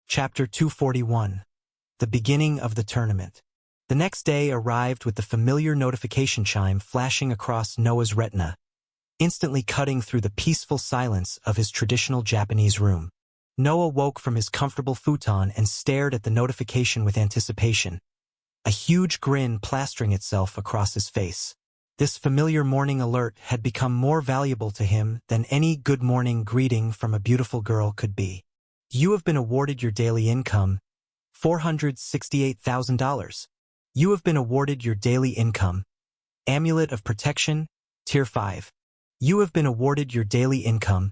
Chapter 241. The beginning of the tournament. The next day arrived with the familiar notification chime flashing across Noah's retina, instantly cutting through the peaceful silence of his traditional Japanese room. Noah woke from his comfortable futon and stared at the notification with anticipation, a huge grin plastering itself across his face. This familiar morning alert had become more valuable to him than any good morning greeting from a beautiful girl could be. You have been awarded your daily income, $468,000. You have been awarded your daily income. Amulet of Protection, Tier 5. You have been awarded your daily income.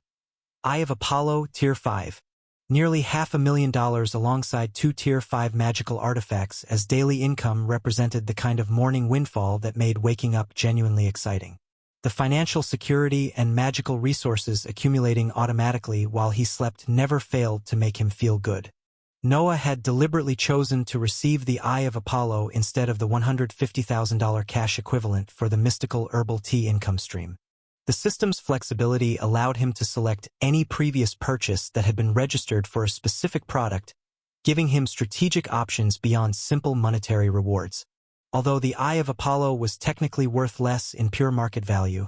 Eye of Apollo, Tier 5. Nearly $500,000 alongside 2 Tier 5 magical artifacts as daily income represented the kind of morning windfall that made waking up genuinely exciting. The financial security and magical resources accumulating automatically while he slept never failed to make him feel good. Noah had deliberately chosen to receive the Eye of Apollo instead of the $150,000 cash equivalent for the mystical herbal tea income stream. The system's flexibility allowed him to select any previous purchase that had been registered for a specific product, giving him strategic options beyond simple monetary rewards. Although the Eye of Apollo was technically worth less in pure market value,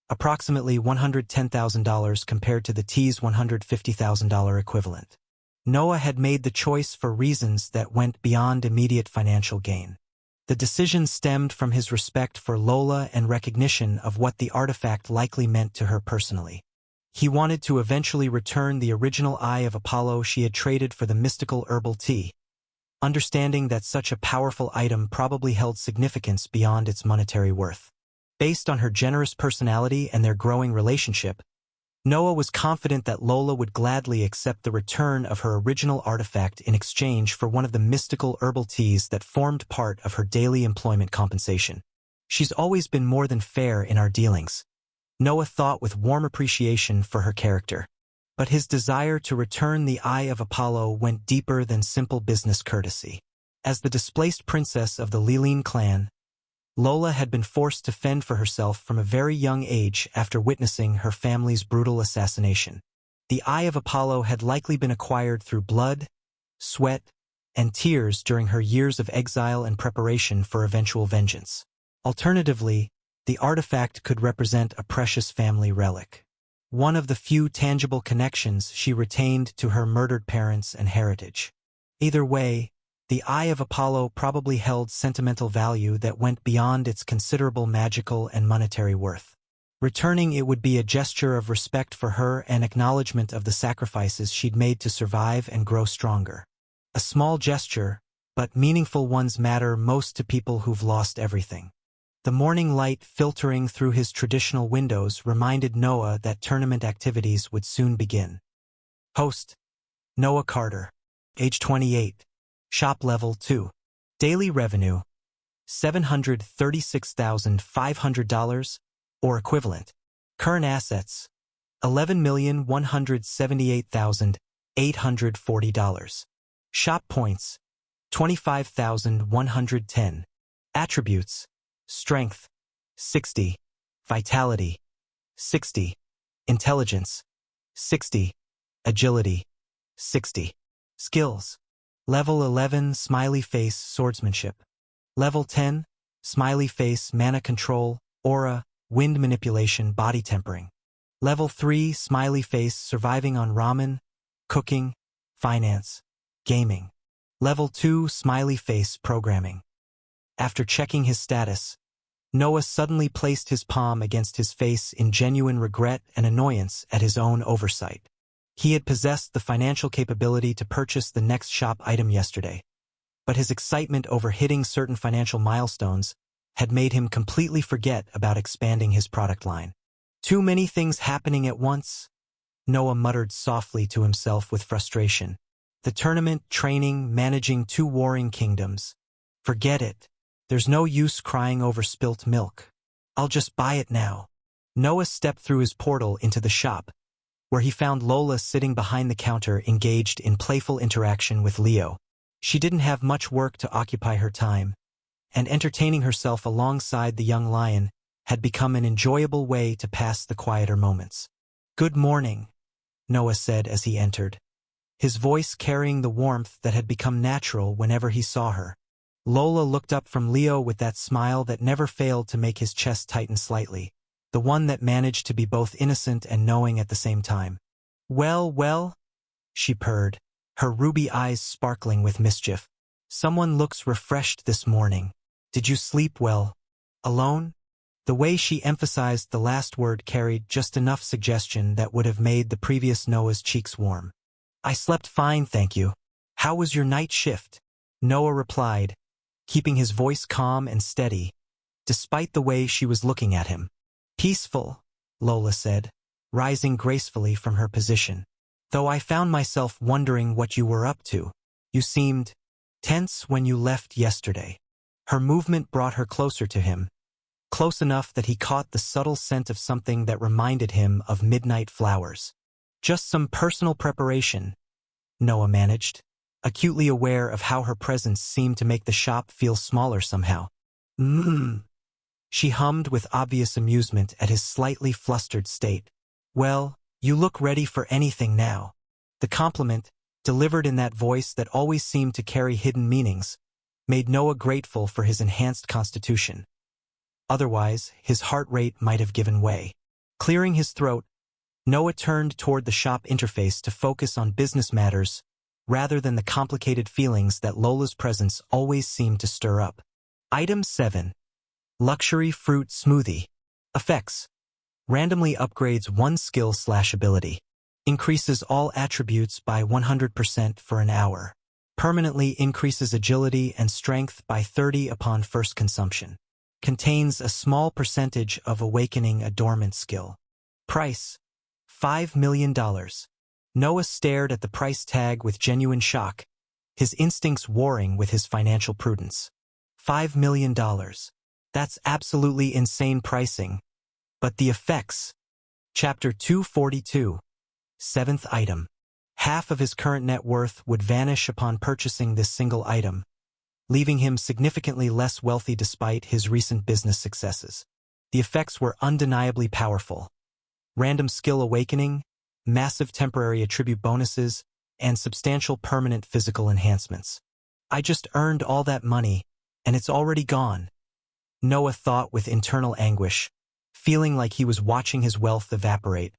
approximately $110,000 compared to the tea's $150,000 equivalent. Noah had made the choice for reasons that went beyond immediate financial gain. The decision stemmed from his respect for Lola and recognition of what the artifact likely meant to her personally. He wanted to eventually return the original Eye of Apollo she had traded for the mystical herbal tea, understanding that such a powerful item probably held significance beyond its monetary worth. Based on her generous personality and their growing relationship, Noah was confident that Lola would gladly accept the return of her original artifact in exchange for one of the mystical herbal teas that formed part of her daily employment compensation. She's always been more than fair in our dealings, Noah thought with warm appreciation for her character. But his desire to return the Eye of Apollo went deeper than simple business courtesy. As the displaced princess of the Liline clan, Lola had been forced to fend for herself from a very young age after witnessing her family's brutal assassination. The Eye of Apollo had likely been acquired through blood, sweat, and tears during her years of exile and preparation for eventual vengeance. Alternatively, the artifact could represent a precious family relic, one of the few tangible connections she retained to her murdered parents and heritage. Either way, the Eye of Apollo probably held sentimental value that went beyond its considerable magical and monetary worth. Returning it would be a gesture of respect for her and acknowledgement of the sacrifices she'd made to survive and grow stronger. A small gesture, but meaningful ones matter most to people who've lost everything. The morning light filtering through his traditional windows reminded Noah that tournament activities would soon begin. Host: Noah Carter. Age 28. Shop Level 2. Daily revenue: $736,500 or equivalent. Current assets: $11,178,840. Shop points: 25,110. Attributes: Strength, 60. Vitality, 60. Intelligence, 60. Agility, 60. Skills: Level 11 Smiley Face Swordsmanship. Level 10 Smiley Face Mana Control, Aura, Wind Manipulation, Body Tempering. Level 3 Smiley Face Surviving on Ramen, Cooking, Finance, Gaming. Level 2 Smiley Face Programming. After checking his status, Noah suddenly placed his palm against his face in genuine regret and annoyance at his own oversight. He had possessed the financial capability to purchase the next shop item yesterday, but his excitement over hitting certain financial milestones had made him completely forget about expanding his product line. Too many things happening at once, Noah muttered softly to himself with frustration. The tournament, training, managing 2 warring kingdoms. Forget it. There's no use crying over spilt milk. I'll just buy it now. Noah stepped through his portal into the shop, where he found Lola sitting behind the counter engaged in playful interaction with Leo. She didn't have much work to occupy her time, and entertaining herself alongside the young lion had become an enjoyable way to pass the quieter moments. "Good morning," Noah said as he entered. his voice carrying the warmth that had become natural whenever he saw her. Lola looked up from Leo with that smile that never failed to make his chest tighten slightly, the one that managed to be both innocent and knowing at the same time. "Well, well," she purred, her ruby eyes sparkling with mischief. "Someone looks refreshed this morning. Did you sleep well? Alone?" The way she emphasized the last word carried just enough suggestion that would have made the previous Noah's cheeks warm. "I slept fine, thank you. How was your night shift?" Noah replied, keeping his voice calm and steady, despite the way she was looking at him. "Peaceful," Lola said, rising gracefully from her position. "Though I found myself wondering what you were up to. You seemed tense when you left yesterday." Her movement brought her closer to him, close enough that he caught the subtle scent of something that reminded him of midnight flowers. "Just some personal preparation," Noah managed, acutely aware of how her presence seemed to make the shop feel smaller somehow. She hummed with obvious amusement at his slightly flustered state. "Well, you look ready for anything now." The compliment, delivered in that voice that always seemed to carry hidden meanings, made Noah grateful for his enhanced constitution. Otherwise, his heart rate might have given way. Clearing his throat, Noah turned toward the shop interface to focus on business matters rather than the complicated feelings that Lola's presence always seemed to stir up. Item 7. Luxury Fruit Smoothie. Effects. Randomly upgrades one skill/ability. Increases all attributes by 100% for an hour. Permanently increases agility and strength by 30 upon first consumption. Contains a small percentage of awakening a dormant skill. Price: $5 million. Noah stared at the price tag with genuine shock, his instincts warring with his financial prudence. $5 million. That's absolutely insane pricing. But the effects. Chapter 242. 7th item. Half of his current net worth would vanish upon purchasing this single item, leaving him significantly less wealthy despite his recent business successes. The effects were undeniably powerful. Random skill awakening, massive temporary attribute bonuses, and substantial permanent physical enhancements. "I just earned all that money, and it's already gone," Noah thought with internal anguish, feeling like he was watching his wealth evaporate.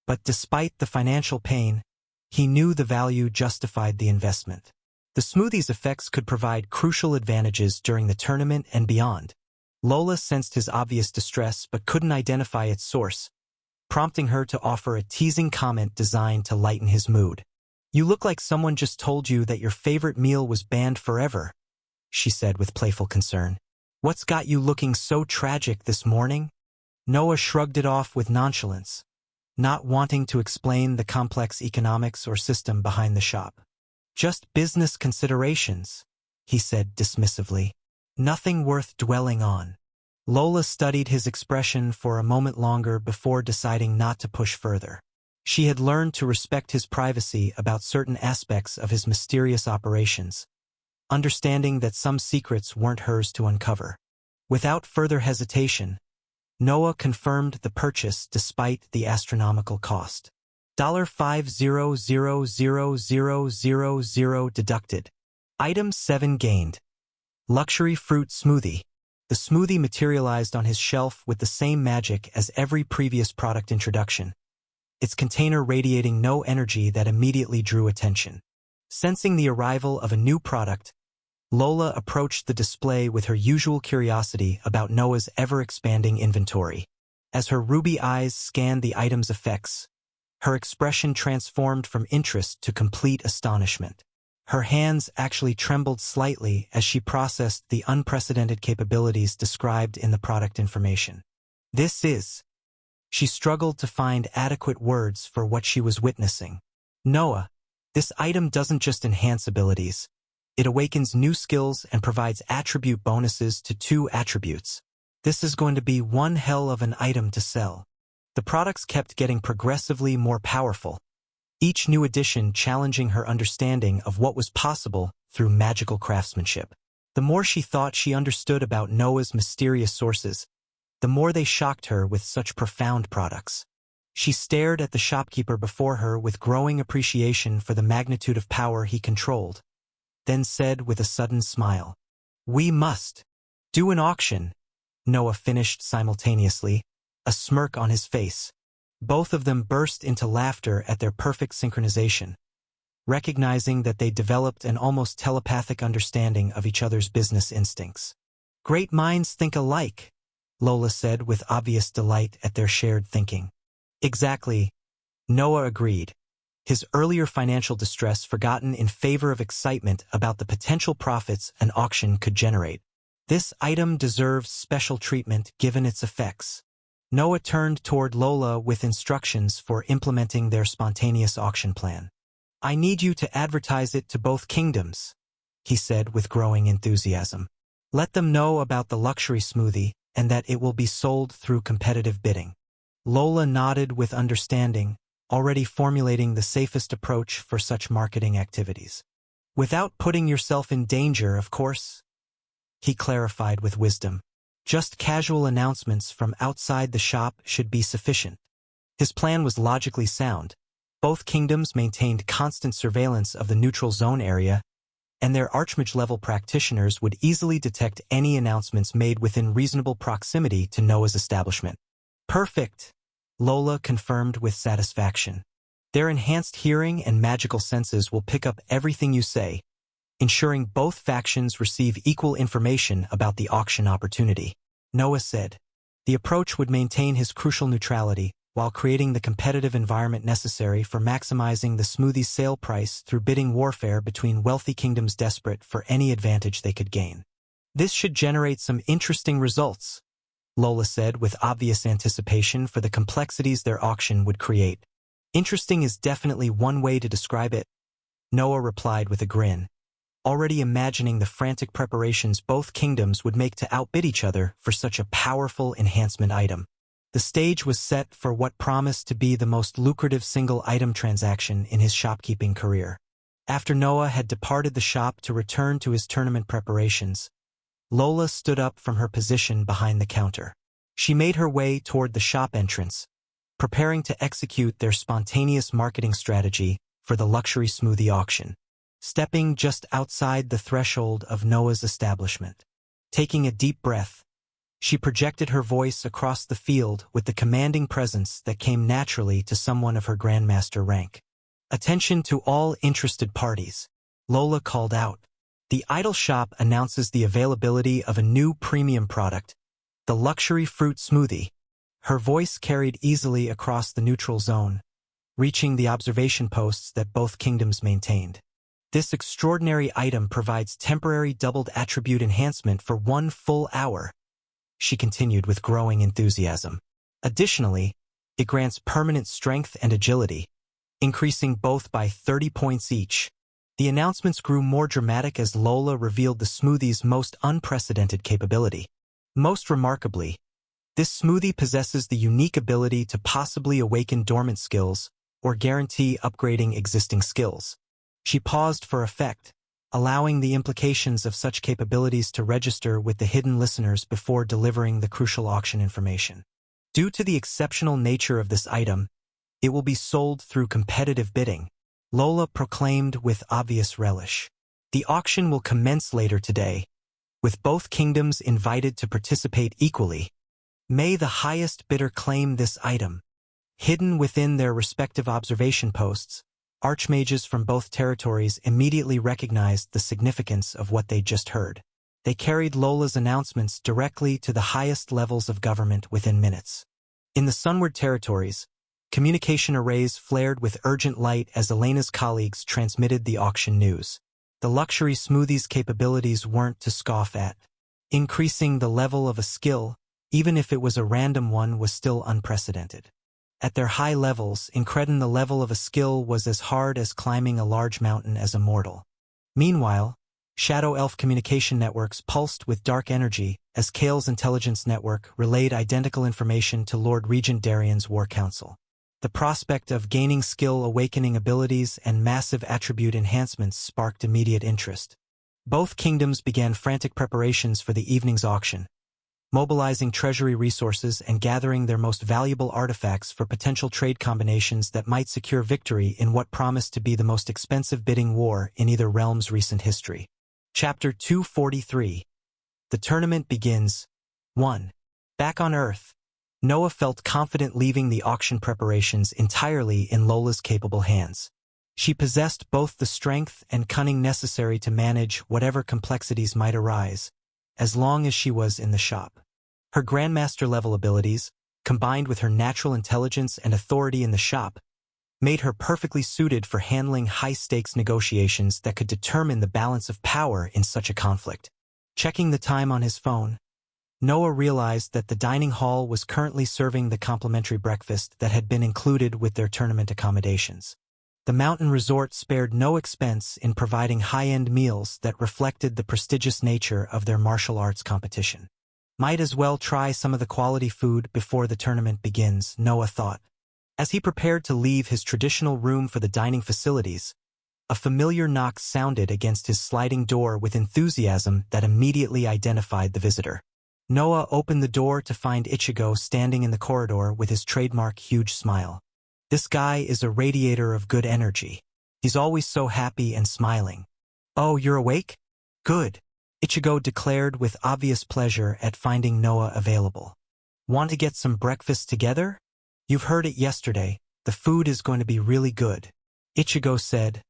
But despite the financial pain, he knew the value justified the investment. The smoothie's effects could provide crucial advantages during the tournament and beyond. Lola sensed his obvious distress but couldn't identify its source, prompting her to offer a teasing comment designed to lighten his mood. "You look like someone just told you that your favorite meal was banned forever," she said with playful concern. "What's got you looking so tragic this morning?" Noah shrugged it off with nonchalance, not wanting to explain the complex economics or system behind the shop. "Just business considerations," he said dismissively. "Nothing worth dwelling on." Lola studied his expression for a moment longer before deciding not to push further. She had learned to respect his privacy about certain aspects of his mysterious operations, understanding that some secrets weren't hers to uncover. Without further hesitation, Noah confirmed the purchase despite the astronomical cost. $500,000 deducted. Item 7 gained. Luxury Fruit Smoothie. The smoothie materialized on his shelf with the same magic as every previous product introduction, its container radiating no energy that immediately drew attention. Sensing the arrival of a new product, Lola approached the display with her usual curiosity about Noah's ever-expanding inventory. As her ruby eyes scanned the item's effects, her expression transformed from interest to complete astonishment. Her hands actually trembled slightly as she processed the unprecedented capabilities described in the product information. "This is..." She struggled to find adequate words for what she was witnessing. "Noah, this item doesn't just enhance abilities. It awakens new skills and provides attribute bonuses to 2 attributes. This is going to be one hell of an item to sell." The products kept getting progressively more powerful, each new addition challenging her understanding of what was possible through magical craftsmanship. The more she thought she understood about Noah's mysterious sources, the more they shocked her with such profound products. She stared at the shopkeeper before her with growing appreciation for the magnitude of power he controlled, then said with a sudden smile, "We must do an auction," Noah finished simultaneously, a smirk on his face. Both of them burst into laughter at their perfect synchronization, recognizing that they developed an almost telepathic understanding of each other's business instincts. "Great minds think alike," Lola said with obvious delight at their shared thinking. "Exactly," Noah agreed, his earlier financial distress forgotten in favor of excitement about the potential profits an auction could generate. "This item deserves special treatment given its effects." Noah turned toward Lola with instructions for implementing their spontaneous auction plan. "I need you to advertise it to both kingdoms," he said with growing enthusiasm. "Let them know about the luxury smoothie and that it will be sold through competitive bidding." Lola nodded with understanding, already formulating the safest approach for such marketing activities. "Without putting yourself in danger, of course," he clarified with wisdom. "Just casual announcements from outside the shop should be sufficient." His plan was logically sound. Both kingdoms maintained constant surveillance of the neutral zone area, and their archmage-level practitioners would easily detect any announcements made within reasonable proximity to Noah's establishment. "Perfect," Lola confirmed with satisfaction. "Their enhanced hearing and magical senses will pick up everything you say, ensuring both factions receive equal information about the auction opportunity." Noah said. The approach would maintain his crucial neutrality while creating the competitive environment necessary for maximizing the smoothie's sale price through bidding warfare between wealthy kingdoms desperate for any advantage they could gain. "This should generate some interesting results," Lola said with obvious anticipation for the complexities their auction would create. "Interesting is definitely one way to describe it," Noah replied with a grin, already imagining the frantic preparations both kingdoms would make to outbid each other for such a powerful enhancement item. The stage was set for what promised to be the most lucrative single-item transaction in his shopkeeping career. After Noah had departed the shop to return to his tournament preparations, Lola stood up from her position behind the counter. She made her way toward the shop entrance, preparing to execute their spontaneous marketing strategy for the luxury smoothie auction. Stepping just outside the threshold of Noah's establishment, taking a deep breath, she projected her voice across the field with the commanding presence that came naturally to someone of her grandmaster rank. "Attention to all interested parties," Lola called out. "The Idle Shop announces the availability of a new premium product, the luxury fruit smoothie." Her voice carried easily across the neutral zone, reaching the observation posts that both kingdoms maintained. "This extraordinary item provides temporary doubled attribute enhancement for 1 full hour," she continued with growing enthusiasm. "Additionally, it grants permanent strength and agility, increasing both by 30 points each." The announcements grew more dramatic as Lola revealed the smoothie's most unprecedented capability. Most remarkably, this smoothie possesses the unique ability to possibly awaken dormant skills or guarantee upgrading existing skills. She paused for effect, allowing the implications of such capabilities to register with the hidden listeners before delivering the crucial auction information. "Due to the exceptional nature of this item, it will be sold through competitive bidding," Lola proclaimed with obvious relish. "The auction will commence later today, with both kingdoms invited to participate equally. May the highest bidder claim this item." Hidden within their respective observation posts, archmages from both territories immediately recognized the significance of what they'd just heard. They carried Lola's announcements directly to the highest levels of government within minutes. In the Sunward territories, communication arrays flared with urgent light as Elena's colleagues transmitted the auction news. The luxury smoothie's capabilities weren't to scoff at. Increasing the level of a skill, even if it was a random one, was still unprecedented. At their high levels, increasing the level of a skill was as hard as climbing a large mountain as a mortal. Meanwhile, Shadow Elf communication networks pulsed with dark energy as Kale's intelligence network relayed identical information to Lord Regent Darian's War Council. The prospect of gaining skill awakening abilities and massive attribute enhancements sparked immediate interest. Both kingdoms began frantic preparations for the evening's auction, mobilizing treasury resources and gathering their most valuable artifacts for potential trade combinations that might secure victory in what promised to be the most expensive bidding war in either realm's recent history. Chapter 243. The tournament begins. 1. Back on Earth, Noah felt confident leaving the auction preparations entirely in Lola's capable hands. She possessed both the strength and cunning necessary to manage whatever complexities might arise, as long as she was in the shop. Her Grandmaster-level abilities, combined with her natural intelligence and authority in the shop, made her perfectly suited for handling high-stakes negotiations that could determine the balance of power in such a conflict. Checking the time on his phone, Noah realized that the dining hall was currently serving the complimentary breakfast that had been included with their tournament accommodations. The mountain resort spared no expense in providing high-end meals that reflected the prestigious nature of their martial arts competition. Might as well try some of the quality food before the tournament begins, Noah thought. As he prepared to leave his traditional room for the dining facilities, a familiar knock sounded against his sliding door with enthusiasm that immediately identified the visitor. Noah opened the door to find Ichigo standing in the corridor with his trademark huge smile. This guy is a radiator of good energy. He's always so happy and smiling. Oh, you're awake? Good, Ichigo declared with obvious pleasure at finding Noah available. Want to get some breakfast together? You've heard it yesterday. The food is going to be really good, Ichigo said,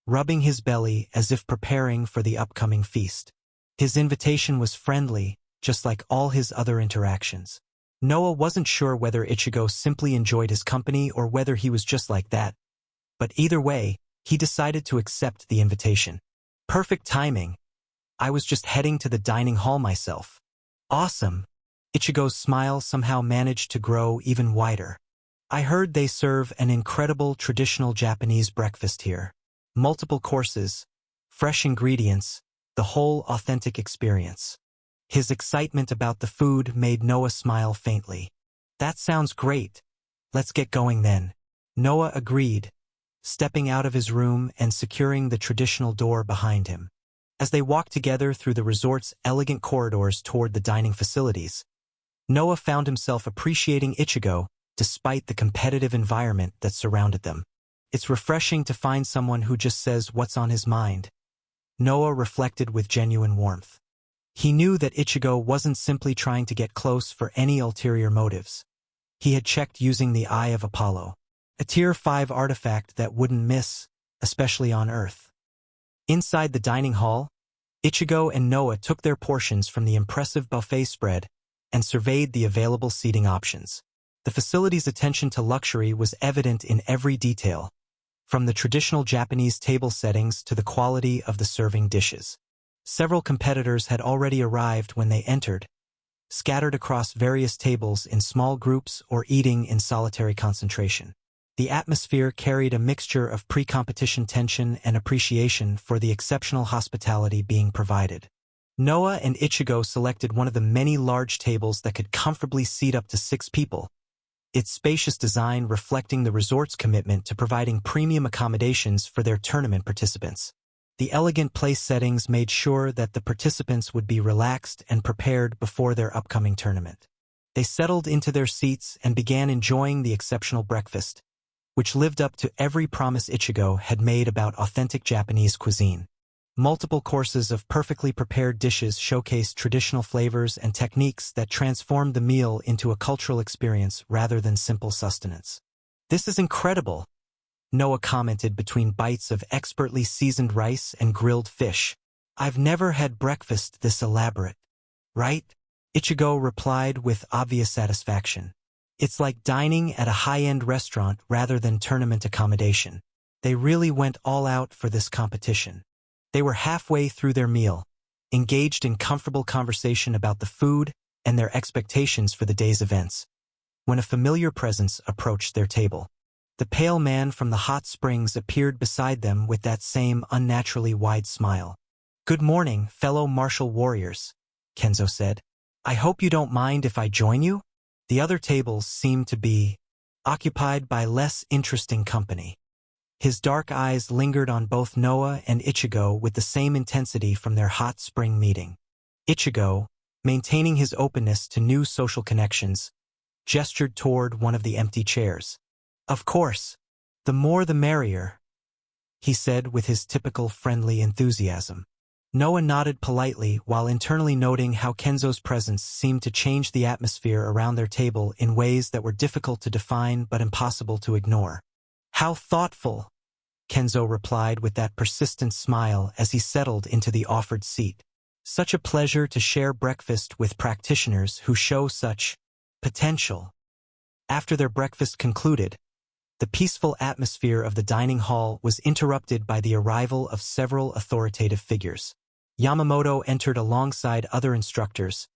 rubbing his belly as if preparing for the upcoming feast. His invitation was friendly, just like all his other interactions. Noah wasn't sure whether Ichigo simply enjoyed his company or whether he was just like that. But either way, he decided to accept the invitation. Perfect timing. I was just heading to the dining hall myself. Awesome. Ichigo's smile somehow managed to grow even wider. I heard they serve an incredible traditional Japanese breakfast here. Multiple courses, fresh ingredients, the whole authentic experience. His excitement about the food made Noah smile faintly. That sounds great. Let's get going then. Noah agreed, stepping out of his room and securing the traditional door behind him. As they walked together through the resort's elegant corridors toward the dining facilities, Noah found himself appreciating Ichigo despite the competitive environment that surrounded them. It's refreshing to find someone who just says what's on his mind, Noah reflected with genuine warmth. He knew that Ichigo wasn't simply trying to get close for any ulterior motives. He had checked using the Eye of Apollo, a Tier 5 artifact that wouldn't miss, especially on Earth. Inside the dining hall, Ichigo and Noah took their portions from the impressive buffet spread and surveyed the available seating options. The facility's attention to luxury was evident in every detail, from the traditional Japanese table settings to the quality of the serving dishes. Several competitors had already arrived when they entered, scattered across various tables in small groups or eating in solitary concentration. The atmosphere carried a mixture of pre-competition tension and appreciation for the exceptional hospitality being provided. Noah and Ichigo selected one of the many large tables that could comfortably seat up to 6 people, its spacious design reflecting the resort's commitment to providing premium accommodations for their tournament participants. The elegant place settings made sure that the participants would be relaxed and prepared before their upcoming tournament. They settled into their seats and began enjoying the exceptional breakfast, which lived up to every promise Ichigo had made about authentic Japanese cuisine. Multiple courses of perfectly prepared dishes showcased traditional flavors and techniques that transformed the meal into a cultural experience rather than simple sustenance. "This is incredible," Noah commented between bites of expertly seasoned rice and grilled fish. "I've never had breakfast this elaborate." "Right?" Ichigo replied with obvious satisfaction. "It's like dining at a high-end restaurant rather than tournament accommodation." They really went all out for this competition. They were halfway through their meal, engaged in comfortable conversation about the food and their expectations for the day's events, when a familiar presence approached their table. The pale man from the hot springs appeared beside them with that same unnaturally wide smile. "Good morning, fellow martial warriors," Kenzo said. "I hope you don't mind if I join you?" The other tables seemed to be occupied by less interesting company. His dark eyes lingered on both Noah and Ichigo with the same intensity from their hot spring meeting. Ichigo, maintaining his openness to new social connections, gestured toward one of the empty chairs. "Of course. The more the merrier," he said with his typical friendly enthusiasm. Noah nodded politely while internally noting how Kenzo's presence seemed to change the atmosphere around their table in ways that were difficult to define but impossible to ignore. "How thoughtful," Kenzo replied with that persistent smile as he settled into the offered seat. "Such a pleasure to share breakfast with practitioners who show such potential." After their breakfast concluded, the peaceful atmosphere of the dining hall was interrupted by the arrival of several authoritative figures. Yamamoto entered alongside other instructors,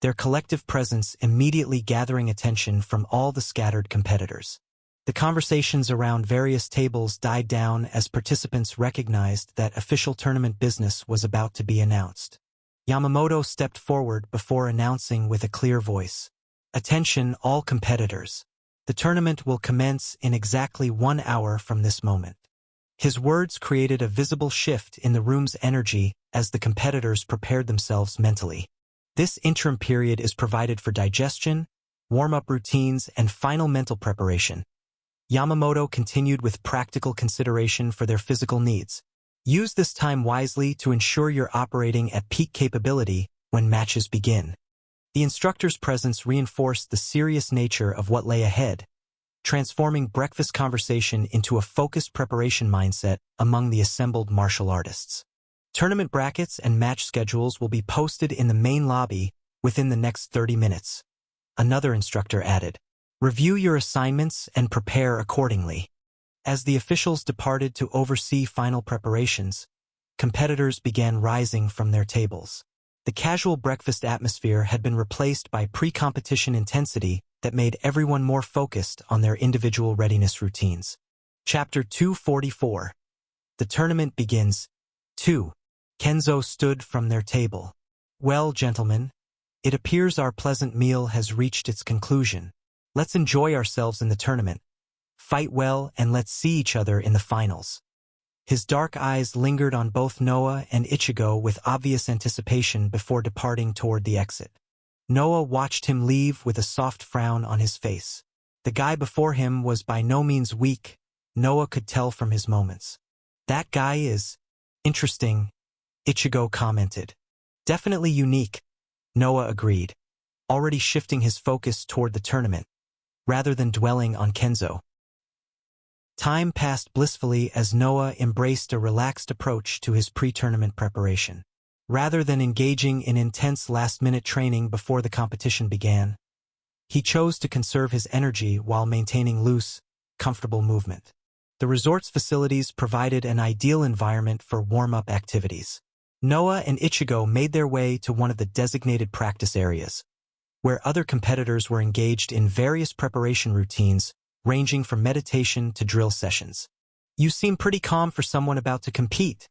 their collective presence immediately gathering attention from all the scattered competitors. The conversations around various tables died down as participants recognized that official tournament business was about to be announced. Yamamoto stepped forward before announcing with a clear voice, "Attention all competitors. The tournament will commence in exactly 1 hour from this moment." His words created a visible shift in the room's energy as the competitors prepared themselves mentally. This interim period is provided for digestion, warm-up routines, and final mental preparation. Yamamoto continued with practical consideration for their physical needs. "Use this time wisely to ensure you're operating at peak capability when matches begin." The instructor's presence reinforced the serious nature of what lay ahead, transforming breakfast conversation into a focused preparation mindset among the assembled martial artists. Tournament brackets and match schedules will be posted in the main lobby within the next 30 minutes. Another instructor added, "Review your assignments and prepare accordingly." As the officials departed to oversee final preparations, competitors began rising from their tables. The casual breakfast atmosphere had been replaced by pre-competition intensity that made everyone more focused on their individual readiness routines. Chapter 244. The tournament begins. 2. Kenzo stood from their table. "Well, gentlemen, it appears our pleasant meal has reached its conclusion. Let's enjoy ourselves in the tournament. Fight well and let's see each other in the finals." His dark eyes lingered on both Noah and Ichigo with obvious anticipation before departing toward the exit. Noah watched him leave with a soft frown on his face. The guy before him was by no means weak, Noah could tell from his moments. "That guy is interesting," Ichigo commented. "Definitely unique," Noah agreed, already shifting his focus toward the tournament, rather than dwelling on Kenzo. Time passed blissfully as Noah embraced a relaxed approach to his pre-tournament preparation. Rather than engaging in intense last-minute training before the competition began, he chose to conserve his energy while maintaining loose, comfortable movement. The resort's facilities provided an ideal environment for warm-up activities. Noah and Ichigo made their way to one of the designated practice areas, where other competitors were engaged in various preparation routines ranging from meditation to drill sessions. "You seem pretty calm for someone about to compete,"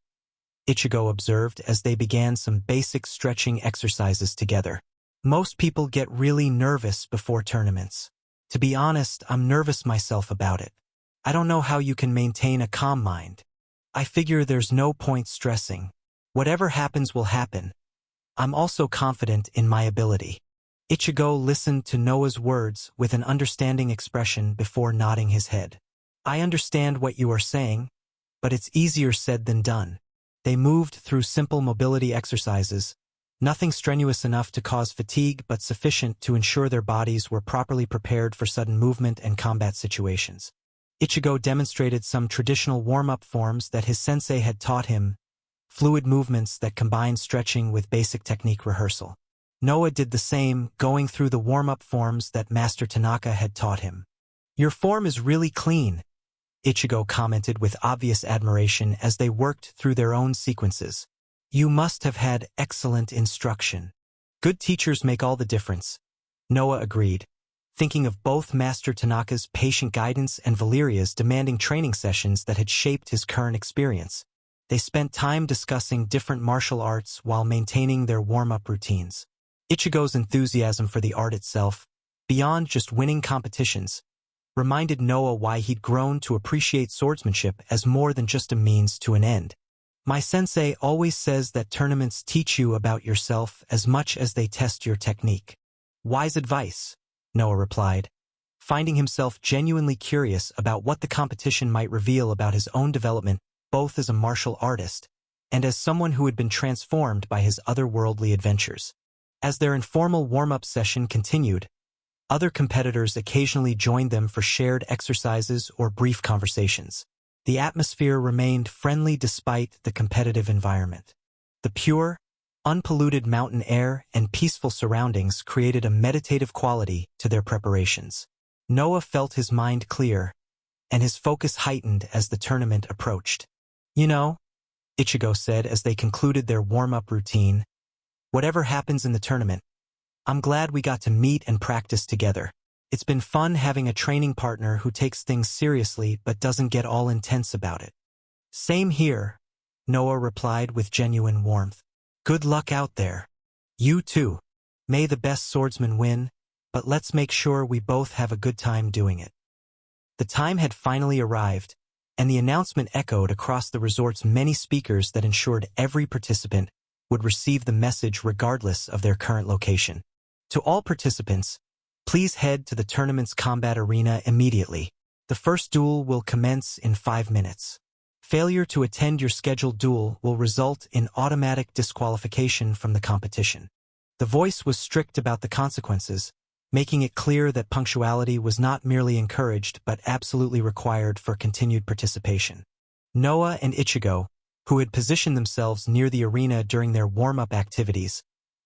Ichigo observed as they began some basic stretching exercises together. "Most people get really nervous before tournaments. To be honest, I'm nervous myself about it. I don't know how you can maintain a calm mind. I figure there's no point stressing. Whatever happens will happen. I'm also confident in my ability." Ichigo listened to Noah's words with an understanding expression before nodding his head. "I understand what you are saying, but it's easier said than done." They moved through simple mobility exercises, nothing strenuous enough to cause fatigue but sufficient to ensure their bodies were properly prepared for sudden movement and combat situations. Ichigo demonstrated some traditional warm-up forms that his sensei had taught him, fluid movements that combined stretching with basic technique rehearsal. Noah did the same, going through the warm-up forms that Master Tanaka had taught him. "Your form is really clean," Ichigo commented with obvious admiration as they worked through their own sequences. "You must have had excellent instruction." "Good teachers make all the difference," Noah agreed, thinking of both Master Tanaka's patient guidance and Valeria's demanding training sessions that had shaped his current experience. They spent time discussing different martial arts while maintaining their warm-up routines. Ichigo's enthusiasm for the art itself, beyond just winning competitions, reminded Noah why he'd grown to appreciate swordsmanship as more than just a means to an end. My sensei always says that tournaments teach you about yourself as much as they test your technique. Wise advice, Noah replied, finding himself genuinely curious about what the competition might reveal about his own development, both as a martial artist and as someone who had been transformed by his otherworldly adventures. As their informal warm-up session continued, other competitors occasionally joined them for shared exercises or brief conversations. The atmosphere remained friendly despite the competitive environment. The pure, unpolluted mountain air and peaceful surroundings created a meditative quality to their preparations. Noah felt his mind clear, and his focus heightened as the tournament approached. You know, Ichigo said as they concluded their warm-up routine, whatever happens in the tournament, I'm glad we got to meet and practice together. It's been fun having a training partner who takes things seriously but doesn't get all intense about it. Same here, Noah replied with genuine warmth. Good luck out there. You too. May the best swordsman win, but let's make sure we both have a good time doing it. The time had finally arrived, and the announcement echoed across the resort's many speakers that ensured every participant would receive the message regardless of their current location. To all participants, please head to the tournament's combat arena immediately. The first duel will commence in 5 minutes. Failure to attend your scheduled duel will result in automatic disqualification from the competition. The voice was strict about the consequences, making it clear that punctuality was not merely encouraged but absolutely required for continued participation. Noah and Ichigo, who had positioned themselves near the arena during their warm-up activities,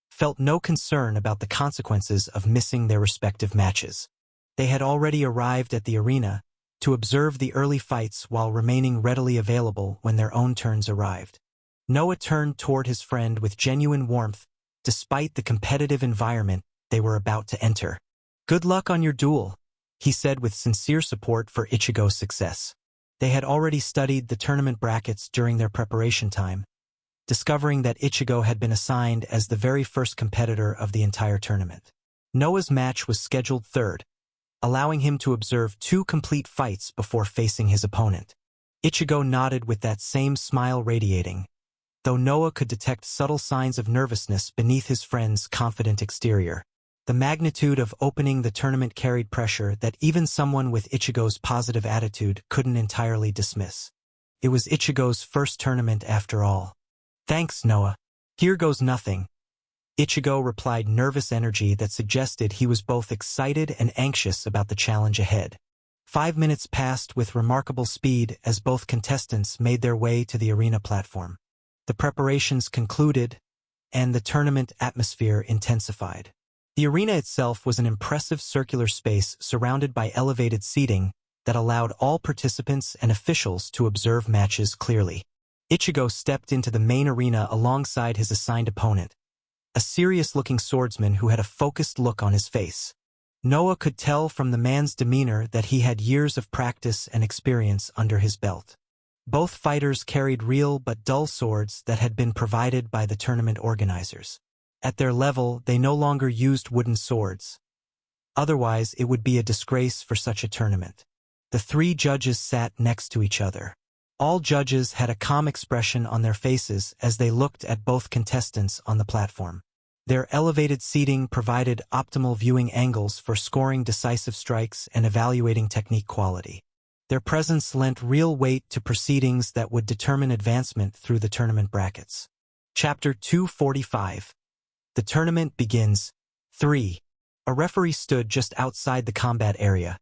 felt no concern about the consequences of missing their respective matches. They had already arrived at the arena to observe the early fights while remaining readily available when their own turns arrived. Noah turned toward his friend with genuine warmth, despite the competitive environment they were about to enter. Good luck on your duel, he said with sincere support for Ichigo's success. They had already studied the tournament brackets during their preparation time, discovering that Ichigo had been assigned as the very first competitor of the entire tournament. Noah's match was scheduled third, allowing him to observe 2 complete fights before facing his opponent. Ichigo nodded with that same smile radiating, though Noah could detect subtle signs of nervousness beneath his friend's confident exterior. The magnitude of opening the tournament carried pressure that even someone with Ichigo's positive attitude couldn't entirely dismiss. It was Ichigo's first tournament after all. Thanks, Noah. Here goes nothing. Ichigo replied, nervous energy that suggested he was both excited and anxious about the challenge ahead. 5 minutes passed with remarkable speed as both contestants made their way to the arena platform. The preparations concluded, and the tournament atmosphere intensified. The arena itself was an impressive circular space surrounded by elevated seating that allowed all participants and officials to observe matches clearly. Ichigo stepped into the main arena alongside his assigned opponent, a serious-looking swordsman who had a focused look on his face. Noah could tell from the man's demeanor that he had years of practice and experience under his belt. Both fighters carried real but dull swords that had been provided by the tournament organizers. At their level, they no longer used wooden swords. Otherwise, it would be a disgrace for such a tournament. The 3 judges sat next to each other. All judges had a calm expression on their faces as they looked at both contestants on the platform. Their elevated seating provided optimal viewing angles for scoring decisive strikes and evaluating technique quality. Their presence lent real weight to proceedings that would determine advancement through the tournament brackets. Chapter 245. The tournament begins. 3. A referee stood just outside the combat area,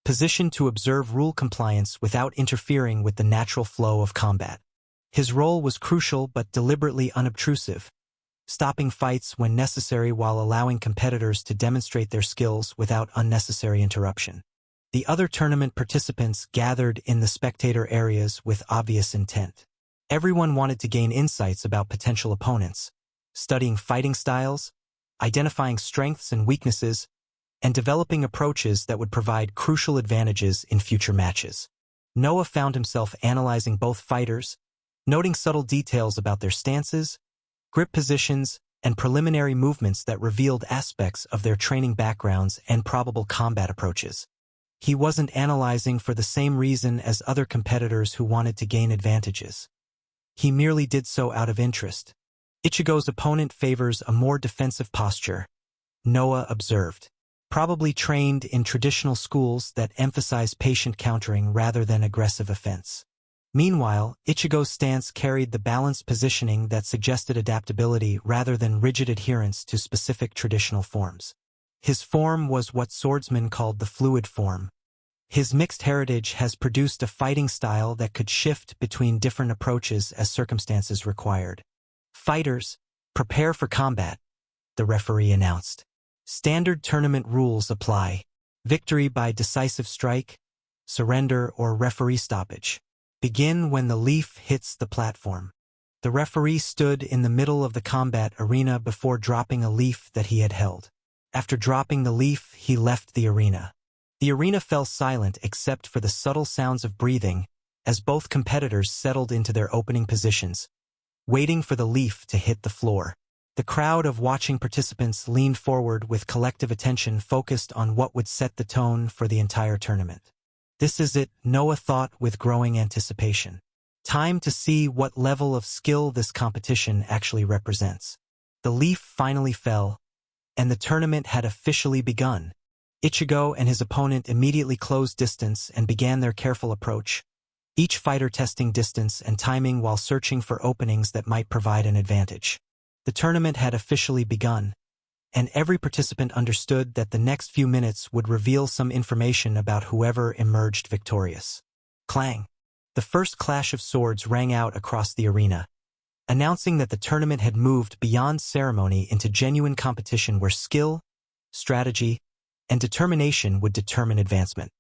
positioned to observe rule compliance without interfering with the natural flow of combat. His role was crucial but deliberately unobtrusive, stopping fights when necessary while allowing competitors to demonstrate their skills without unnecessary interruption. The other tournament participants gathered in the spectator areas with obvious intent. Everyone wanted to gain insights about potential opponents, studying fighting styles, identifying strengths and weaknesses, and developing approaches that would provide crucial advantages in future matches. Noah found himself analyzing both fighters, noting subtle details about their stances, grip positions, and preliminary movements that revealed aspects of their training backgrounds and probable combat approaches. He wasn't analyzing for the same reason as other competitors who wanted to gain advantages. He merely did so out of interest. Ichigo's opponent favors a more defensive posture, Noah observed. Probably trained in traditional schools that emphasize patient countering rather than aggressive offense. Meanwhile, Ichigo's stance carried the balanced positioning that suggested adaptability rather than rigid adherence to specific traditional forms. His form was what swordsmen called the fluid form. His mixed heritage has produced a fighting style that could shift between different approaches as circumstances required. Fighters, prepare for combat, the referee announced. Standard tournament rules apply. Victory by decisive strike, surrender, or referee stoppage. Begin when the leaf hits the platform. The referee stood in the middle of the combat arena before dropping a leaf that he had held. After dropping the leaf, he left the arena. The arena fell silent except for the subtle sounds of breathing as both competitors settled into their opening positions, waiting for the leaf to hit the floor. The crowd of watching participants leaned forward with collective attention focused on what would set the tone for the entire tournament. This is it, Noah thought with growing anticipation. Time to see what level of skill this competition actually represents. The leaf finally fell, and the tournament had officially begun. Ichigo and his opponent immediately closed distance and began their careful approach, each fighter testing distance and timing while searching for openings that might provide an advantage. The tournament had officially begun, and every participant understood that the next few minutes would reveal some information about whoever emerged victorious. Clang! The first clash of swords rang out across the arena, announcing that the tournament had moved beyond ceremony into genuine competition where skill, strategy, and determination would determine advancement.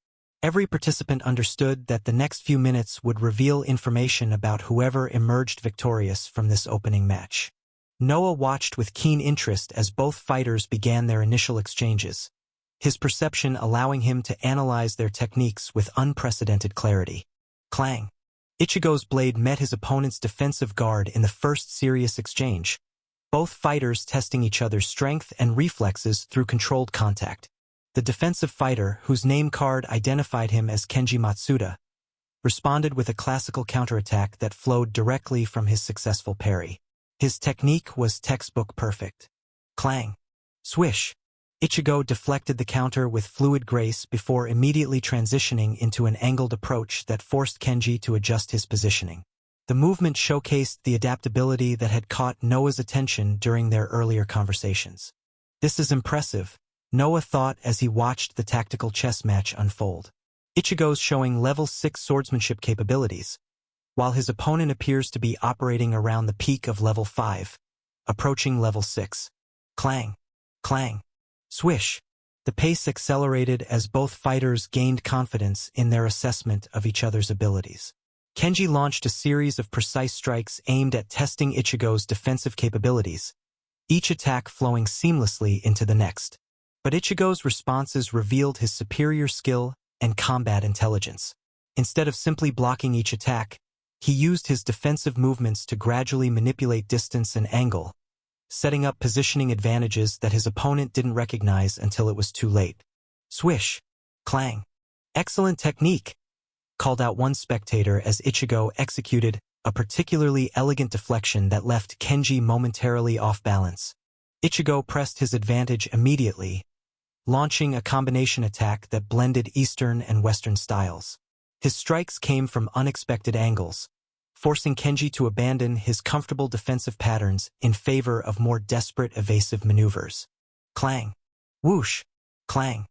Every participant understood that the next few minutes would reveal information about whoever emerged victorious from this opening match. Noah watched with keen interest as both fighters began their initial exchanges, his perception allowing him to analyze their techniques with unprecedented clarity. Clang! Ichigo's blade met his opponent's defensive guard in the first serious exchange, both fighters testing each other's strength and reflexes through controlled contact. The defensive fighter, whose name card identified him as Kenji Matsuda, responded with a classical counterattack that flowed directly from his successful parry. His technique was textbook perfect. Clang! Swish! Ichigo deflected the counter with fluid grace before immediately transitioning into an angled approach that forced Kenji to adjust his positioning. The movement showcased the adaptability that had caught Noah's attention during their earlier conversations. This is impressive, Noah thought as he watched the tactical chess match unfold. Ichigo's showing level 6 swordsmanship capabilities, while his opponent appears to be operating around the peak of level 5, approaching level 6. Clang! Clang! Swish! The pace accelerated as both fighters gained confidence in their assessment of each other's abilities. Kenji launched a series of precise strikes aimed at testing Ichigo's defensive capabilities, each attack flowing seamlessly into the next. But Ichigo's responses revealed his superior skill and combat intelligence. Instead of simply blocking each attack, he used his defensive movements to gradually manipulate distance and angle, setting up positioning advantages that his opponent didn't recognize until it was too late. Swish! Clang! Excellent technique! Called out one spectator as Ichigo executed a particularly elegant deflection that left Kenji momentarily off balance. Ichigo pressed his advantage immediately, launching a combination attack that blended Eastern and Western styles. His strikes came from unexpected angles, forcing Kenji to abandon his comfortable defensive patterns in favor of more desperate evasive maneuvers. Clang! Whoosh! Clang!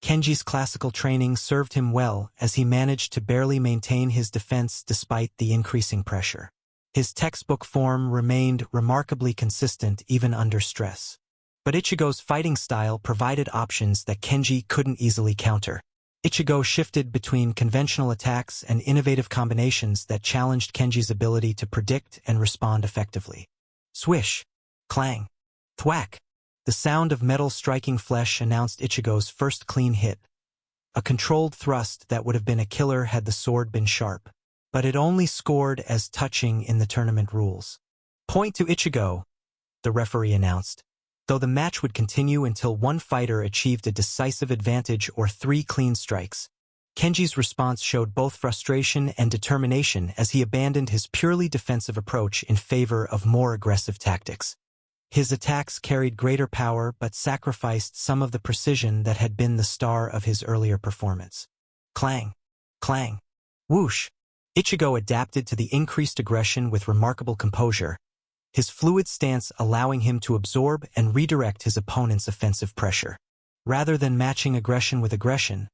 Kenji's classical training served him well as he managed to barely maintain his defense despite the increasing pressure. His textbook form remained remarkably consistent even under stress. But Ichigo's fighting style provided options that Kenji couldn't easily counter. Ichigo shifted between conventional attacks and innovative combinations that challenged Kenji's ability to predict and respond effectively. Swish! Clang! Thwack! The sound of metal striking flesh announced Ichigo's first clean hit, a controlled thrust that would have been a killer had the sword been sharp, but it only scored as touching in the tournament rules. Point to Ichigo, the referee announced, though the match would continue until one fighter achieved a decisive advantage or 3 clean strikes. Kenji's response showed both frustration and determination as he abandoned his purely defensive approach in favor of more aggressive tactics. His attacks carried greater power but sacrificed some of the precision that had been the star of his earlier performance. Clang! Clang! Whoosh! Ichigo adapted to the increased aggression with remarkable composure, his fluid stance allowing him to absorb and redirect his opponent's offensive pressure. Rather than matching aggression with aggression,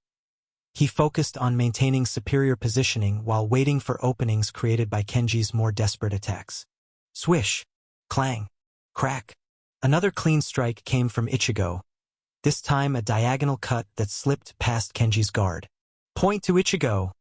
he focused on maintaining superior positioning while waiting for openings created by Kenji's more desperate attacks. Swish! Clang! Crack! Another clean strike came from Ichigo, this time a diagonal cut that slipped past Kenji's guard. Point to Ichigo!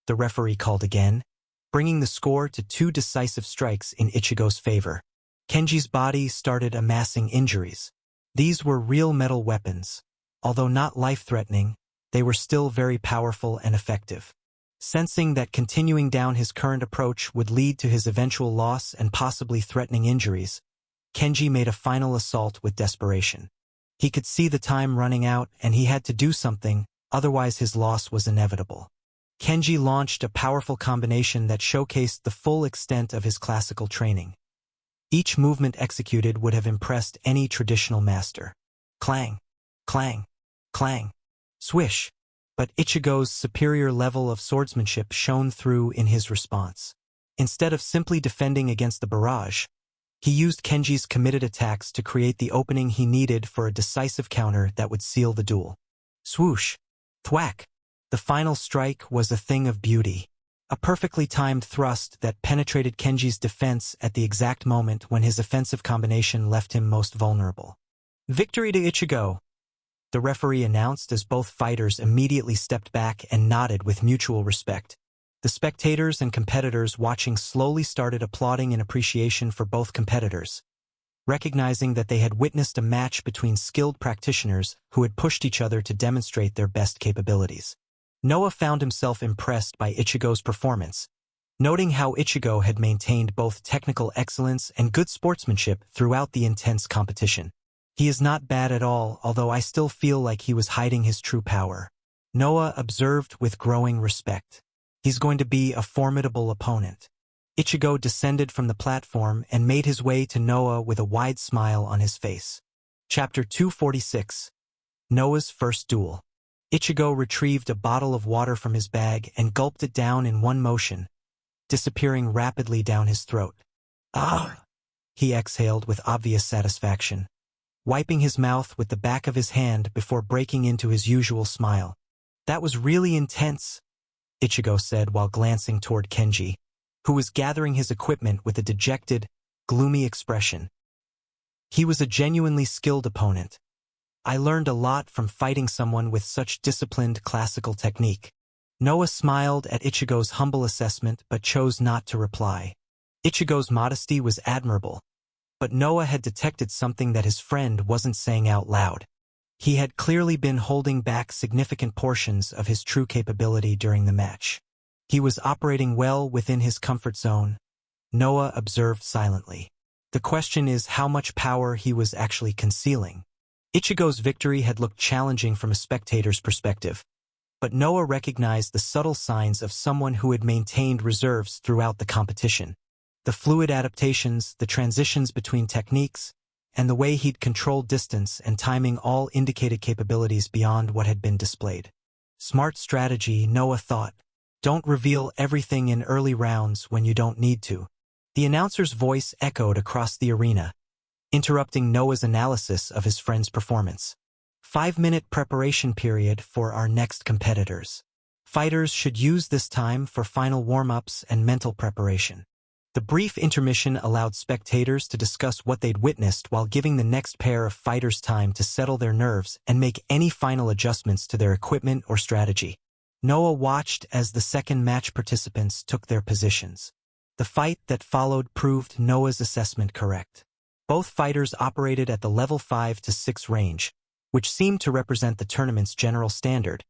The referee called again, bringing the score to 2 decisive strikes in Ichigo's favor. Kenji's body started amassing injuries. These were real metal weapons. Although not life-threatening, they were still very powerful and effective. Sensing that continuing down his current approach would lead to his eventual loss and possibly threatening injuries, Kenji made a final assault with desperation. He could see the time running out and he had to do something, otherwise his loss was inevitable. Kenji launched a powerful combination that showcased the full extent of his classical training. Each movement executed would have impressed any traditional master. Clang! Clang! Clang! Swish! But Ichigo's superior level of swordsmanship shone through in his response. Instead of simply defending against the barrage, he used Kenji's committed attacks to create the opening he needed for a decisive counter that would seal the duel. Swoosh! Thwack! The final strike was a thing of beauty. A perfectly timed thrust that penetrated Kenji's defense at the exact moment when his offensive combination left him most vulnerable. Victory to Ichigo! The referee announced as both fighters immediately stepped back and nodded with mutual respect. The spectators and competitors watching slowly started applauding in appreciation for both competitors, recognizing that they had witnessed a match between skilled practitioners who had pushed each other to demonstrate their best capabilities. Noah found himself impressed by Ichigo's performance, noting how Ichigo had maintained both technical excellence and good sportsmanship throughout the intense competition. He is not bad at all, although I still feel like he was hiding his true power. Noah observed with growing respect. He's going to be a formidable opponent. Ichigo descended from the platform and made his way to Noah with a wide smile on his face. Chapter 246. Noah's First Duel. Ichigo retrieved a bottle of water from his bag and gulped it down in one motion, disappearing rapidly down his throat. Ah! He exhaled with obvious satisfaction, wiping his mouth with the back of his hand before breaking into his usual smile. That was really intense, Ichigo said while glancing toward Kenji, who was gathering his equipment with a dejected, gloomy expression. He was a genuinely skilled opponent. I learned a lot from fighting someone with such disciplined classical technique. Noah smiled at Ichigo's humble assessment but chose not to reply. Ichigo's modesty was admirable, but Noah had detected something that his friend wasn't saying out loud. He had clearly been holding back significant portions of his true capability during the match. He was operating well within his comfort zone, Noah observed silently. The question is how much power he was actually concealing. Ichigo's victory had looked challenging from a spectator's perspective, but Noah recognized the subtle signs of someone who had maintained reserves throughout the competition. The fluid adaptations, the transitions between techniques, and the way he'd controlled distance and timing all indicated capabilities beyond what had been displayed. Smart strategy, Noah thought. Don't reveal everything in early rounds when you don't need to. The announcer's voice echoed across the arena, interrupting Noah's analysis of his friend's performance. 5-minute preparation period for our next competitors. Fighters should use this time for final warm-ups and mental preparation. The brief intermission allowed spectators to discuss what they'd witnessed while giving the next pair of fighters time to settle their nerves and make any final adjustments to their equipment or strategy. Noah watched as the second match participants took their positions. The fight that followed proved Noah's assessment correct. Both fighters operated at the level 5 to 6 range, which seemed to represent the tournament's general standard,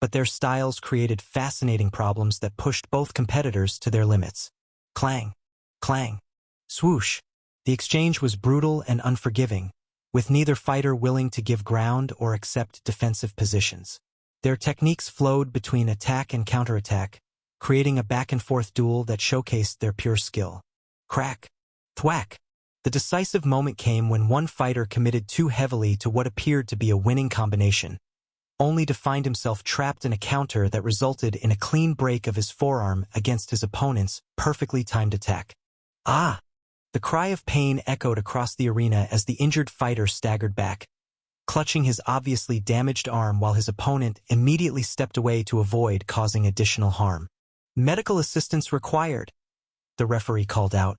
but their styles created fascinating problems that pushed both competitors to their limits. Clang! Clang! Swoosh! The exchange was brutal and unforgiving, with neither fighter willing to give ground or accept defensive positions. Their techniques flowed between attack and counterattack, creating a back-and-forth duel that showcased their pure skill. Crack! Thwack! The decisive moment came when one fighter committed too heavily to what appeared to be a winning combination, only to find himself trapped in a counter that resulted in a clean break of his forearm against his opponent's perfectly timed attack. Ah! The cry of pain echoed across the arena as the injured fighter staggered back, clutching his obviously damaged arm while his opponent immediately stepped away to avoid causing additional harm. Medical assistance required, the referee called out,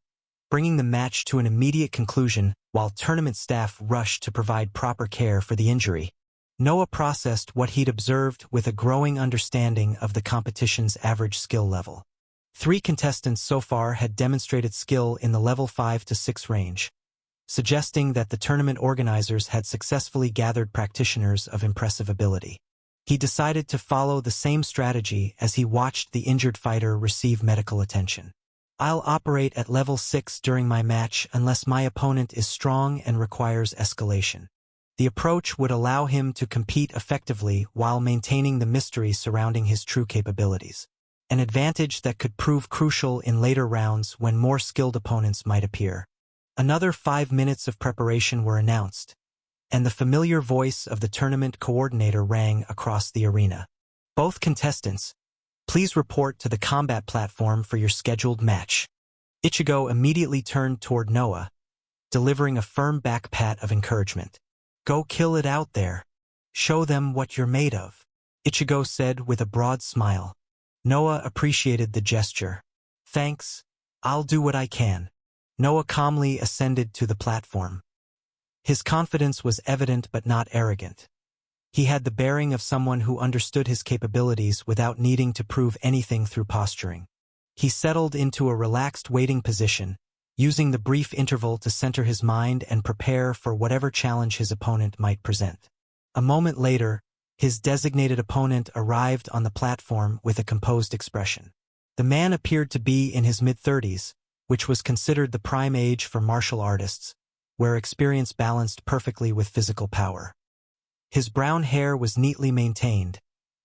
bringing the match to an immediate conclusion while tournament staff rushed to provide proper care for the injury. Noah processed what he'd observed with a growing understanding of the competition's average skill level. 3 contestants so far had demonstrated skill in the level 5 to 6 range, suggesting that the tournament organizers had successfully gathered practitioners of impressive ability. He decided to follow the same strategy as he watched the injured fighter receive medical attention. I'll operate at level 6 during my match unless my opponent is strong and requires escalation. The approach would allow him to compete effectively while maintaining the mystery surrounding his true capabilities, an advantage that could prove crucial in later rounds when more skilled opponents might appear. Another 5 minutes of preparation were announced, and the familiar voice of the tournament coordinator rang across the arena. Both contestants, please report to the combat platform for your scheduled match. Ichigo immediately turned toward Noah, delivering a firm back pat of encouragement. Go kill it out there. Show them what you're made of, Ichigo said with a broad smile. Noah appreciated the gesture. Thanks, I'll do what I can. Noah calmly ascended to the platform. His confidence was evident but not arrogant. He had the bearing of someone who understood his capabilities without needing to prove anything through posturing. He settled into a relaxed waiting position, using the brief interval to center his mind and prepare for whatever challenge his opponent might present. A moment later, his designated opponent arrived on the platform with a composed expression. The man appeared to be in his mid-30s, which was considered the prime age for martial artists, where experience balanced perfectly with physical power. His brown hair was neatly maintained,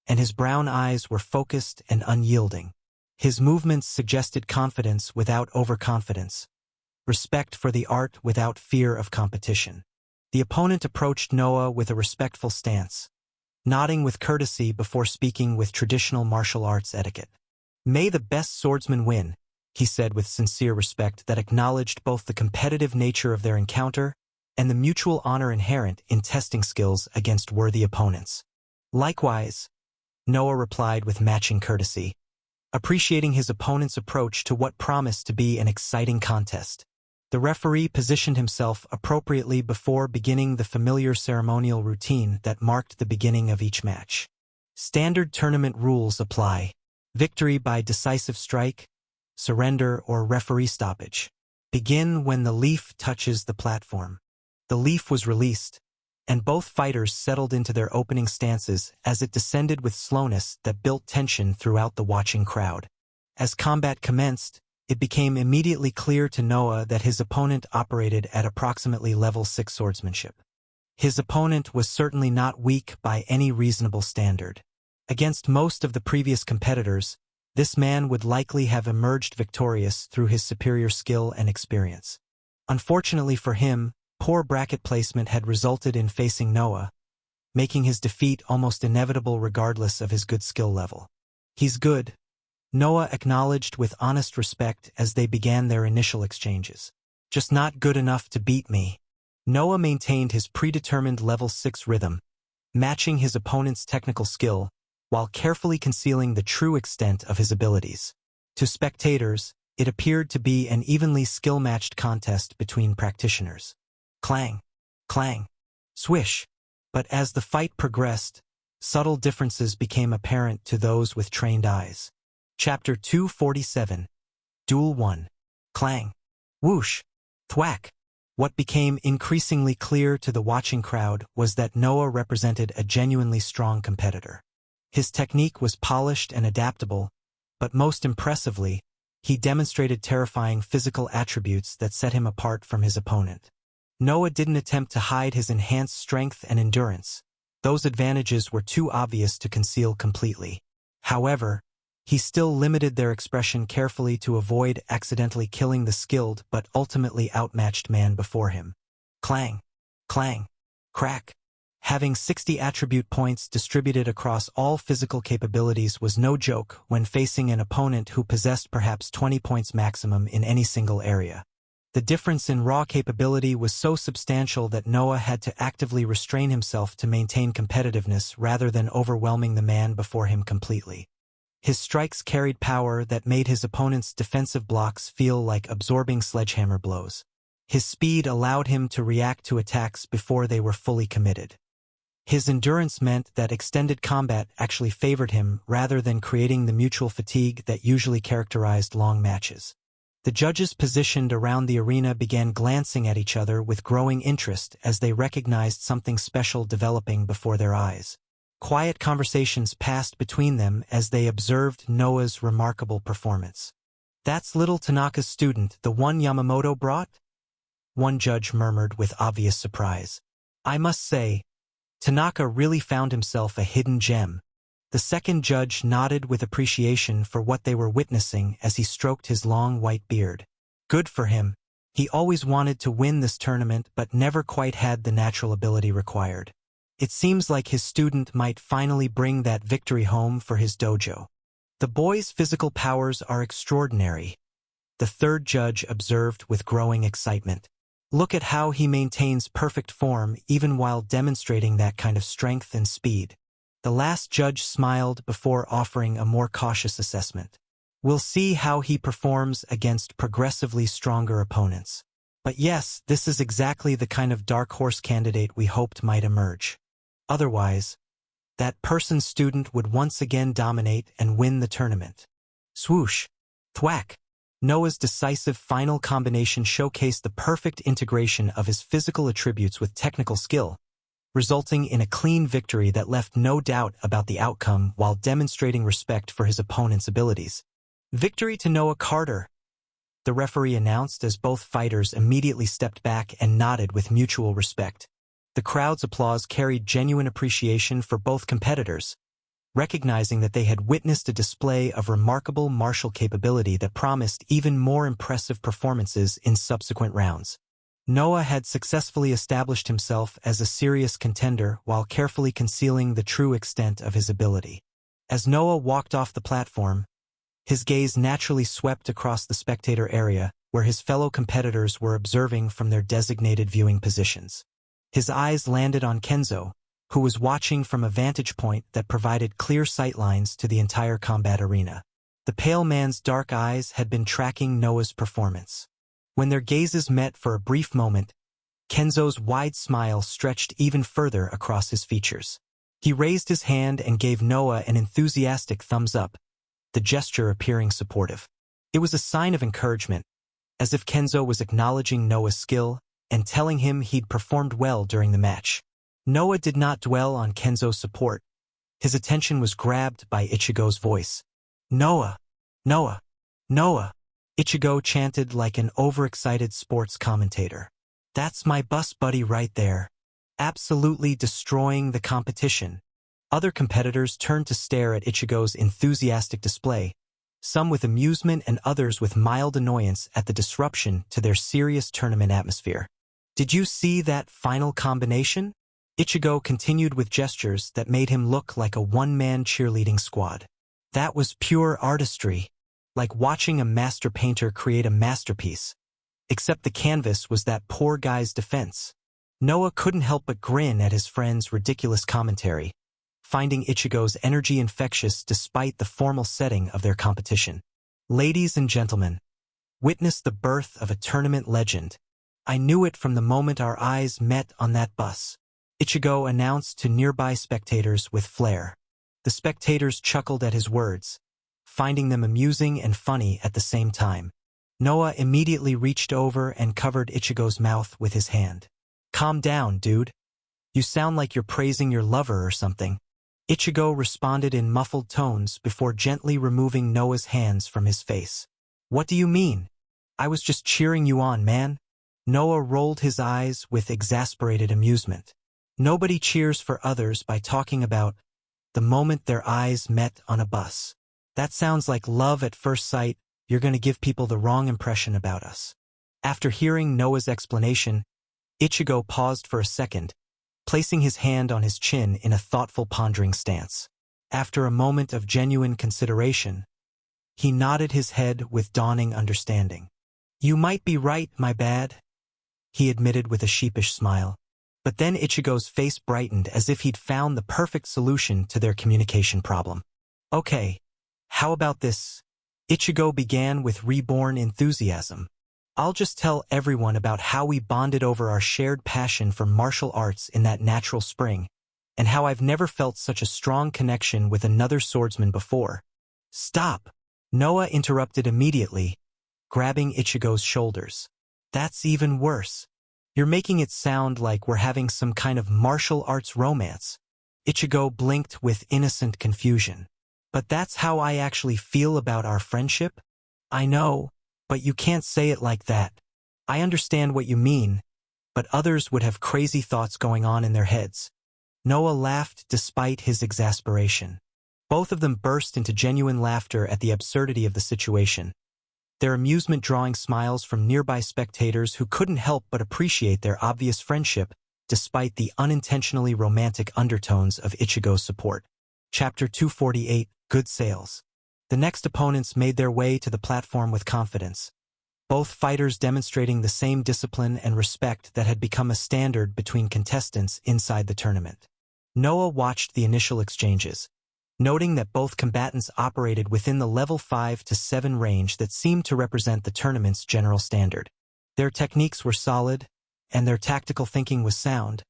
and his brown eyes were focused and unyielding. His movements suggested confidence without overconfidence, respect for the art without fear of competition. The opponent approached Noah with a respectful stance, nodding with courtesy before speaking with traditional martial arts etiquette. May the best swordsman win, he said with sincere respect that acknowledged both the competitive nature of their encounter and the mutual honor inherent in testing skills against worthy opponents. Likewise, Noah replied with matching courtesy, appreciating his opponent's approach to what promised to be an exciting contest. The referee positioned himself appropriately before beginning the familiar ceremonial routine that marked the beginning of each match. Standard tournament rules apply. Victory by decisive strike, surrender, or referee stoppage. Begin when the leaf touches the platform. The leaf was released, and both fighters settled into their opening stances as it descended with slowness that built tension throughout the watching crowd. As combat commenced, it became immediately clear to Noah that his opponent operated at approximately level 6 swordsmanship. His opponent was certainly not weak by any reasonable standard. Against most of the previous competitors, this man would likely have emerged victorious through his superior skill and experience. Unfortunately for him, poor bracket placement had resulted in facing Noah, making his defeat almost inevitable regardless of his good skill level. He's good, Noah acknowledged with honest respect as they began their initial exchanges. Just not good enough to beat me. Noah maintained his predetermined level 6 rhythm, matching his opponent's technical skill, while carefully concealing the true extent of his abilities. To spectators, it appeared to be an evenly skill-matched contest between practitioners. Clang, clang, swish. But as the fight progressed, subtle differences became apparent to those with trained eyes. Chapter 247. Duel 1. Clang. Whoosh. Thwack. What became increasingly clear to the watching crowd was that Noah represented a genuinely strong competitor. His technique was polished and adaptable, but most impressively, he demonstrated terrifying physical attributes that set him apart from his opponent. Noah didn't attempt to hide his enhanced strength and endurance, Those advantages were too obvious to conceal completely. However, he still limited their expression carefully to avoid accidentally killing the skilled but ultimately outmatched man before him. Clang, clang, crack. Having 60 attribute points distributed across all physical capabilities was no joke when facing an opponent who possessed perhaps 20 points maximum in any single area. The difference in raw capability was so substantial that Noah had to actively restrain himself to maintain competitiveness rather than overwhelming the man before him completely. His strikes carried power that made his opponent's defensive blocks feel like absorbing sledgehammer blows. His speed allowed him to react to attacks before they were fully committed. His endurance meant that extended combat actually favored him rather than creating the mutual fatigue that usually characterized long matches. The judges positioned around the arena began glancing at each other with growing interest as they recognized something special developing before their eyes. Quiet conversations passed between them as they observed Noah's remarkable performance. "That's little Tanaka's student, the one Yamamoto brought?" one judge murmured with obvious surprise. "I must say, Tanaka really found himself a hidden gem." The second judge nodded with appreciation for what they were witnessing as he stroked his long white beard. Good for him. He always wanted to win this tournament but never quite had the natural ability required. It seems like his student might finally bring that victory home for his dojo. The boy's physical powers are extraordinary, the third judge observed with growing excitement. Look at how he maintains perfect form even while demonstrating that kind of strength and speed. The last judge smiled before offering a more cautious assessment. We'll see how he performs against progressively stronger opponents. But yes, this is exactly the kind of dark horse candidate we hoped might emerge. Otherwise, that person's student would once again dominate and win the tournament. Swoosh! Thwack! Noah's decisive final combination showcased the perfect integration of his physical attributes with technical skill, resulting in a clean victory that left no doubt about the outcome while demonstrating respect for his opponent's abilities. "Victory to Noah Carter," the referee announced as both fighters immediately stepped back and nodded with mutual respect. The crowd's applause carried genuine appreciation for both competitors, recognizing that they had witnessed a display of remarkable martial capability that promised even more impressive performances in subsequent rounds. Noah had successfully established himself as a serious contender while carefully concealing the true extent of his ability. As Noah walked off the platform, his gaze naturally swept across the spectator area where his fellow competitors were observing from their designated viewing positions. His eyes landed on Kenzo, who was watching from a vantage point that provided clear sightlines to the entire combat arena. The pale man's dark eyes had been tracking Noah's performance. When their gazes met for a brief moment, Kenzo's wide smile stretched even further across his features. He raised his hand and gave Noah an enthusiastic thumbs up, the gesture appearing supportive. It was a sign of encouragement, as if Kenzo was acknowledging Noah's skill and telling him he'd performed well during the match. Noah did not dwell on Kenzo's support. His attention was grabbed by Ichigo's voice. "Noah! Noah! Noah!" Ichigo chanted like an overexcited sports commentator. "That's my bus buddy right there, absolutely destroying the competition." Other competitors turned to stare at Ichigo's enthusiastic display, some with amusement and others with mild annoyance at the disruption to their serious tournament atmosphere. "Did you see that final combination?" Ichigo continued with gestures that made him look like a one-man cheerleading squad. "That was pure artistry, like watching a master painter create a masterpiece. Except the canvas was that poor guy's defense." Noah couldn't help but grin at his friend's ridiculous commentary, finding Ichigo's energy infectious despite the formal setting of their competition. "Ladies and gentlemen, witness the birth of a tournament legend. I knew it from the moment our eyes met on that bus," Ichigo announced to nearby spectators with flair. The spectators chuckled at his words, finding them amusing and funny at the same time. Noah immediately reached over and covered Ichigo's mouth with his hand. "Calm down, dude. You sound like you're praising your lover or something." Ichigo responded in muffled tones before gently removing Noah's hands from his face. "What do you mean? I was just cheering you on, man." Noah rolled his eyes with exasperated amusement. Nobody cheers for others by talking about the moment their eyes met on a bus. That sounds like love at first sight. You're going to give people the wrong impression about us. After hearing Noah's explanation, Ichigo paused for a second, placing his hand on his chin in a thoughtful pondering stance. After a moment of genuine consideration, he nodded his head with dawning understanding. You might be right, my bad, he admitted with a sheepish smile. But then Ichigo's face brightened as if he'd found the perfect solution to their communication problem. Okay, how about this? Ichigo began with reborn enthusiasm. I'll just tell everyone about how we bonded over our shared passion for martial arts in that natural spring, and how I've never felt such a strong connection with another swordsman before. Stop! Noah interrupted immediately, grabbing Ichigo's shoulders. That's even worse. You're making it sound like we're having some kind of martial arts romance. Ichigo blinked with innocent confusion. But that's how I actually feel about our friendship? I know, but you can't say it like that. I understand what you mean, but others would have crazy thoughts going on in their heads. Noah laughed despite his exasperation. Both of them burst into genuine laughter at the absurdity of the situation, their amusement drawing smiles from nearby spectators who couldn't help but appreciate their obvious friendship despite the unintentionally romantic undertones of Ichigo's support. Chapter 248, Good Sales. The next opponents made their way to the platform with confidence, both fighters demonstrating the same discipline and respect that had become a standard between contestants inside the tournament. Noah watched the initial exchanges, noting that both combatants operated within the level 5 to 7 range that seemed to represent the tournament's general standard. Their techniques were solid, and their tactical thinking was sound,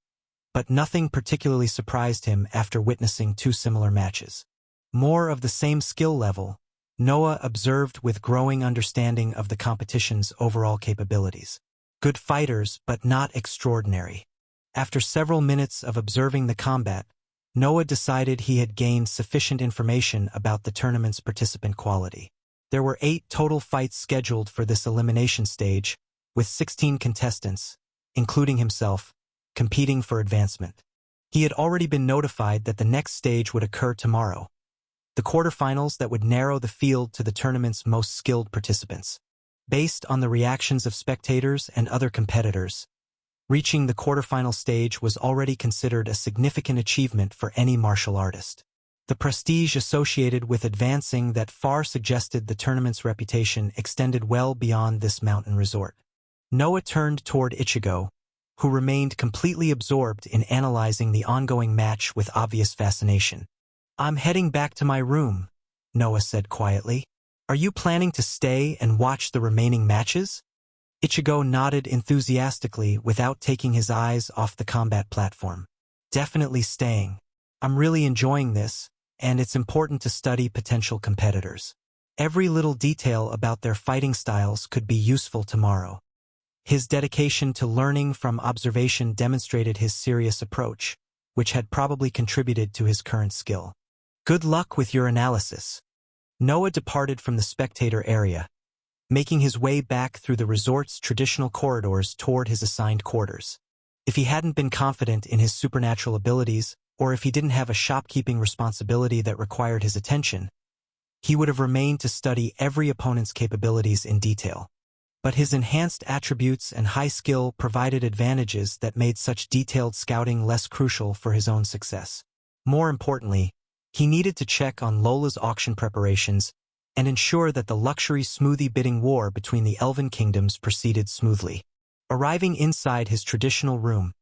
but nothing particularly surprised him after witnessing two similar matches. More of the same skill level, Noah observed with growing understanding of the competition's overall capabilities. Good fighters, but not extraordinary. After several minutes of observing the combat, Noah decided he had gained sufficient information about the tournament's participant quality. There were 8 total fights scheduled for this elimination stage, with 16 contestants, including himself, competing for advancement. He had already been notified that the next stage would occur tomorrow, the quarterfinals that would narrow the field to the tournament's most skilled participants. Based on the reactions of spectators and other competitors, reaching the quarterfinal stage was already considered a significant achievement for any martial artist. The prestige associated with advancing that far suggested the tournament's reputation extended well beyond this mountain resort. Noah turned toward Ichigo, who remained completely absorbed in analyzing the ongoing match with obvious fascination. I'm heading back to my room, Noah said quietly. Are you planning to stay and watch the remaining matches? Ichigo nodded enthusiastically without taking his eyes off the combat platform. Definitely staying. I'm really enjoying this, and it's important to study potential competitors. Every little detail about their fighting styles could be useful tomorrow. His dedication to learning from observation demonstrated his serious approach, which had probably contributed to his current skill. Good luck with your analysis. Noah departed from the spectator area, making his way back through the resort's traditional corridors toward his assigned quarters. If he hadn't been confident in his supernatural abilities, or if he didn't have a shopkeeping responsibility that required his attention, he would have remained to study every opponent's capabilities in detail. But his enhanced attributes and high skill provided advantages that made such detailed scouting less crucial for his own success. More importantly, he needed to check on Lola's auction preparations and ensure that the luxury smoothie bidding war between the Elven Kingdoms proceeded smoothly. Arriving inside his traditional room,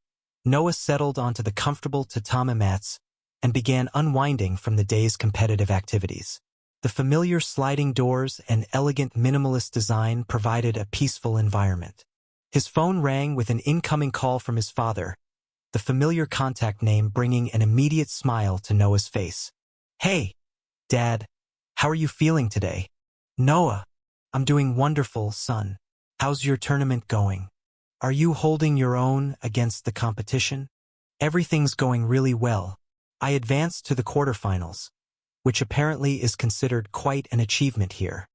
Noah settled onto the comfortable tatami mats and began unwinding from the day's competitive activities. The familiar sliding doors and elegant minimalist design provided a peaceful environment. His phone rang with an incoming call from his father, the familiar contact name bringing an immediate smile to Noah's face. Hey, Dad. How are you feeling today? Noah, I'm doing wonderful, son. How's your tournament going? Are you holding your own against the competition? Everything's going really well. I advanced to the quarterfinals, which apparently is considered quite an achievement here.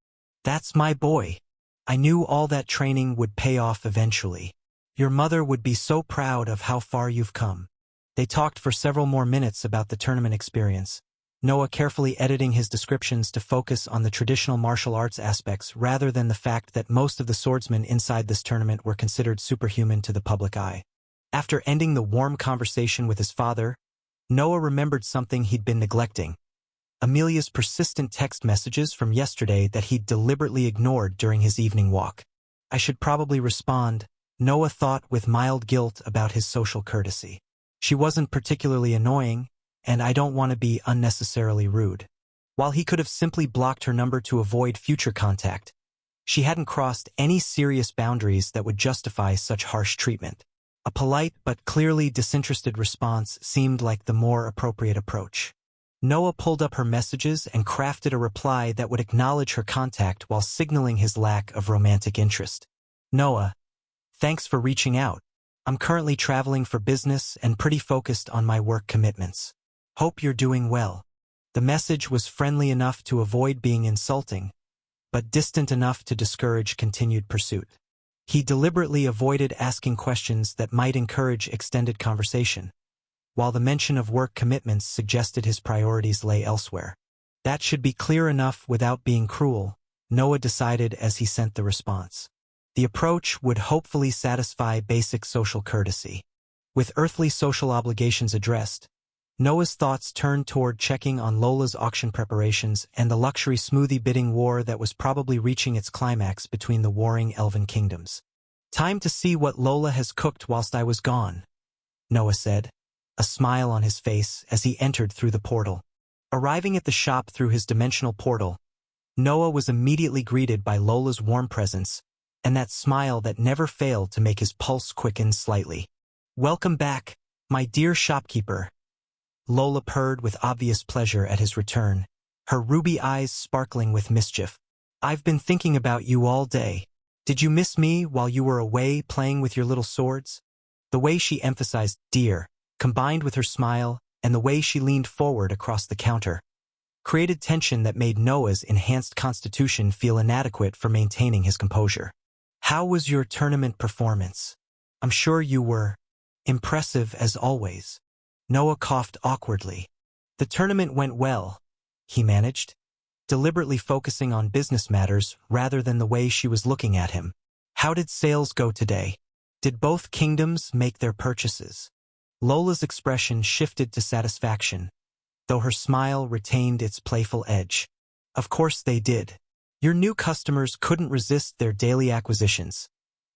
That's my boy. I knew all that training would pay off eventually. Your mother would be so proud of how far you've come. They talked for several more minutes about the tournament experience, Noah carefully editing his descriptions to focus on the traditional martial arts aspects rather than the fact that most of the swordsmen inside this tournament were considered superhuman to the public eye. After ending the warm conversation with his father, Noah remembered something he'd been neglecting: Amelia's persistent text messages from yesterday that he'd deliberately ignored during his evening walk. I should probably respond, Noah thought with mild guilt about his social courtesy. She wasn't particularly annoying, and I don't want to be unnecessarily rude. While he could have simply blocked her number to avoid future contact, she hadn't crossed any serious boundaries that would justify such harsh treatment. A polite but clearly disinterested response seemed like the more appropriate approach. Noah pulled up her messages and crafted a reply that would acknowledge her contact while signaling his lack of romantic interest. Noah, thanks for reaching out. I'm currently traveling for business and pretty focused on my work commitments. Hope you're doing well. The message was friendly enough to avoid being insulting, but distant enough to discourage continued pursuit. He deliberately avoided asking questions that might encourage extended conversation, while the mention of work commitments suggested his priorities lay elsewhere. That should be clear enough without being cruel, Noah decided as he sent the response. The approach would hopefully satisfy basic social courtesy. With earthly social obligations addressed, Noah's thoughts turned toward checking on Lola's auction preparations and the luxury smoothie bidding war that was probably reaching its climax between the warring elven kingdoms. Time to see what Lola has cooked whilst I was gone, Noah said, a smile on his face as he entered through the portal. Arriving at the shop through his dimensional portal, Noah was immediately greeted by Lola's warm presence and that smile that never failed to make his pulse quicken slightly. Welcome back, my dear shopkeeper. Lola purred with obvious pleasure at his return, her ruby eyes sparkling with mischief. I've been thinking about you all day. Did you miss me while you were away playing with your little swords? The way she emphasized dear, combined with her smile and the way she leaned forward across the counter, created tension that made Noah's enhanced constitution feel inadequate for maintaining his composure. How was your tournament performance? I'm sure you were impressive as always. Noah coughed awkwardly. The tournament went well, he managed, deliberately focusing on business matters rather than the way she was looking at him. How did sales go today? Did both kingdoms make their purchases? Lola's expression shifted to satisfaction, though her smile retained its playful edge. Of course they did. Your new customers couldn't resist their daily acquisitions,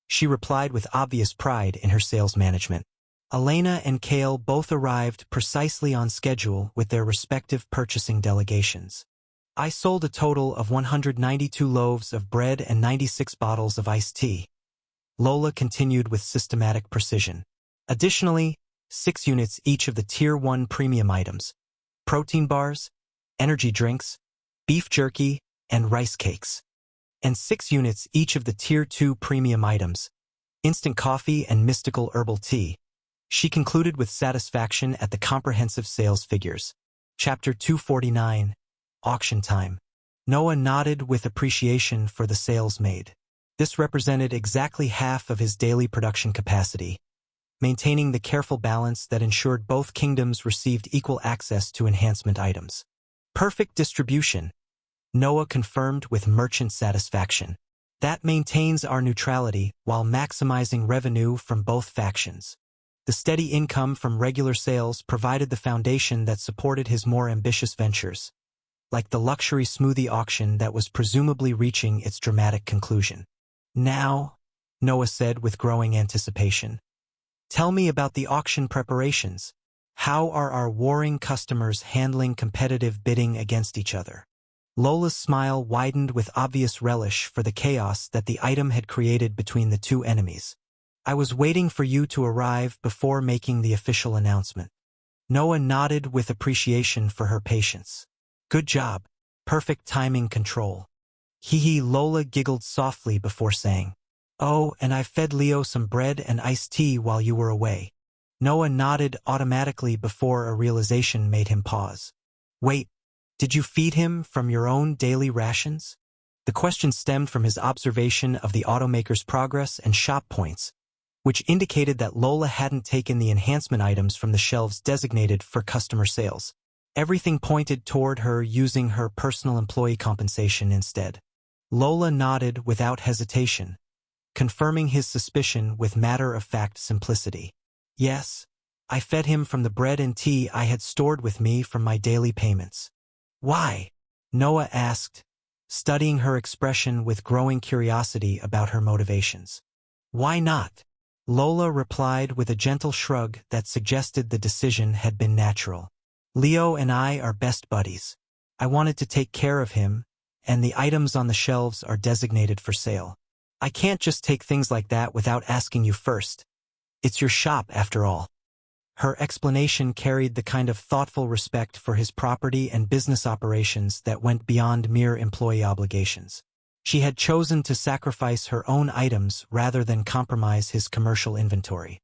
she replied with obvious pride in her sales management. Elena and Kale both arrived precisely on schedule with their respective purchasing delegations. I sold a total of 192 loaves of bread and 96 bottles of iced tea. Lola continued with systematic precision. Additionally, 6 units each of the Tier 1 premium items: protein bars, energy drinks, beef jerky, and rice cakes. And 6 units each of the Tier 2 premium items: instant coffee and mystical herbal tea. She concluded with satisfaction at the comprehensive sales figures. Chapter 249, Auction Time. Noah nodded with appreciation for the sales made. This represented exactly half of his daily production capacity, maintaining the careful balance that ensured both kingdoms received equal access to enhancement items. Perfect distribution, Noah confirmed with merchant satisfaction. That maintains our neutrality while maximizing revenue from both factions. The steady income from regular sales provided the foundation that supported his more ambitious ventures, like the luxury smoothie auction that was presumably reaching its dramatic conclusion. Now, Noah said with growing anticipation, tell me about the auction preparations. How are our warring customers handling competitive bidding against each other? Lola's smile widened with obvious relish for the chaos that the item had created between the two enemies. I was waiting for you to arrive before making the official announcement. Noah nodded with appreciation for her patience. Good job. Perfect timing control. Hee, Lola giggled softly before saying, oh, and I fed Leo some bread and iced tea while you were away. Noah nodded automatically before a realization made him pause. Wait, did you feed him from your own daily rations? The question stemmed from his observation of the automaker's progress and shop points, which indicated that Lola hadn't taken the enhancement items from the shelves designated for customer sales. Everything pointed toward her using her personal employee compensation instead. Lola nodded without hesitation, confirming his suspicion with matter-of-fact simplicity. Yes, I fed him from the bread and tea I had stored with me from my daily payments. Why? Noah asked, studying her expression with growing curiosity about her motivations. Why not? Lola replied with a gentle shrug that suggested the decision had been natural. Leo and I are best buddies. I wanted to take care of him, and the items on the shelves are designated for sale. I can't just take things like that without asking you first. It's your shop, after all. Her explanation carried the kind of thoughtful respect for his property and business operations that went beyond mere employee obligations. She had chosen to sacrifice her own items rather than compromise his commercial inventory.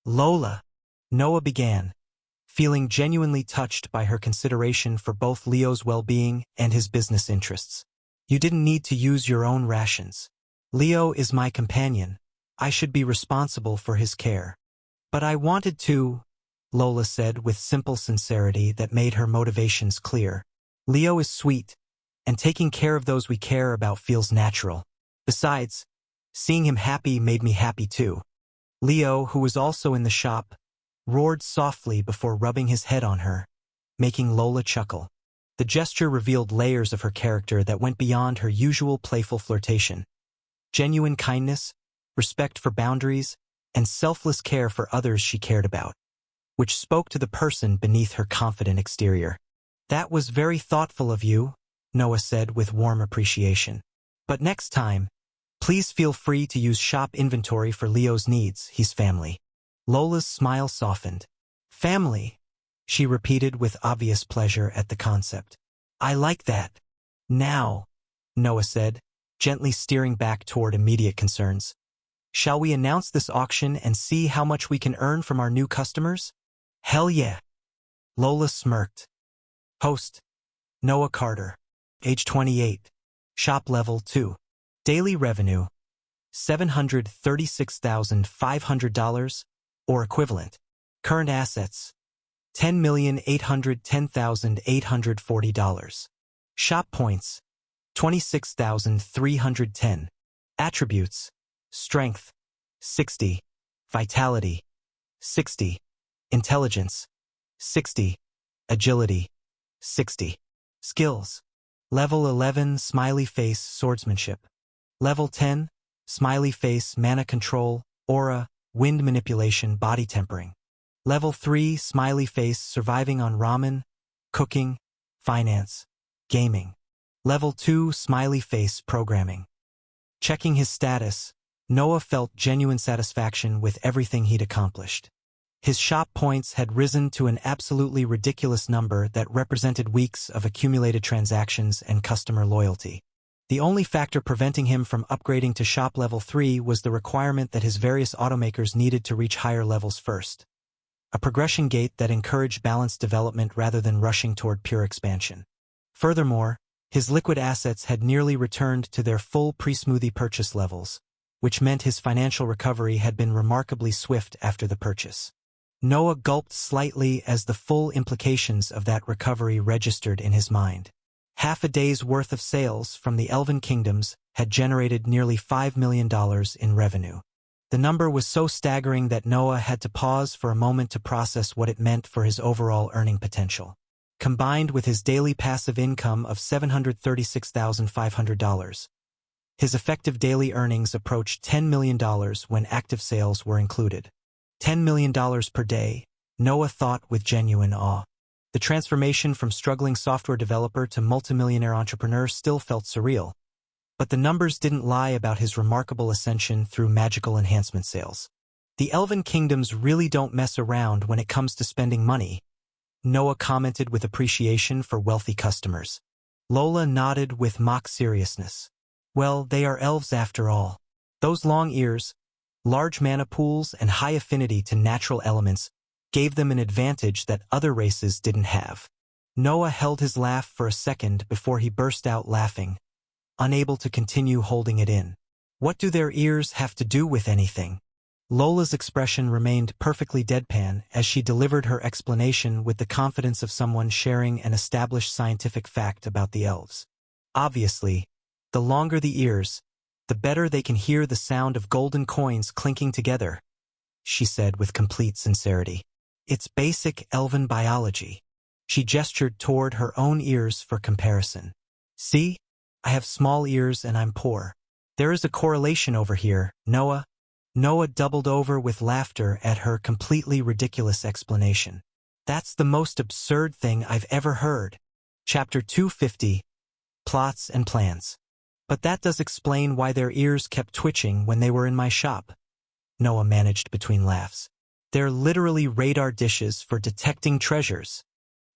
Lola, Noah began, feeling genuinely touched by her consideration for both Leo's well-being and his business interests. You didn't need to use your own rations. Leo is my companion. I should be responsible for his care. But I wanted to, Lola said with simple sincerity that made her motivations clear. Leo is sweet, and taking care of those we care about feels natural. Besides, seeing him happy made me happy too. Leo, who was also in the shop, roared softly before rubbing his head on her, making Lola chuckle. The gesture revealed layers of her character that went beyond her usual playful flirtation. Genuine kindness, respect for boundaries, and selfless care for others she cared about, which spoke to the person beneath her confident exterior. That was very thoughtful of you, Noah said with warm appreciation. But next time, please feel free to use shop inventory for Leo's needs, his family. Lola's smile softened. Family, she repeated with obvious pleasure at the concept. I like that. Now, Noah said, gently steering back toward immediate concerns. Shall we announce this auction and see how much we can earn from our new customers? Hell yeah. Lola smirked. Host, Noah Carter, age 28, shop level 2. Daily revenue, $736,500 or equivalent. Current assets, $10,810,840. Shop points, 26,310. Attributes, strength, 60. Vitality, 60. Intelligence, 60. Agility, 60. Skills, Level 11, Smiley Face Swordsmanship. Level 10, Smiley Face Mana Control, Aura, Wind Manipulation, Body Tempering. Level 3, Smiley Face Surviving on Ramen, Cooking, Finance, Gaming. Level 2, Smiley Face Programming. Checking his status, Noah felt genuine satisfaction with everything he'd accomplished. His shop points had risen to an absolutely ridiculous number that represented weeks of accumulated transactions and customer loyalty. The only factor preventing him from upgrading to shop level 3 was the requirement that his various automakers needed to reach higher levels first. A progression gate that encouraged balanced development rather than rushing toward pure expansion. Furthermore, his liquid assets had nearly returned to their full pre-smoothie purchase levels, which meant his financial recovery had been remarkably swift after the purchase. Noah gulped slightly as the full implications of that recovery registered in his mind. Half a day's worth of sales from the Elven Kingdoms had generated nearly $5 million in revenue. The number was so staggering that Noah had to pause for a moment to process what it meant for his overall earning potential. Combined with his daily passive income of $736,500, his effective daily earnings approached $10 million when active sales were included. $10 million per day, Noah thought with genuine awe. The transformation from struggling software developer to multimillionaire entrepreneur still felt surreal. But the numbers didn't lie about his remarkable ascension through magical enhancement sales. The Elven Kingdoms really don't mess around when it comes to spending money, Noah commented with appreciation for wealthy customers. Lola nodded with mock seriousness. Well, they are elves after all. Those long ears, large mana pools, and high affinity to natural elements gave them an advantage that other races didn't have. Noah held his laugh for a second before he burst out laughing, unable to continue holding it in. What do their ears have to do with anything? Lola's expression remained perfectly deadpan as she delivered her explanation with the confidence of someone sharing an established scientific fact about the elves. Obviously, the longer the ears, the better they can hear the sound of golden coins clinking together, she said with complete sincerity. It's basic elven biology. She gestured toward her own ears for comparison. See? I have small ears and I'm poor. There is a correlation over here, Noah. Noah doubled over with laughter at her completely ridiculous explanation. That's the most absurd thing I've ever heard. Chapter 250, Plots and Plans. But that does explain why their ears kept twitching when they were in my shop. Noah managed between laughs. They're literally radar dishes for detecting treasures.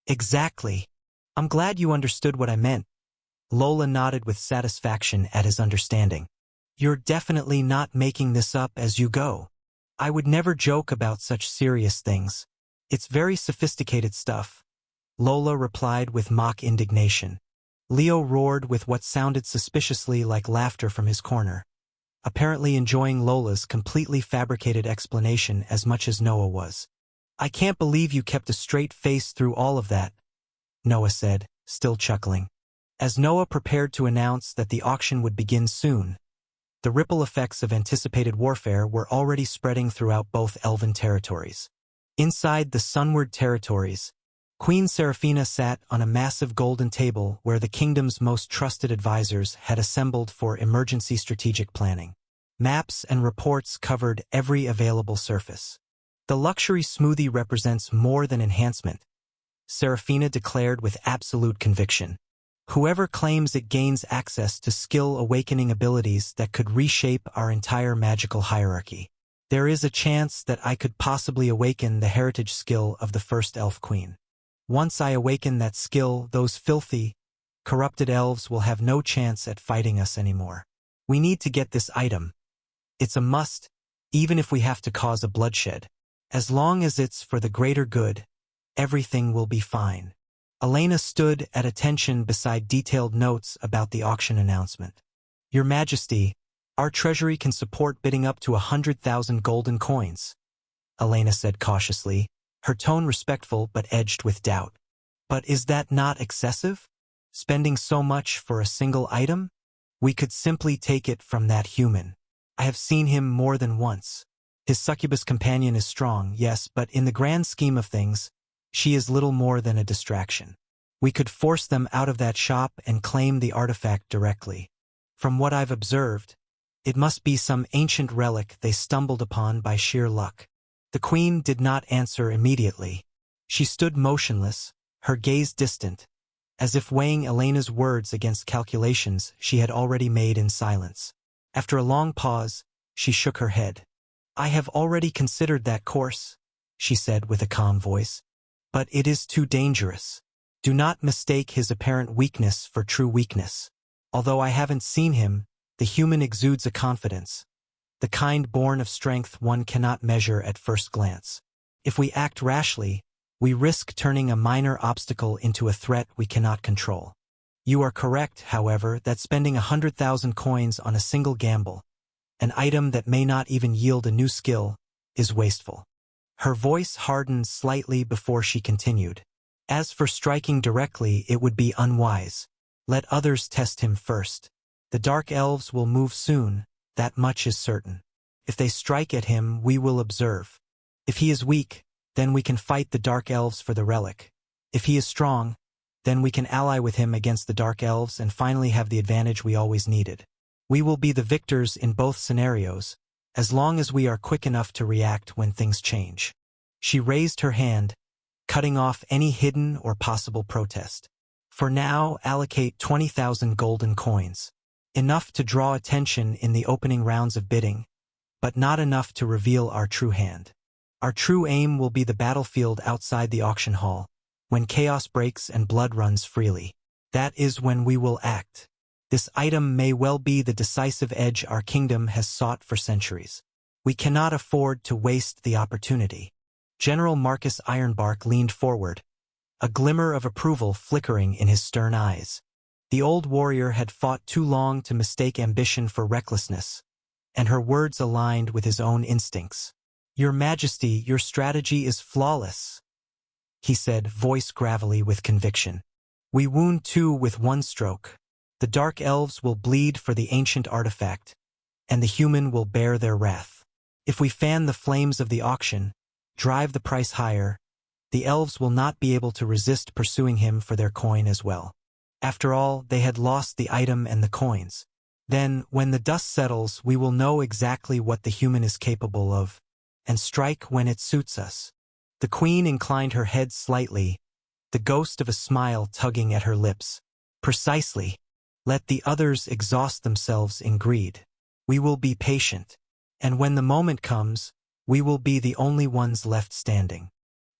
Exactly. I'm glad you understood what I meant. Lola nodded with satisfaction at his understanding. You're definitely not making this up as you go. I would never joke about such serious things. It's very sophisticated stuff. Lola replied with mock indignation. Leo roared with what sounded suspiciously like laughter from his corner, apparently enjoying Lola's completely fabricated explanation as much as Noah was. I can't believe you kept a straight face through all of that, Noah said, still chuckling. As Noah prepared to announce that the auction would begin soon, the ripple effects of anticipated warfare were already spreading throughout both elven territories. Inside the Sunward territories, Queen Seraphina sat on a massive golden table where the kingdom's most trusted advisors had assembled for emergency strategic planning. Maps and reports covered every available surface. The luxury smoothie represents more than enhancement, Seraphina declared with absolute conviction. Whoever claims it gains access to skill-awakening abilities that could reshape our entire magical hierarchy. There is a chance that I could possibly awaken the heritage skill of the first elf queen. Once I awaken that skill, those filthy, corrupted elves will have no chance at fighting us anymore. We need to get this item. It's a must, even if we have to cause a bloodshed. As long as it's for the greater good, everything will be fine. Elena stood at attention beside detailed notes about the auction announcement. Your Majesty, our treasury can support bidding up to 100,000 golden coins, Elena said cautiously, her tone respectful but edged with doubt. But is that not excessive? Spending so much for a single item? We could simply take it from that human. I have seen him more than once. His succubus companion is strong, yes, but in the grand scheme of things, she is little more than a distraction. We could force them out of that shop and claim the artifact directly. From what I've observed, it must be some ancient relic they stumbled upon by sheer luck. The queen did not answer immediately. She stood motionless, her gaze distant, as if weighing Elena's words against calculations she had already made in silence. After a long pause, she shook her head. I have already considered that course, she said with a calm voice. But it is too dangerous. Do not mistake his apparent weakness for true weakness. Although I haven't seen him, the human exudes a confidence, the kind born of strength one cannot measure at first glance. If we act rashly, we risk turning a minor obstacle into a threat we cannot control. You are correct, however, that spending 100,000 coins on a single gamble, an item that may not even yield a new skill, is wasteful. Her voice hardened slightly before she continued. As for striking directly, it would be unwise. Let others test him first. The dark elves will move soon, that much is certain. If they strike at him, we will observe. If he is weak, then we can fight the dark elves for the relic. If he is strong, then we can ally with him against the dark elves and finally have the advantage we always needed. We will be the victors in both scenarios, as long as we are quick enough to react when things change. She raised her hand, cutting off any hidden or possible protest. For now, allocate 20,000 golden coins. Enough to draw attention in the opening rounds of bidding, but not enough to reveal our true hand. Our true aim will be the battlefield outside the auction hall, when chaos breaks and blood runs freely. That is when we will act. This item may well be the decisive edge our kingdom has sought for centuries. We cannot afford to waste the opportunity. General Marcus Ironbark leaned forward, a glimmer of approval flickering in his stern eyes. The old warrior had fought too long to mistake ambition for recklessness, and her words aligned with his own instincts. "Your Majesty, your strategy is flawless," he said, voice gravelly with conviction. "We wound two with one stroke. The dark elves will bleed for the ancient artifact, and the human will bear their wrath. If we fan the flames of the auction, drive the price higher, the elves will not be able to resist pursuing him for their coin as well." After all, they had lost the item and the coins. "Then, when the dust settles, we will know exactly what the human is capable of, and strike when it suits us." The queen inclined her head slightly, the ghost of a smile tugging at her lips. "Precisely. Let the others exhaust themselves in greed. We will be patient, and when the moment comes, we will be the only ones left standing."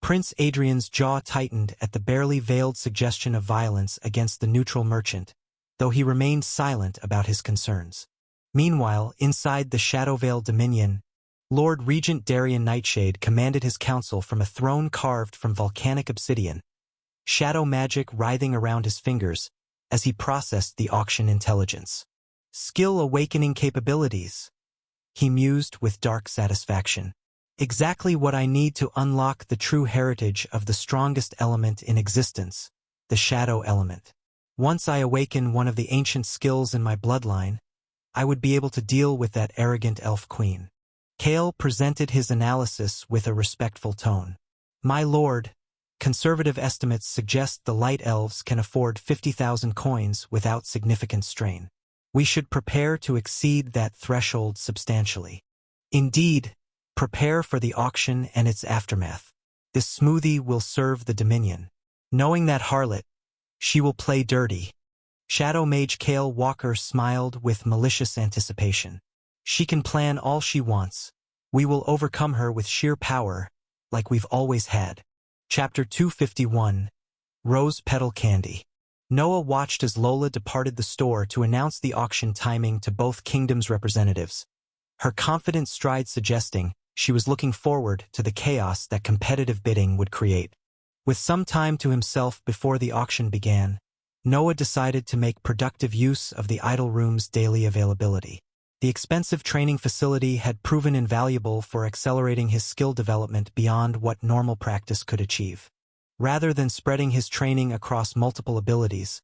Prince Adrian's jaw tightened at the barely veiled suggestion of violence against the neutral merchant, though he remained silent about his concerns. Meanwhile, inside the Shadow-Veiled Dominion, Lord Regent Darian Nightshade commanded his council from a throne carved from volcanic obsidian, shadow magic writhing around his fingers as he processed the auction intelligence. "Skill awakening capabilities," he mused with dark satisfaction. "Exactly what I need to unlock the true heritage of the strongest element in existence, the shadow element. Once I awaken one of the ancient skills in my bloodline, I would be able to deal with that arrogant elf queen." Kale presented his analysis with a respectful tone. "My lord, conservative estimates suggest the light elves can afford 50,000 coins without significant strain. We should prepare to exceed that threshold substantially. Indeed, prepare for the auction and its aftermath. This smoothie will serve the Dominion. Knowing that harlot, she will play dirty." Shadow Mage Kale Walker smiled with malicious anticipation. "She can plan all she wants. We will overcome her with sheer power, like we've always had." Chapter 251, Rose Petal Candy. Noah watched as Lola departed the store to announce the auction timing to both kingdoms' representatives, her confident stride suggesting she was looking forward to the chaos that competitive bidding would create. With some time to himself before the auction began, Noah decided to make productive use of the idle room's daily availability. The expensive training facility had proven invaluable for accelerating his skill development beyond what normal practice could achieve. Rather than spreading his training across multiple abilities,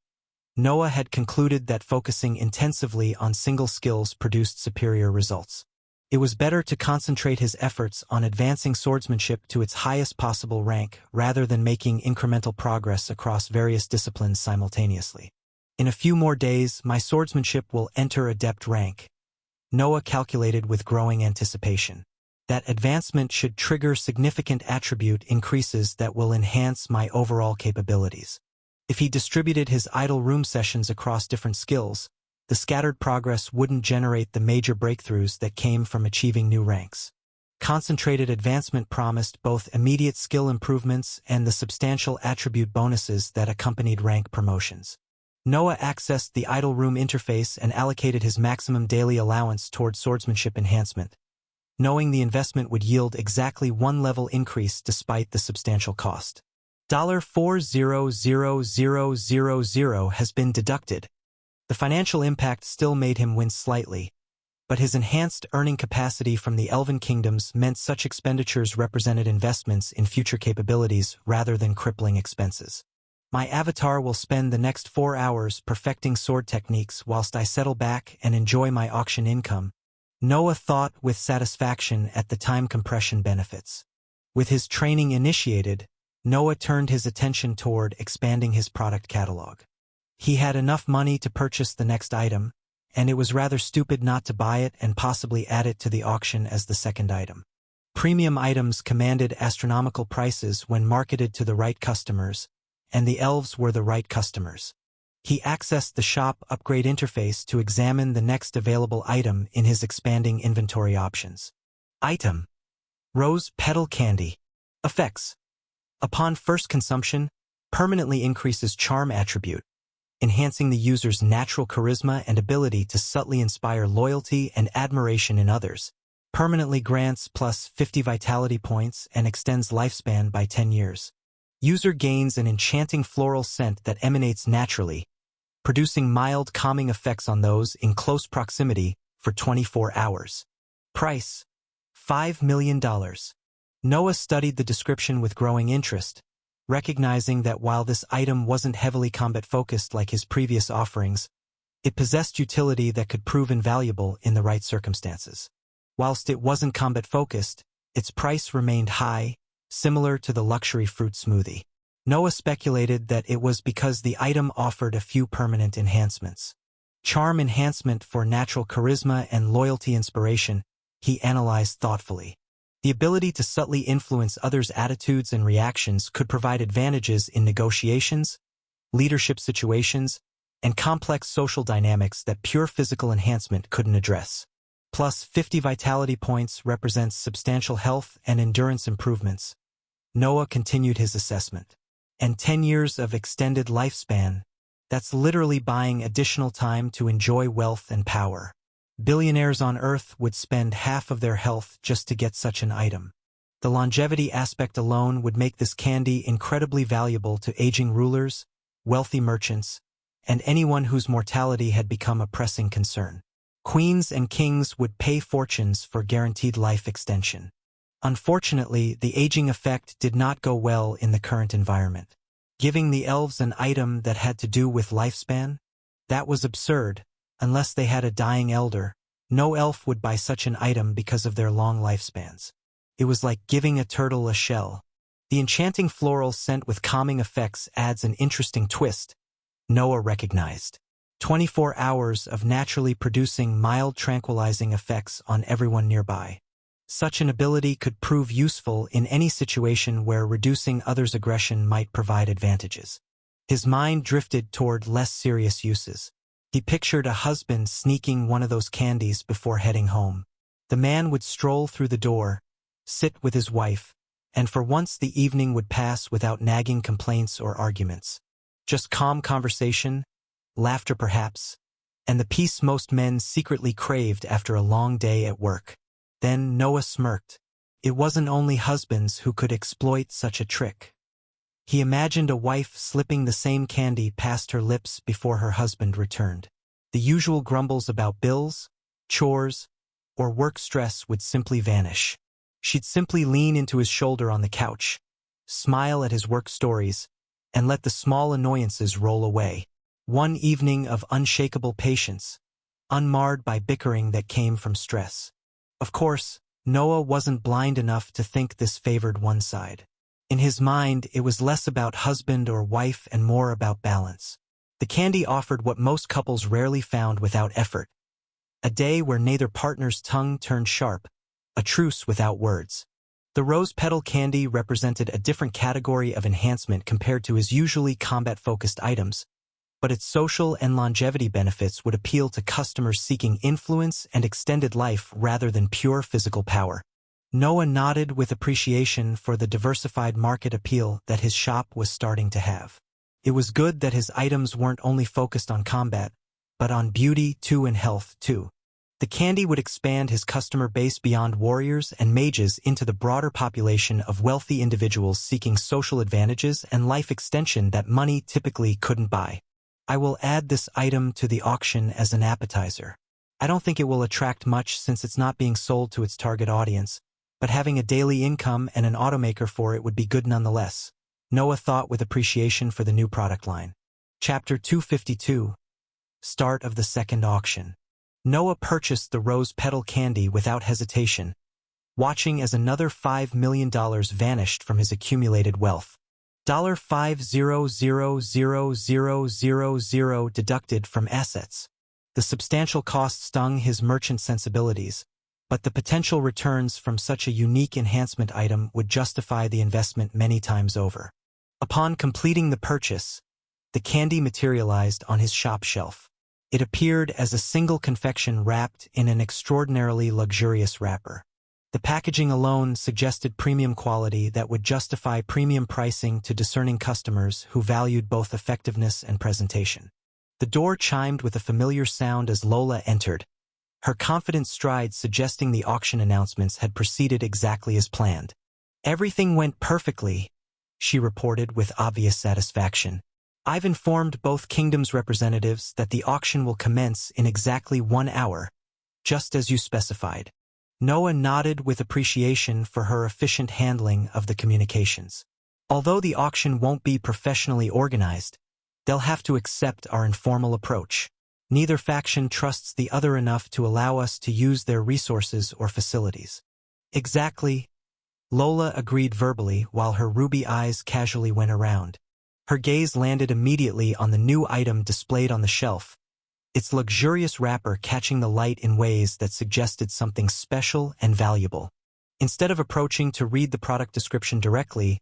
Noah had concluded that focusing intensively on single skills produced superior results. It was better to concentrate his efforts on advancing swordsmanship to its highest possible rank rather than making incremental progress across various disciplines simultaneously. "In a few more days, my swordsmanship will enter adept rank," Noah calculated with growing anticipation. "That advancement should trigger significant attribute increases that will enhance my overall capabilities." If he distributed his idle room sessions across different skills, the scattered progress wouldn't generate the major breakthroughs that came from achieving new ranks. Concentrated advancement promised both immediate skill improvements and the substantial attribute bonuses that accompanied rank promotions. Noah accessed the idle room interface and allocated his maximum daily allowance toward swordsmanship enhancement, knowing the investment would yield exactly one level increase despite the substantial cost. $400,000 has been deducted. The financial impact still made him wince slightly, but his enhanced earning capacity from the Elven Kingdoms meant such expenditures represented investments in future capabilities rather than crippling expenses. "My avatar will spend the next 4 hours perfecting sword techniques whilst I settle back and enjoy my auction income," Noah thought with satisfaction at the time compression benefits. With his training initiated, Noah turned his attention toward expanding his product catalog. He had enough money to purchase the next item, and it was rather stupid not to buy it and possibly add it to the auction as the second item. Premium items commanded astronomical prices when marketed to the right customers, and the elves were the right customers. He accessed the shop upgrade interface to examine the next available item in his expanding inventory options. Item: Rose Petal Candy. Effects: upon first consumption, permanently increases charm attribute, enhancing the user's natural charisma and ability to subtly inspire loyalty and admiration in others. Permanently grants plus 50 vitality points and extends lifespan by 10 years. User gains an enchanting floral scent that emanates naturally, producing mild calming effects on those in close proximity for 24 hours. Price: $5 million. Noah studied the description with growing interest, recognizing that while this item wasn't heavily combat-focused like his previous offerings, it possessed utility that could prove invaluable in the right circumstances. Whilst it wasn't combat-focused, its price remained high, similar to the luxury fruit smoothie. Noah speculated that it was because the item offered a few permanent enhancements. Charm enhancement for natural charisma and loyalty inspiration, he analyzed thoughtfully. The ability to subtly influence others' attitudes and reactions could provide advantages in negotiations, leadership situations, and complex social dynamics that pure physical enhancement couldn't address. Plus 50 vitality points represents substantial health and endurance improvements. Noah continued his assessment. And 10 years of extended lifespan, that's literally buying additional time to enjoy wealth and power. Billionaires on Earth would spend half of their health just to get such an item. The longevity aspect alone would make this candy incredibly valuable to aging rulers, wealthy merchants, and anyone whose mortality had become a pressing concern. Queens and kings would pay fortunes for guaranteed life extension. Unfortunately, the aging effect did not go well in the current environment. Giving the elves an item that had to do with lifespan? That was absurd. Unless they had a dying elder, no elf would buy such an item because of their long lifespans. It was like giving a turtle a shell. The enchanting floral scent with calming effects adds an interesting twist, Noah recognized. 24 hours of naturally producing mild tranquilizing effects on everyone nearby. Such an ability could prove useful in any situation where reducing others' aggression might provide advantages. His mind drifted toward less serious uses. He pictured a husband sneaking one of those candies before heading home. The man would stroll through the door, sit with his wife, and for once the evening would pass without nagging complaints or arguments. Just calm conversation, laughter perhaps, and the peace most men secretly craved after a long day at work. Then Noah smirked. It wasn't only husbands who could exploit such a trick. He imagined a wife slipping the same candy past her lips before her husband returned. The usual grumbles about bills, chores, or work stress would simply vanish. She'd simply lean into his shoulder on the couch, smile at his work stories, and let the small annoyances roll away. One evening of unshakable patience, unmarred by bickering that came from stress. Of course, Noah wasn't blind enough to think this favored one side. In his mind, it was less about husband or wife and more about balance. The candy offered what most couples rarely found without effort. A day where neither partner's tongue turned sharp, a truce without words. The rose petal candy represented a different category of enhancement compared to his usually combat-focused items, but its social and longevity benefits would appeal to customers seeking influence and extended life rather than pure physical power. Noah nodded with appreciation for the diversified market appeal that his shop was starting to have. It was good that his items weren't only focused on combat, but on beauty too and health too. The candy would expand his customer base beyond warriors and mages into the broader population of wealthy individuals seeking social advantages and life extension that money typically couldn't buy. I will add this item to the auction as an appetizer. I don't think it will attract much since it's not being sold to its target audience, but having a daily income and an automaker for it would be good nonetheless. Noah thought with appreciation for the new product line. Chapter 252. Start of the second auction. Noah purchased the rose petal candy without hesitation, watching as another $5 million vanished from his accumulated wealth. $500,000 deducted from assets. The substantial cost stung his merchant sensibilities, but the potential returns from such a unique enhancement item would justify the investment many times over. Upon completing the purchase, the candy materialized on his shop shelf. It appeared as a single confection wrapped in an extraordinarily luxurious wrapper. The packaging alone suggested premium quality that would justify premium pricing to discerning customers who valued both effectiveness and presentation. The door chimed with a familiar sound as Lola entered, her confident stride suggesting the auction announcements had proceeded exactly as planned. "Everything went perfectly," she reported with obvious satisfaction. "I've informed both kingdoms' representatives that the auction will commence in exactly 1 hour, just as you specified." Noah nodded with appreciation for her efficient handling of the communications. Although the auction won't be professionally organized, they'll have to accept our informal approach. Neither faction trusts the other enough to allow us to use their resources or facilities. Exactly, Lola agreed verbally while her ruby eyes casually went around. Her gaze landed immediately on the new item displayed on the shelf, its luxurious wrapper catching the light in ways that suggested something special and valuable. Instead of approaching to read the product description directly,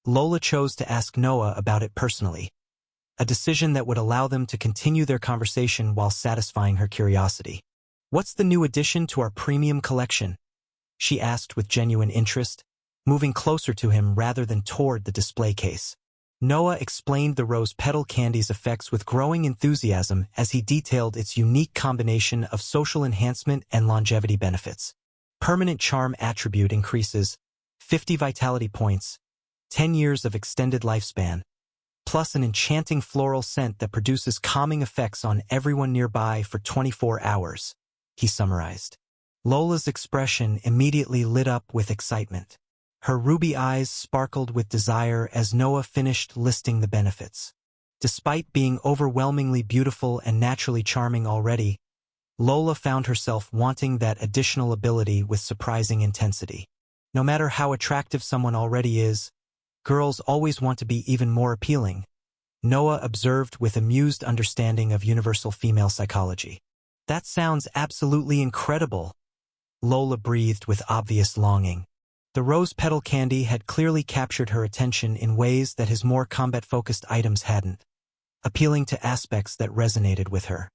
Lola chose to ask Noah about it personally, a decision that would allow them to continue their conversation while satisfying her curiosity. "What's the new addition to our premium collection?" she asked with genuine interest, moving closer to him rather than toward the display case. Noah explained the rose petal candy's effects with growing enthusiasm as he detailed its unique combination of social enhancement and longevity benefits. Permanent charm attribute increases, 50 vitality points, 10 years of extended lifespan, plus an enchanting floral scent that produces calming effects on everyone nearby for 24 hours, he summarized. Lola's expression immediately lit up with excitement. Her ruby eyes sparkled with desire as Noah finished listing the benefits. Despite being overwhelmingly beautiful and naturally charming already, Lola found herself wanting that additional ability with surprising intensity. No matter how attractive someone already is, girls always want to be even more appealing, Noah observed with amused understanding of universal female psychology. "That sounds absolutely incredible," Lola breathed with obvious longing. The rose petal candy had clearly captured her attention in ways that his more combat-focused items hadn't, appealing to aspects that resonated with her.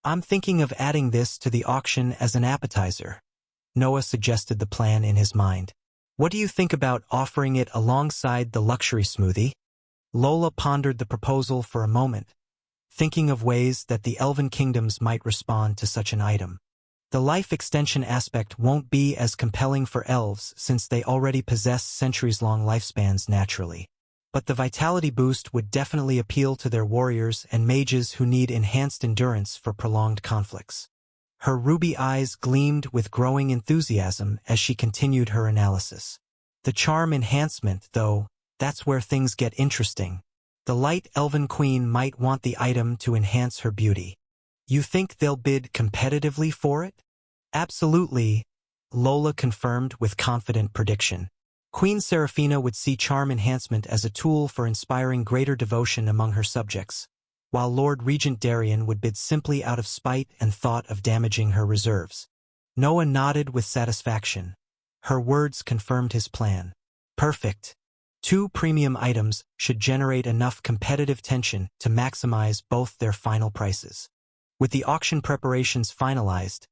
"I'm thinking of adding this to the auction as an appetizer," Noah suggested the plan in his mind. "What do you think about offering it alongside the luxury smoothie?" Lola pondered the proposal for a moment, thinking of ways that the Elven Kingdoms might respond to such an item. The life extension aspect won't be as compelling for elves since they already possess centuries-long lifespans naturally. But the vitality boost would definitely appeal to their warriors and mages who need enhanced endurance for prolonged conflicts. Her ruby eyes gleamed with growing enthusiasm as she continued her analysis. The charm enhancement, though, that's where things get interesting. The light elven queen might want the item to enhance her beauty. "You think they'll bid competitively for it?" "Absolutely," Lola confirmed with confident prediction. Queen Seraphina would see charm enhancement as a tool for inspiring greater devotion among her subjects, while Lord Regent Darien would bid simply out of spite and thought of damaging her reserves. Noah nodded with satisfaction. Her words confirmed his plan. Perfect. 2 premium items should generate enough competitive tension to maximize both their final prices. With the auction preparations finalized,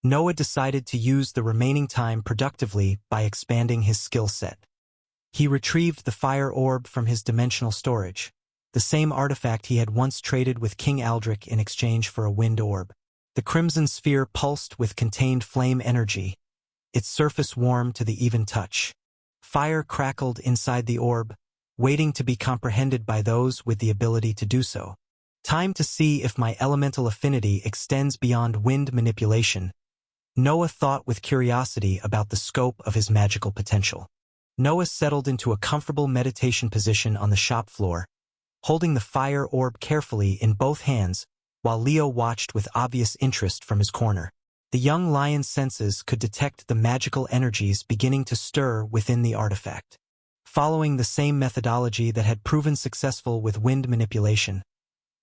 Noah decided to use the remaining time productively by expanding his skill set. He retrieved the fire orb from his dimensional storage, the same artifact he had once traded with King Aldrich in exchange for a wind orb. The crimson sphere pulsed with contained flame energy, its surface warm to the even touch. Fire crackled inside the orb, waiting to be comprehended by those with the ability to do so. Time to see if my elemental affinity extends beyond wind manipulation. Noah thought with curiosity about the scope of his magical potential. Noah settled into a comfortable meditation position on the shop floor, holding the fire orb carefully in both hands while Leo watched with obvious interest from his corner. The young lion's senses could detect the magical energies beginning to stir within the artifact. Following the same methodology that had proven successful with wind manipulation,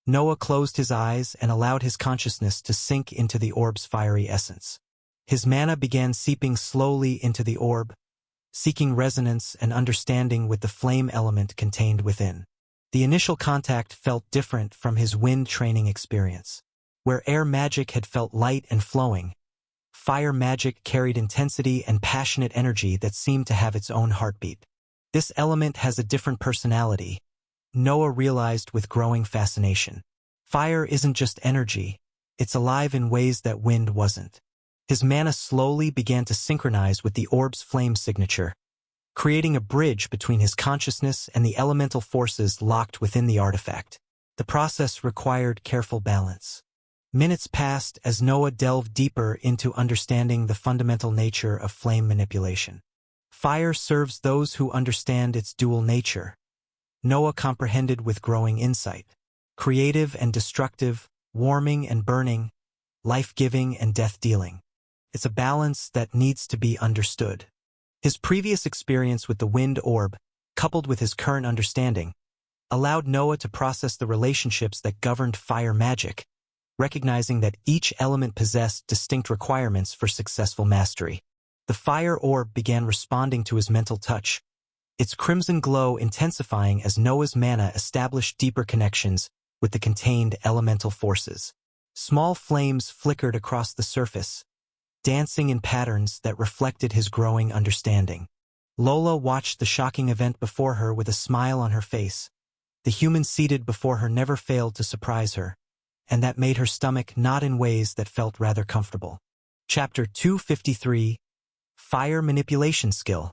Noah closed his eyes and allowed his consciousness to sink into the orb's fiery essence. His mana began seeping slowly into the orb, seeking resonance and understanding with the flame element contained within. The initial contact felt different from his wind training experience. Where air magic had felt light and flowing, fire magic carried intensity and passionate energy that seemed to have its own heartbeat. This element has a different personality, Noah realized with growing fascination. Fire isn't just energy, it's alive in ways that wind wasn't. His mana slowly began to synchronize with the orb's flame signature, creating a bridge between his consciousness and the elemental forces locked within the artifact. The process required careful balance. Minutes passed as Noah delved deeper into understanding the fundamental nature of flame manipulation. Fire serves those who understand its dual nature. Noah comprehended with growing insight. Creative and destructive, warming and burning, life-giving and death-dealing. It's a balance that needs to be understood. His previous experience with the wind orb, coupled with his current understanding, allowed Noah to process the relationships that governed fire magic, recognizing that each element possessed distinct requirements for successful mastery. The fire orb began responding to his mental touch, its crimson glow intensifying as Noah's mana established deeper connections with the contained elemental forces. Small flames flickered across the surface, dancing in patterns that reflected his growing understanding. Lola watched the shocking event before her with a smile on her face. The human seated before her never failed to surprise her, and that made her stomach knot in ways that felt rather comfortable. Chapter 253, Fire Manipulation Skill.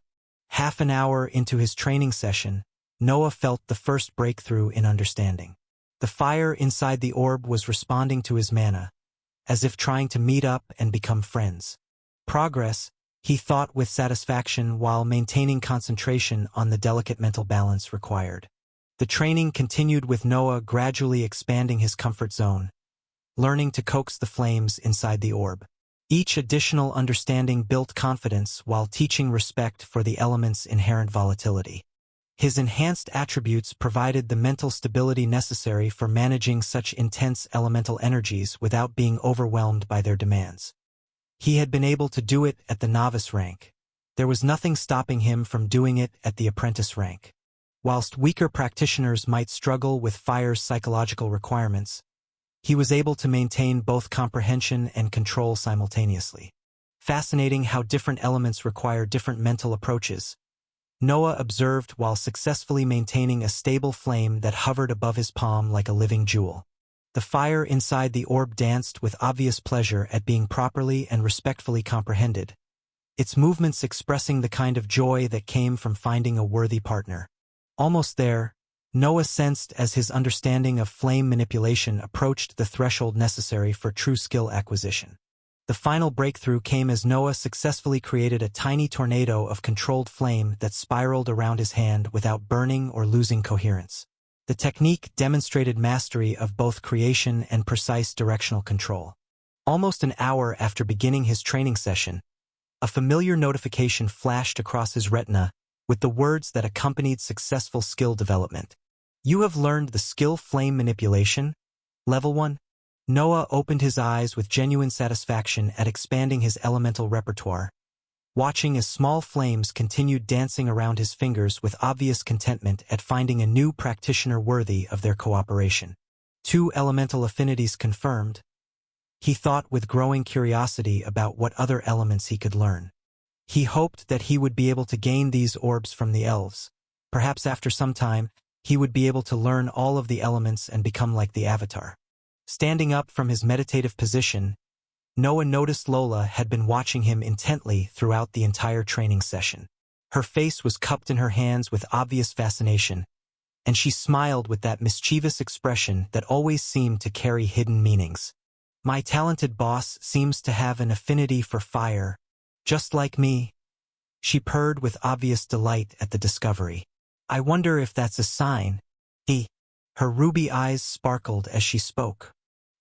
Half an hour into his training session, Noah felt the first breakthrough in understanding. The fire inside the orb was responding to his mana, as if trying to meet up and become friends. Progress, he thought with satisfaction while maintaining concentration on the delicate mental balance required. The training continued with Noah gradually expanding his comfort zone, learning to coax the flames inside the orb. Each additional understanding built confidence while teaching respect for the element's inherent volatility. His enhanced attributes provided the mental stability necessary for managing such intense elemental energies without being overwhelmed by their demands. He had been able to do it at the novice rank. There was nothing stopping him from doing it at the apprentice rank. Whilst weaker practitioners might struggle with fire's psychological requirements, he was able to maintain both comprehension and control simultaneously. Fascinating how different elements require different mental approaches, Noah observed while successfully maintaining a stable flame that hovered above his palm like a living jewel. The fire inside the orb danced with obvious pleasure at being properly and respectfully comprehended, its movements expressing the kind of joy that came from finding a worthy partner. Almost there, Noah sensed as his understanding of flame manipulation approached the threshold necessary for true skill acquisition. The final breakthrough came as Noah successfully created a tiny tornado of controlled flame that spiraled around his hand without burning or losing coherence. The technique demonstrated mastery of both creation and precise directional control. Almost an hour after beginning his training session, a familiar notification flashed across his retina with the words that accompanied successful skill development. You have learned the skill Flame Manipulation, Level 1. Noah opened his eyes with genuine satisfaction at expanding his elemental repertoire, watching as small flames continued dancing around his fingers with obvious contentment at finding a new practitioner worthy of their cooperation. 2 elemental affinities confirmed. He thought with growing curiosity about what other elements he could learn. He hoped that he would be able to gain these orbs from the elves. Perhaps after some time, he would be able to learn all of the elements and become like the Avatar. Standing up from his meditative position, Noah noticed Lola had been watching him intently throughout the entire training session. Her face was cupped in her hands with obvious fascination, and she smiled with that mischievous expression that always seemed to carry hidden meanings. My talented boss seems to have an affinity for fire, just like me. She purred with obvious delight at the discovery. I wonder if that's a sign. Her ruby eyes sparkled as she spoke.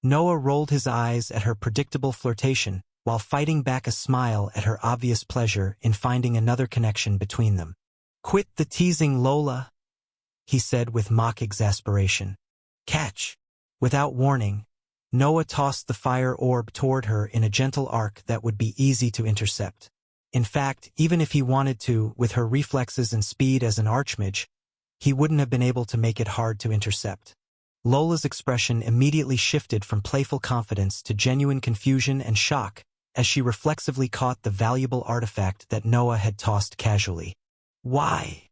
Noah rolled his eyes at her predictable flirtation, while fighting back a smile at her obvious pleasure in finding another connection between them. Quit the teasing, Lola, he said with mock exasperation. Catch! Without warning, Noah tossed the fire orb toward her in a gentle arc that would be easy to intercept. In fact, even if he wanted to, with her reflexes and speed as an archmage, he wouldn't have been able to make it hard to intercept. Lola's expression immediately shifted from playful confidence to genuine confusion and shock as she reflexively caught the valuable artifact that Noah had tossed casually. Why?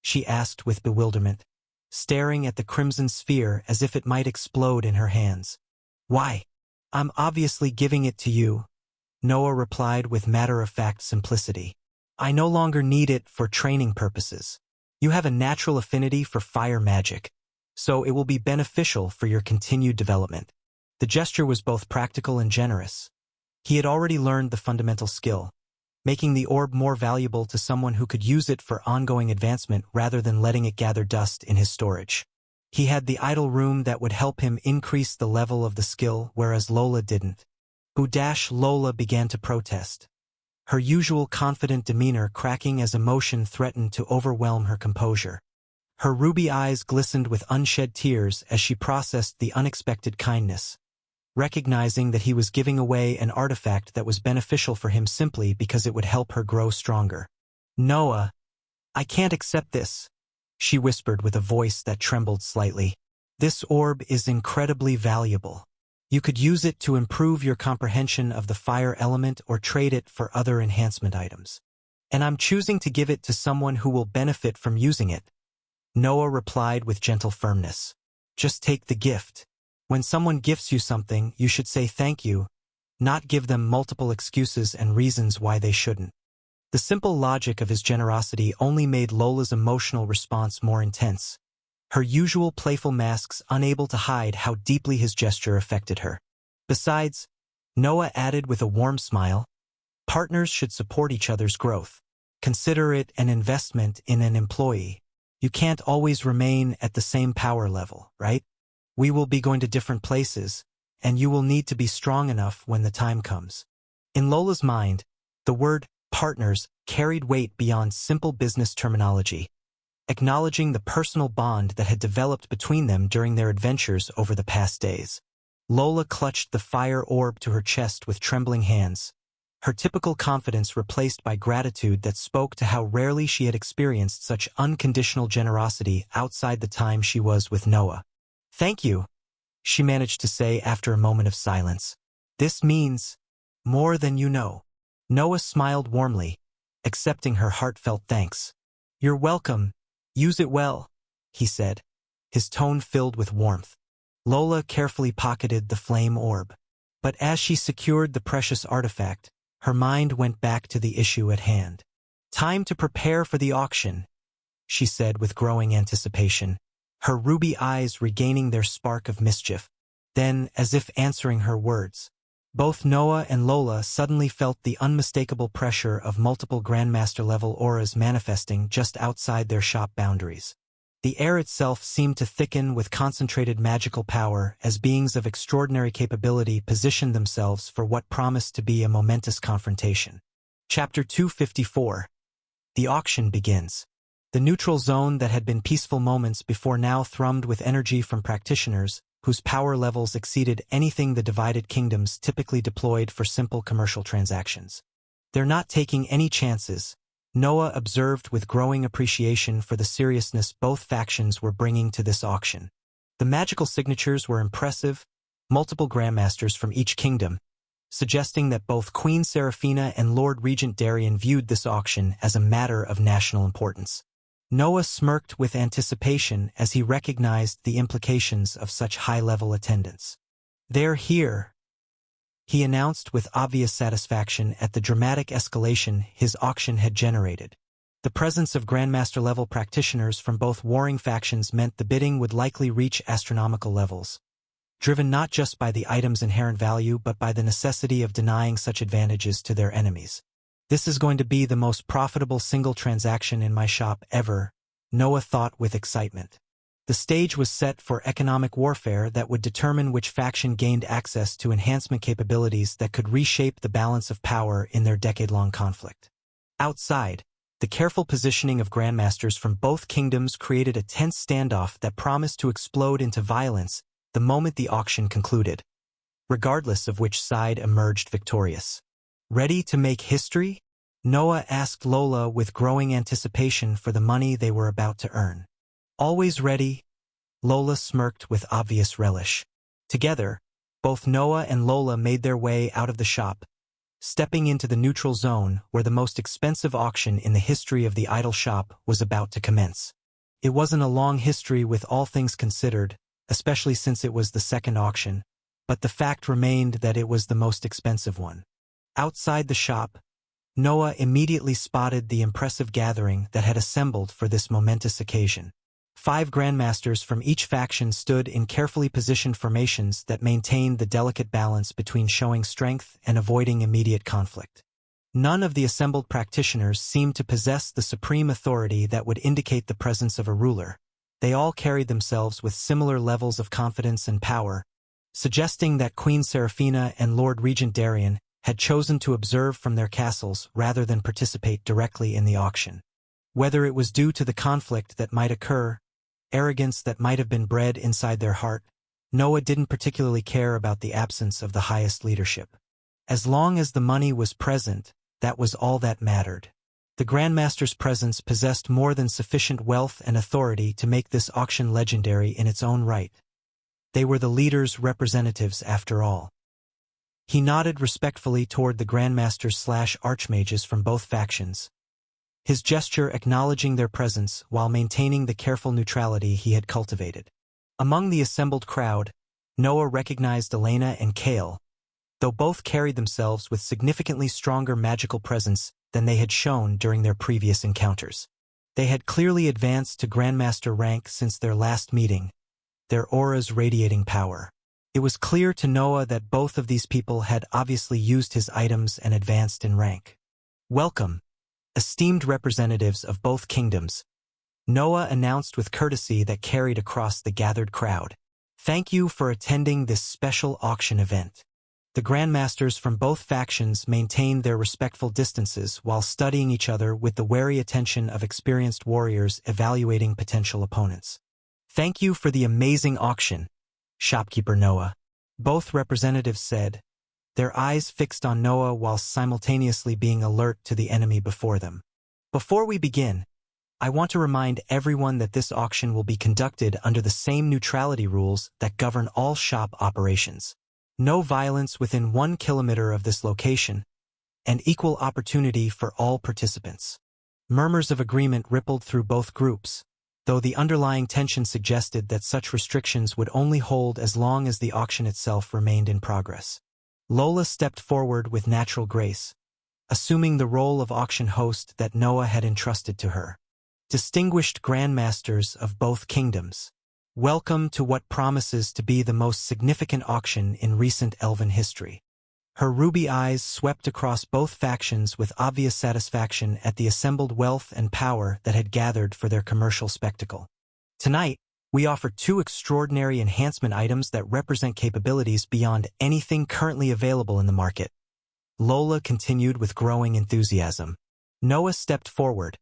She asked with bewilderment, staring at the crimson sphere as if it might explode in her hands. Why? I'm obviously giving it to you, Noah replied with matter-of-fact simplicity. I no longer need it for training purposes. You have a natural affinity for fire magic, so it will be beneficial for your continued development. The gesture was both practical and generous. He had already learned the fundamental skill, making the orb more valuable to someone who could use it for ongoing advancement rather than letting it gather dust in his storage. He had the idle room that would help him increase the level of the skill, whereas Lola didn't. Lola began to protest, her usual confident demeanor cracking as emotion threatened to overwhelm her composure. Her ruby eyes glistened with unshed tears as she processed the unexpected kindness, recognizing that he was giving away an artifact that was beneficial for him simply because it would help her grow stronger. "Noah, I can't accept this," she whispered with a voice that trembled slightly. "This orb is incredibly valuable. You could use it to improve your comprehension of the fire element or trade it for other enhancement items. And I'm choosing to give it to someone who will benefit from using it." Noah replied with gentle firmness. "Just take the gift. When someone gifts you something, you should say thank you, not give them multiple excuses and reasons why they shouldn't." The simple logic of his generosity only made Lola's emotional response more intense, her usual playful masks unable to hide how deeply his gesture affected her. Besides, Noah added with a warm smile, "Partners should support each other's growth. Consider it an investment in an employee. You can't always remain at the same power level, right? We will be going to different places, and you will need to be strong enough when the time comes." In Lola's mind, the word partners carried weight beyond simple business terminology, acknowledging the personal bond that had developed between them during their adventures over the past days. Lola clutched the fire orb to her chest with trembling hands, her typical confidence replaced by gratitude that spoke to how rarely she had experienced such unconditional generosity outside the time she was with Noah. "Thank you," she managed to say after a moment of silence. "This means more than you know." Noah smiled warmly, accepting her heartfelt thanks. "You're welcome. Use it well," he said, his tone filled with warmth. Lola carefully pocketed the flame orb. But as she secured the precious artifact, her mind went back to the issue at hand. "Time to prepare for the auction," she said with growing anticipation, her ruby eyes regaining their spark of mischief. Then, as if answering her words, both Noah and Lola suddenly felt the unmistakable pressure of multiple Grandmaster-level auras manifesting just outside their shop boundaries. The air itself seemed to thicken with concentrated magical power as beings of extraordinary capability positioned themselves for what promised to be a momentous confrontation. Chapter 254. The auction begins. The neutral zone that had been peaceful moments before now thrummed with energy from practitioners, whose power levels exceeded anything the divided kingdoms typically deployed for simple commercial transactions. "They're not taking any chances," Noah observed with growing appreciation for the seriousness both factions were bringing to this auction. The magical signatures were impressive, multiple grandmasters from each kingdom, suggesting that both Queen Seraphina and Lord Regent Darian viewed this auction as a matter of national importance. Noah smirked with anticipation as he recognized the implications of such high-level attendance. "They're here," he announced with obvious satisfaction at the dramatic escalation his auction had generated. The presence of Grandmaster-level practitioners from both warring factions meant the bidding would likely reach astronomical levels, driven not just by the item's inherent value but by the necessity of denying such advantages to their enemies. "This is going to be the most profitable single transaction in my shop ever," Noah thought with excitement. The stage was set for economic warfare that would determine which faction gained access to enhancement capabilities that could reshape the balance of power in their decade-long conflict. Outside, the careful positioning of grandmasters from both kingdoms created a tense standoff that promised to explode into violence the moment the auction concluded, regardless of which side emerged victorious. "Ready to make history?" Noah asked Lola with growing anticipation for the money they were about to earn. "Always ready," Lola smirked with obvious relish. Together, both Noah and Lola made their way out of the shop, stepping into the neutral zone where the most expensive auction in the history of the idol shop was about to commence. It wasn't a long history with all things considered, especially since it was the second auction, but the fact remained that it was the most expensive one. Outside the shop, Noah immediately spotted the impressive gathering that had assembled for this momentous occasion. 5 grandmasters from each faction stood in carefully positioned formations that maintained the delicate balance between showing strength and avoiding immediate conflict. None of the assembled practitioners seemed to possess the supreme authority that would indicate the presence of a ruler. They all carried themselves with similar levels of confidence and power, suggesting that Queen Seraphina and Lord Regent Darian had chosen to observe from their castles rather than participate directly in the auction. Whether it was due to the conflict that might occur, arrogance that might have been bred inside their heart, Noah didn't particularly care about the absence of the highest leadership. As long as the money was present, that was all that mattered. The Grandmaster's presence possessed more than sufficient wealth and authority to make this auction legendary in its own right. They were the leader's representatives after all. He nodded respectfully toward the Grandmasters/Archmages from both factions, his gesture acknowledging their presence while maintaining the careful neutrality he had cultivated. Among the assembled crowd, Noah recognized Elena and Kale, though both carried themselves with significantly stronger magical presence than they had shown during their previous encounters. They had clearly advanced to Grandmaster rank since their last meeting, their auras radiating power. It was clear to Noah that both of these people had obviously used his items and advanced in rank. "Welcome, esteemed representatives of both kingdoms," Noah announced with courtesy that carried across the gathered crowd. "Thank you for attending this special auction event." The Grandmasters from both factions maintained their respectful distances while studying each other with the wary attention of experienced warriors evaluating potential opponents. "Thank you for the amazing auction, Shopkeeper Noah," both representatives said, their eyes fixed on Noah while simultaneously being alert to the enemy before them. "Before we begin, I want to remind everyone that this auction will be conducted under the same neutrality rules that govern all shop operations. No violence within 1 kilometer of this location, and equal opportunity for all participants." Murmurs of agreement rippled through both groups, though the underlying tension suggested that such restrictions would only hold as long as the auction itself remained in progress. Lola stepped forward with natural grace, assuming the role of auction host that Noah had entrusted to her. "Distinguished Grandmasters of both kingdoms, welcome to what promises to be the most significant auction in recent Elven history." Her ruby eyes swept across both factions with obvious satisfaction at the assembled wealth and power that had gathered for their commercial spectacle. "Tonight, we offer 2 extraordinary enhancement items that represent capabilities beyond anything currently available in the market," Lola continued with growing enthusiasm. Noah stepped forward,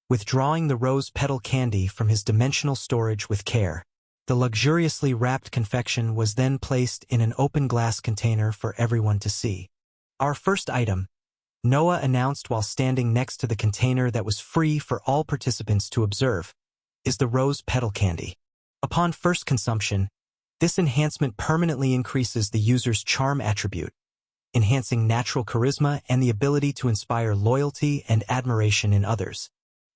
withdrawing the rose petal candy from his dimensional storage with care. The luxuriously wrapped confection was then placed in an open glass container for everyone to see. "Our first item," Noah announced while standing next to the container that was free for all participants to observe, "is the rose petal candy. Upon first consumption, this enhancement permanently increases the user's charm attribute, enhancing natural charisma and the ability to inspire loyalty and admiration in others."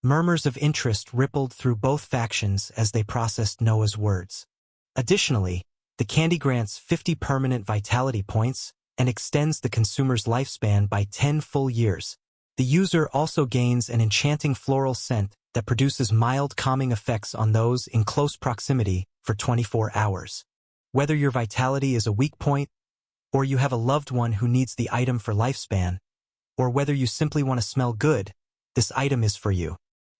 Murmurs of interest rippled through both factions as they processed Noah's words. Additionally, the candy grants 50 permanent vitality points and extends the consumer's lifespan by 10 full years. The user also gains an enchanting floral scent that produces mild calming effects on those in close proximity for 24 hours. Whether your vitality is a weak point, or you have a loved one who needs the item for lifespan, or whether you simply want to smell good, this item is for you.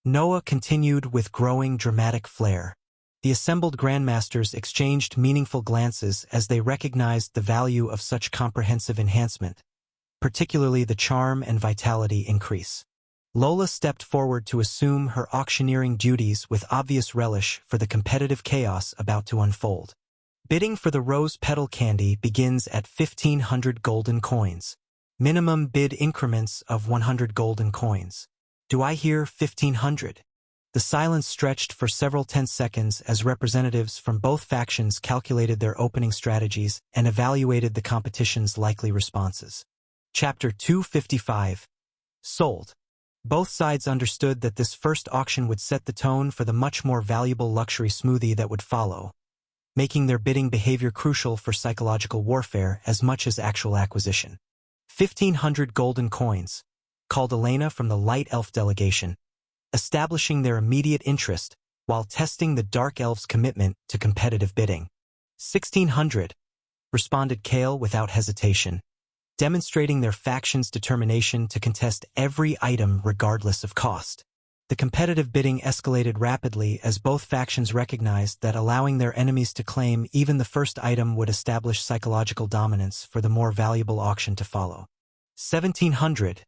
Noah continued with growing dramatic flair. The assembled Grandmasters exchanged meaningful glances as they recognized the value of such comprehensive enhancement, particularly the charm and vitality increase. Lola stepped forward to assume her auctioneering duties with obvious relish for the competitive chaos about to unfold. Bidding for the rose petal candy begins at 1,500 golden coins. Minimum bid increments of 100 golden coins. Do I hear 1,500? The silence stretched for several tense seconds as representatives from both factions calculated their opening strategies and evaluated the competition's likely responses. Chapter 255. Sold. Both sides understood that this first auction would set the tone for the much more valuable luxury smoothie that would follow, making their bidding behavior crucial for psychological warfare as much as actual acquisition. 1,500 golden coins, called Elena from the Light Elf delegation, establishing their immediate interest, while testing the Dark Elves' commitment to competitive bidding. 1,600, responded Kale without hesitation, demonstrating their faction's determination to contest every item regardless of cost. The competitive bidding escalated rapidly as both factions recognized that allowing their enemies to claim even the first item would establish psychological dominance for the more valuable auction to follow. 1,700,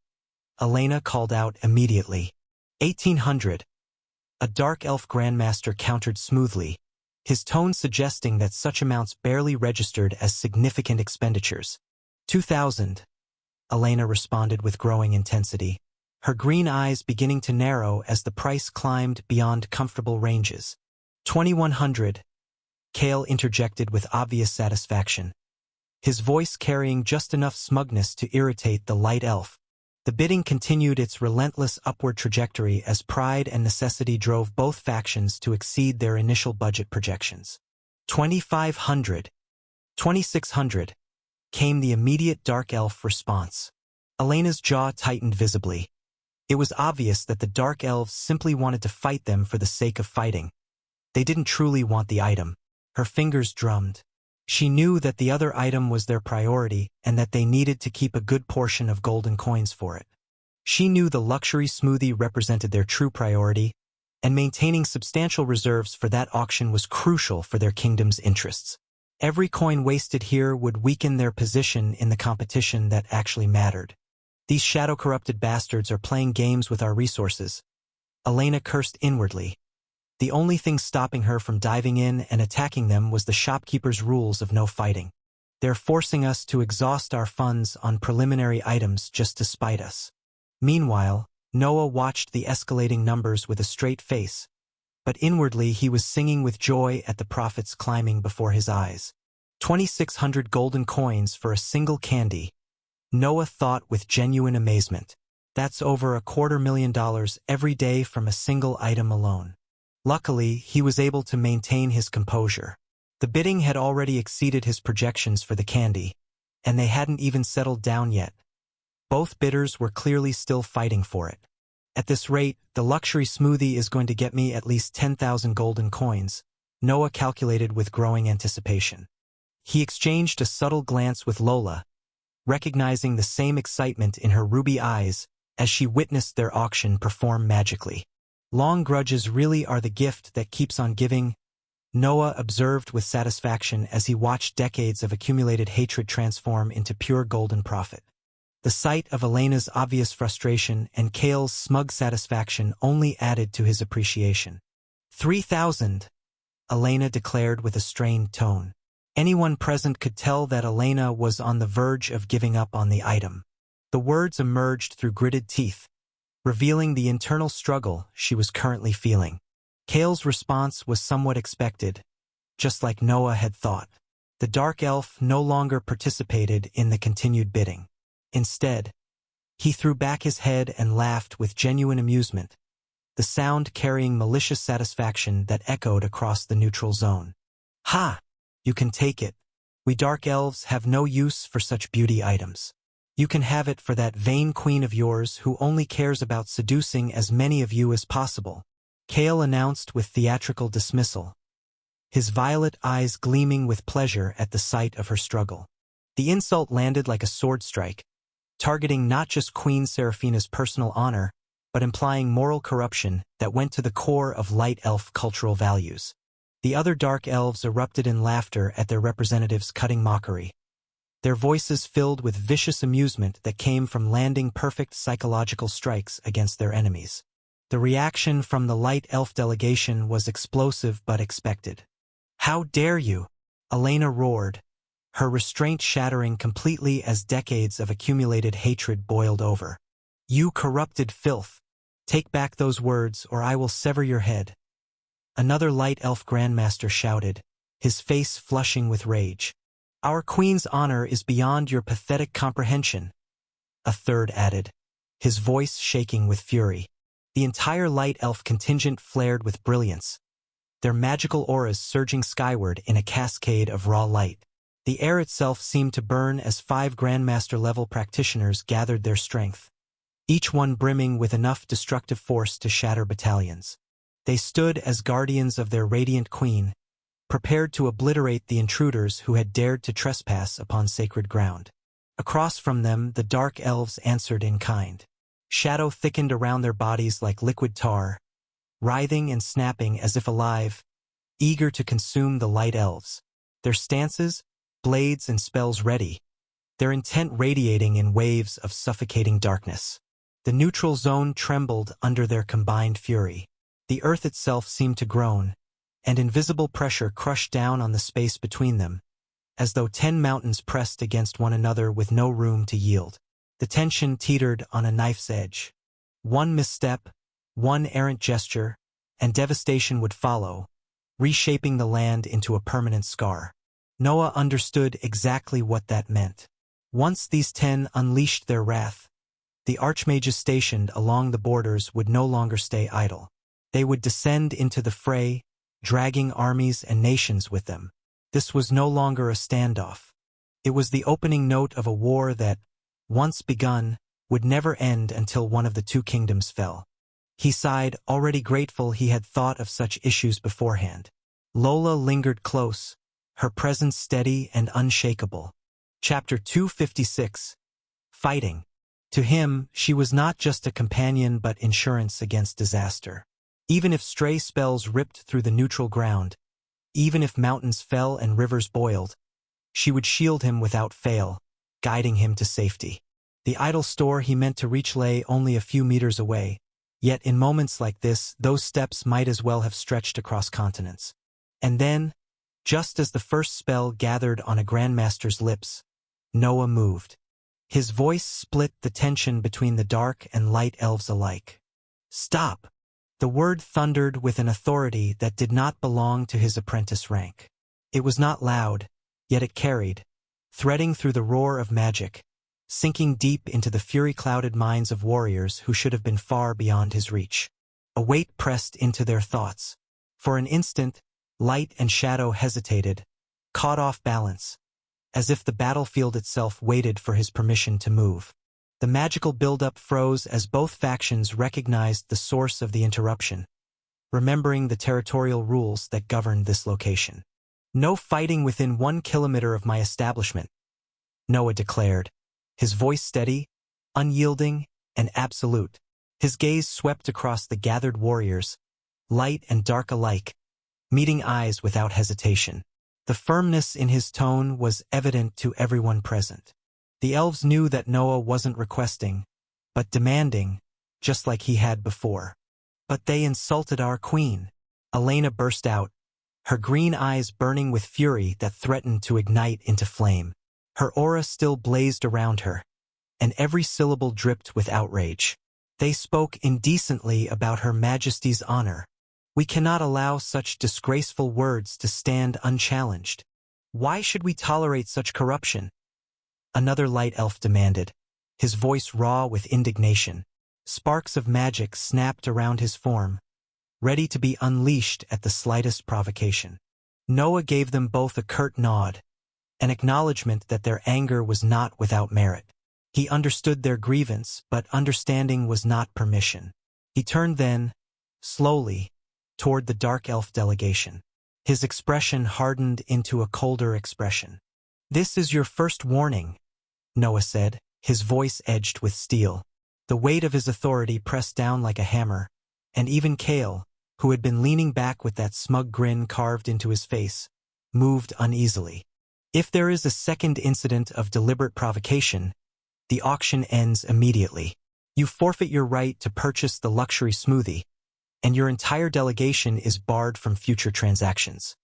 Elena called out immediately. 1,800, a Dark Elf Grandmaster countered smoothly, his tone suggesting that such amounts barely registered as significant expenditures. 2,000, Elena responded with growing intensity, her green eyes beginning to narrow as the price climbed beyond comfortable ranges. 2,100, Kale interjected with obvious satisfaction, his voice carrying just enough smugness to irritate the light elf. The bidding continued its relentless upward trajectory as pride and necessity drove both factions to exceed their initial budget projections. 2,500, 2,600, came the immediate Dark Elf response. Elena's jaw tightened visibly. It was obvious that the Dark Elves simply wanted to fight them for the sake of fighting. They didn't truly want the item. Her fingers drummed. She knew that the other item was their priority and that they needed to keep a good portion of golden coins for it. She knew the luxury smoothie represented their true priority, and maintaining substantial reserves for that auction was crucial for their kingdom's interests. Every coin wasted here would weaken their position in the competition that actually mattered. These shadow-corrupted bastards are playing games with our resources. Elena cursed inwardly. The only thing stopping her from diving in and attacking them was the shopkeeper's rules of no fighting. They're forcing us to exhaust our funds on preliminary items just to spite us. Meanwhile, Noah watched the escalating numbers with a straight face, but inwardly he was singing with joy at the profits climbing before his eyes. 2,600 golden coins for a single candy. Noah thought with genuine amazement. That's over $250,000 every day from a single item alone. Luckily, he was able to maintain his composure. The bidding had already exceeded his projections for the candy, and they hadn't even settled down yet. Both bidders were clearly still fighting for it. At this rate, the luxury smoothie is going to get me at least 10,000 golden coins, Noah calculated with growing anticipation. He exchanged a subtle glance with Lola, recognizing the same excitement in her ruby eyes as she witnessed their auction perform magically. Long grudges really are the gift that keeps on giving, Noah observed with satisfaction as he watched decades of accumulated hatred transform into pure golden profit. The sight of Elena's obvious frustration and Kale's smug satisfaction only added to his appreciation. 3,000, Elena declared with a strained tone. Anyone present could tell that Elena was on the verge of giving up on the item. The words emerged through gritted teeth, revealing the internal struggle she was currently feeling. Kale's response was somewhat expected, just like Noah had thought. The Dark Elf no longer participated in the continued bidding. Instead, he threw back his head and laughed with genuine amusement, the sound carrying malicious satisfaction that echoed across the neutral zone. Ha! You can take it. We Dark Elves have no use for such beauty items. You can have it for that vain queen of yours who only cares about seducing as many of you as possible, Kale announced with theatrical dismissal, his violet eyes gleaming with pleasure at the sight of her struggle. The insult landed like a sword strike, targeting not just Queen Seraphina's personal honor, but implying moral corruption that went to the core of light elf cultural values. The other Dark Elves erupted in laughter at their representatives' cutting mockery, their voices filled with vicious amusement that came from landing perfect psychological strikes against their enemies. The reaction from the light elf delegation was explosive but expected. How dare you? Elena roared, her restraint shattering completely as decades of accumulated hatred boiled over. You corrupted filth. Take back those words or I will sever your head. Another light elf grandmaster shouted, his face flushing with rage. Our queen's honor is beyond your pathetic comprehension. A third added, his voice shaking with fury. The entire light elf contingent flared with brilliance, their magical auras surging skyward in a cascade of raw light. The air itself seemed to burn as 5 grandmaster-level practitioners gathered their strength, each one brimming with enough destructive force to shatter battalions. They stood as guardians of their radiant queen, prepared to obliterate the intruders who had dared to trespass upon sacred ground. Across from them, the dark elves answered in kind. Shadow thickened around their bodies like liquid tar, writhing and snapping as if alive, eager to consume the light elves. Their stances, blades and spells ready, their intent radiating in waves of suffocating darkness. The neutral zone trembled under their combined fury. The earth itself seemed to groan, and invisible pressure crushed down on the space between them, as though 10 mountains pressed against one another with no room to yield. The tension teetered on a knife's edge. One misstep, one errant gesture, and devastation would follow, reshaping the land into a permanent scar. Noah understood exactly what that meant. Once these 10 unleashed their wrath, the archmages stationed along the borders would no longer stay idle. They would descend into the fray, dragging armies and nations with them. This was no longer a standoff. It was the opening note of a war that, once begun, would never end until one of the two kingdoms fell. He sighed, already grateful he had thought of such issues beforehand. Lola lingered close, her presence steady and unshakable. Chapter 256. Fighting. To him, she was not just a companion but insurance against disaster. Even if stray spells ripped through the neutral ground, even if mountains fell and rivers boiled, she would shield him without fail, guiding him to safety. The idle store he meant to reach lay only a few meters away, yet in moments like this, those steps might as well have stretched across continents. And then, just as the first spell gathered on a grandmaster's lips, Noah moved. His voice split the tension between the dark and light elves alike. "Stop!" The word thundered with an authority that did not belong to his apprentice rank. It was not loud, yet it carried, threading through the roar of magic, sinking deep into the fury-clouded minds of warriors who should have been far beyond his reach. A weight pressed into their thoughts. For an instant, light and shadow hesitated, caught off balance, as if the battlefield itself waited for his permission to move. The magical buildup froze as both factions recognized the source of the interruption, remembering the territorial rules that governed this location. "No fighting within 1 kilometer of my establishment," Noah declared, his voice steady, unyielding, and absolute. His gaze swept across the gathered warriors, light and dark alike, meeting eyes without hesitation. The firmness in his tone was evident to everyone present. The elves knew that Noah wasn't requesting, but demanding, just like he had before. "But they insulted our queen," Elena burst out, her green eyes burning with fury that threatened to ignite into flame. Her aura still blazed around her, and every syllable dripped with outrage. "They spoke indecently about Her Majesty's honor. We cannot allow such disgraceful words to stand unchallenged. Why should we tolerate such corruption?" Another light elf demanded, his voice raw with indignation. Sparks of magic snapped around his form, ready to be unleashed at the slightest provocation. Noah gave them both a curt nod, an acknowledgement that their anger was not without merit. He understood their grievance, but understanding was not permission. He turned then, slowly, toward the dark elf delegation. His expression hardened into a colder expression. "This is your first warning," Noah said, his voice edged with steel. The weight of his authority pressed down like a hammer, and even Kale, who had been leaning back with that smug grin carved into his face, moved uneasily. "If there is a second incident of deliberate provocation, the auction ends immediately. You forfeit your right to purchase the luxury smoothie, and your entire delegation is barred from future transactions."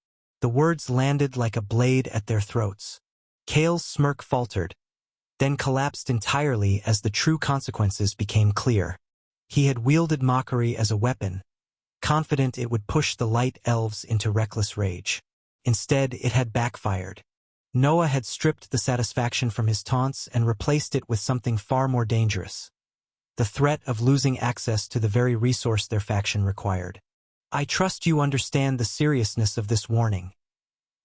The words landed like a blade at their throats. Kale's smirk faltered, then collapsed entirely as the true consequences became clear. He had wielded mockery as a weapon, confident it would push the light elves into reckless rage. Instead, it had backfired. Noah had stripped the satisfaction from his taunts and replaced it with something far more dangerous: the threat of losing access to the very resource their faction required. "I trust you understand the seriousness of this warning,"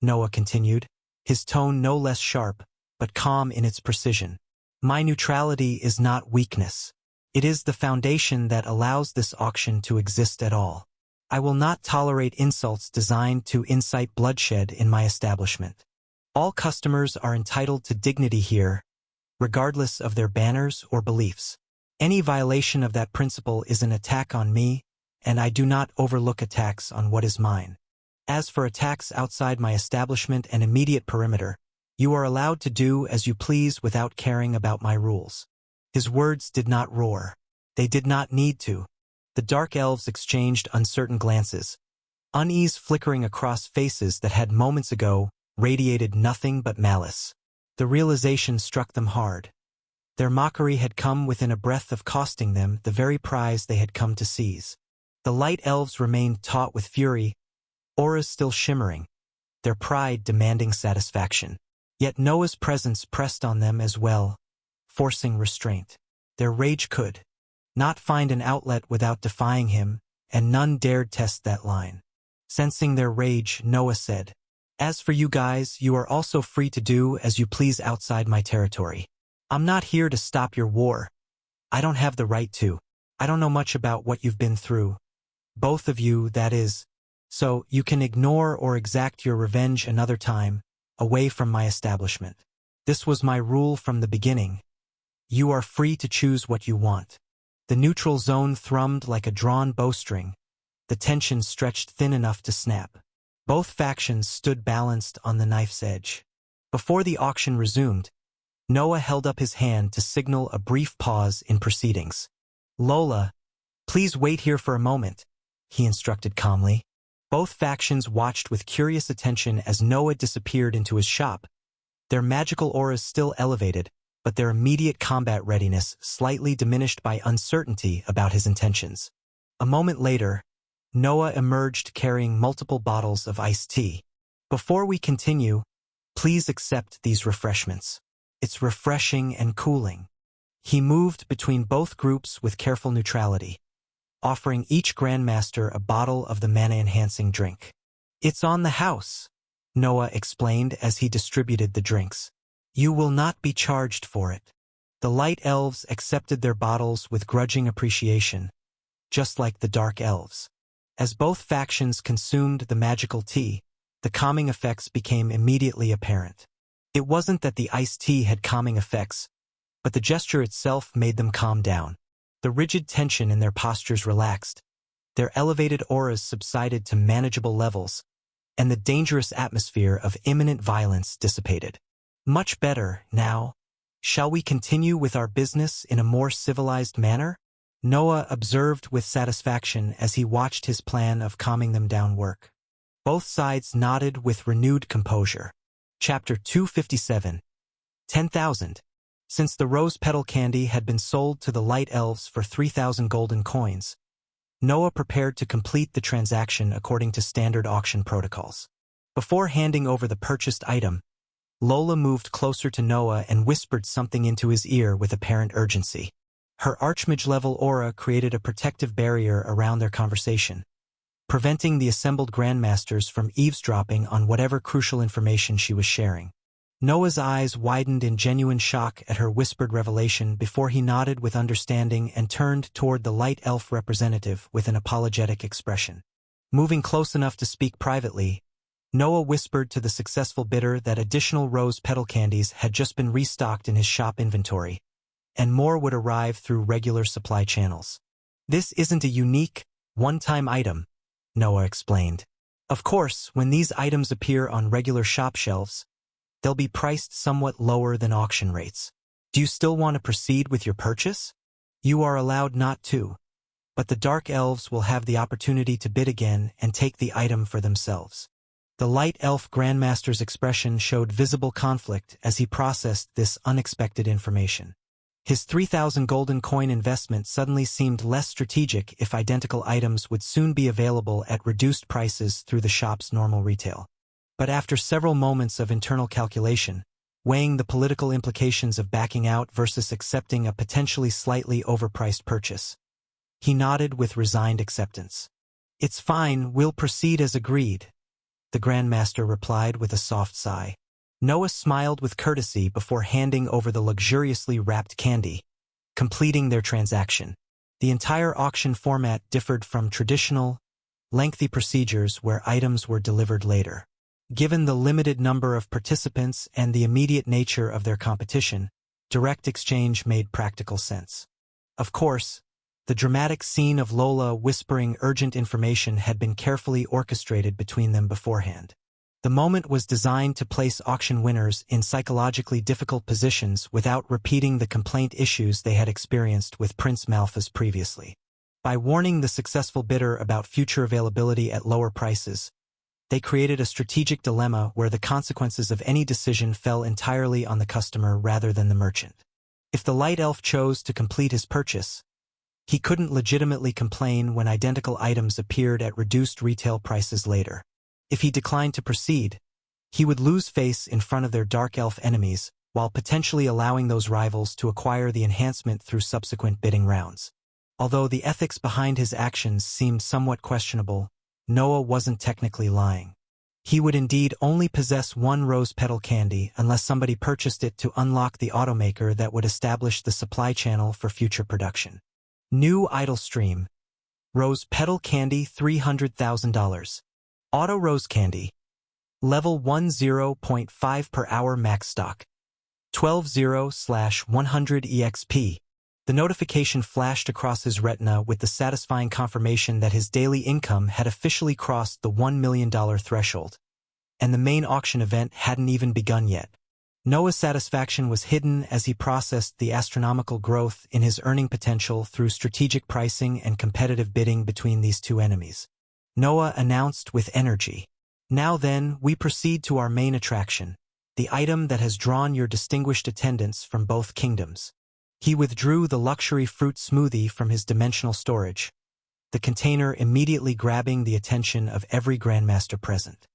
Noah continued, his tone no less sharp, but calm in its precision. "My neutrality is not weakness. It is the foundation that allows this auction to exist at all. I will not tolerate insults designed to incite bloodshed in my establishment. All customers are entitled to dignity here, regardless of their banners or beliefs. Any violation of that principle is an attack on me, and I do not overlook attacks on what is mine. As for attacks outside my establishment and immediate perimeter, you are allowed to do as you please without caring about my rules. His words did not roar. They did not need to. The dark elves exchanged uncertain glances, unease flickering across faces that had moments ago radiated nothing but malice. The realization struck them hard. Their mockery had come within a breath of costing them the very prize they had come to seize. The light elves remained taut with fury, auras still shimmering, their pride demanding satisfaction. Yet Noah's presence pressed on them as well, forcing restraint. Their rage could not find an outlet without defying him, and none dared test that line. Sensing their rage, Noah said, "As for you guys, you are also free to do as you please outside my territory. I'm not here to stop your war. I don't have the right to. I don't know much about what you've been through. Both of you, that is. So you can ignore or exact your revenge another time, away from my establishment. This was my rule from the beginning. You are free to choose what you want." The neutral zone thrummed like a drawn bowstring, the tension stretched thin enough to snap. Both factions stood balanced on the knife's edge. Before the auction resumed, Noah held up his hand to signal a brief pause in proceedings. "Lola, please wait here for a moment," he instructed calmly. Both factions watched with curious attention as Noah disappeared into his shop, their magical auras still elevated, but their immediate combat readiness slightly diminished by uncertainty about his intentions. A moment later, Noah emerged carrying multiple bottles of iced tea. "Before we continue, please accept these refreshments. It's refreshing and cooling." He moved between both groups with careful neutrality, offering each grandmaster a bottle of the mana-enhancing drink. "It's on the house," Noah explained as he distributed the drinks. "You will not be charged for it." The light elves accepted their bottles with grudging appreciation, just like the dark elves. As both factions consumed the magical tea, the calming effects became immediately apparent. It wasn't that the iced tea had calming effects, but the gesture itself made them calm down. The rigid tension in their postures relaxed, their elevated auras subsided to manageable levels, and the dangerous atmosphere of imminent violence dissipated. "Much better, now. Shall we continue with our business in a more civilized manner?" Noah observed with satisfaction as he watched his plan of calming them down work. Both sides nodded with renewed composure. Chapter 257. 10,000. Since the rose petal candy had been sold to the light elves for 3,000 golden coins, Noah prepared to complete the transaction according to standard auction protocols. Before handing over the purchased item, Lola moved closer to Noah and whispered something into his ear with apparent urgency. Her Archmage-level aura created a protective barrier around their conversation, preventing the assembled grandmasters from eavesdropping on whatever crucial information she was sharing. Noah's eyes widened in genuine shock at her whispered revelation before he nodded with understanding and turned toward the light elf representative with an apologetic expression. Moving close enough to speak privately, Noah whispered to the successful bidder that additional rose petal candies had just been restocked in his shop inventory, and more would arrive through regular supply channels. "This isn't a unique, one-time item," Noah explained. "Of course, when these items appear on regular shop shelves, they'll be priced somewhat lower than auction rates. Do you still want to proceed with your purchase? You are allowed not to, but the dark elves will have the opportunity to bid again and take the item for themselves." The light elf grandmaster's expression showed visible conflict as he processed this unexpected information. His 3,000 golden coin investment suddenly seemed less strategic if identical items would soon be available at reduced prices through the shop's normal retail. But after several moments of internal calculation, weighing the political implications of backing out versus accepting a potentially slightly overpriced purchase, he nodded with resigned acceptance. "It's fine, we'll proceed as agreed," the Grandmaster replied with a soft sigh. Noah smiled with courtesy before handing over the luxuriously wrapped candy, completing their transaction. The entire auction format differed from traditional, lengthy procedures where items were delivered later. Given the limited number of participants and the immediate nature of their competition, direct exchange made practical sense. Of course, the dramatic scene of Lola whispering urgent information had been carefully orchestrated between them beforehand. The moment was designed to place auction winners in psychologically difficult positions without repeating the complaint issues they had experienced with Prince Malphas previously. By warning the successful bidder about future availability at lower prices, they created a strategic dilemma where the consequences of any decision fell entirely on the customer rather than the merchant. If the light elf chose to complete his purchase, he couldn't legitimately complain when identical items appeared at reduced retail prices later. If he declined to proceed, he would lose face in front of their dark elf enemies, while potentially allowing those rivals to acquire the enhancement through subsequent bidding rounds. Although the ethics behind his actions seemed somewhat questionable, Noah wasn't technically lying. He would indeed only possess one rose petal candy unless somebody purchased it to unlock the automaker that would establish the supply channel for future production. New idle stream. Rose petal candy $300,000. Auto rose candy. Level 10.5 per hour max stock. 12/0/100 EXP. The notification flashed across his retina with the satisfying confirmation that his daily income had officially crossed the $1 million threshold. And the main auction event hadn't even begun yet. Noah's satisfaction was hidden as he processed the astronomical growth in his earning potential through strategic pricing and competitive bidding between these two enemies. Noah announced with energy. Now then, we proceed to our main attraction, the item that has drawn your distinguished attendance from both kingdoms. He withdrew the luxury fruit smoothie from his dimensional storage, the container immediately grabbing the attention of every Grandmaster present.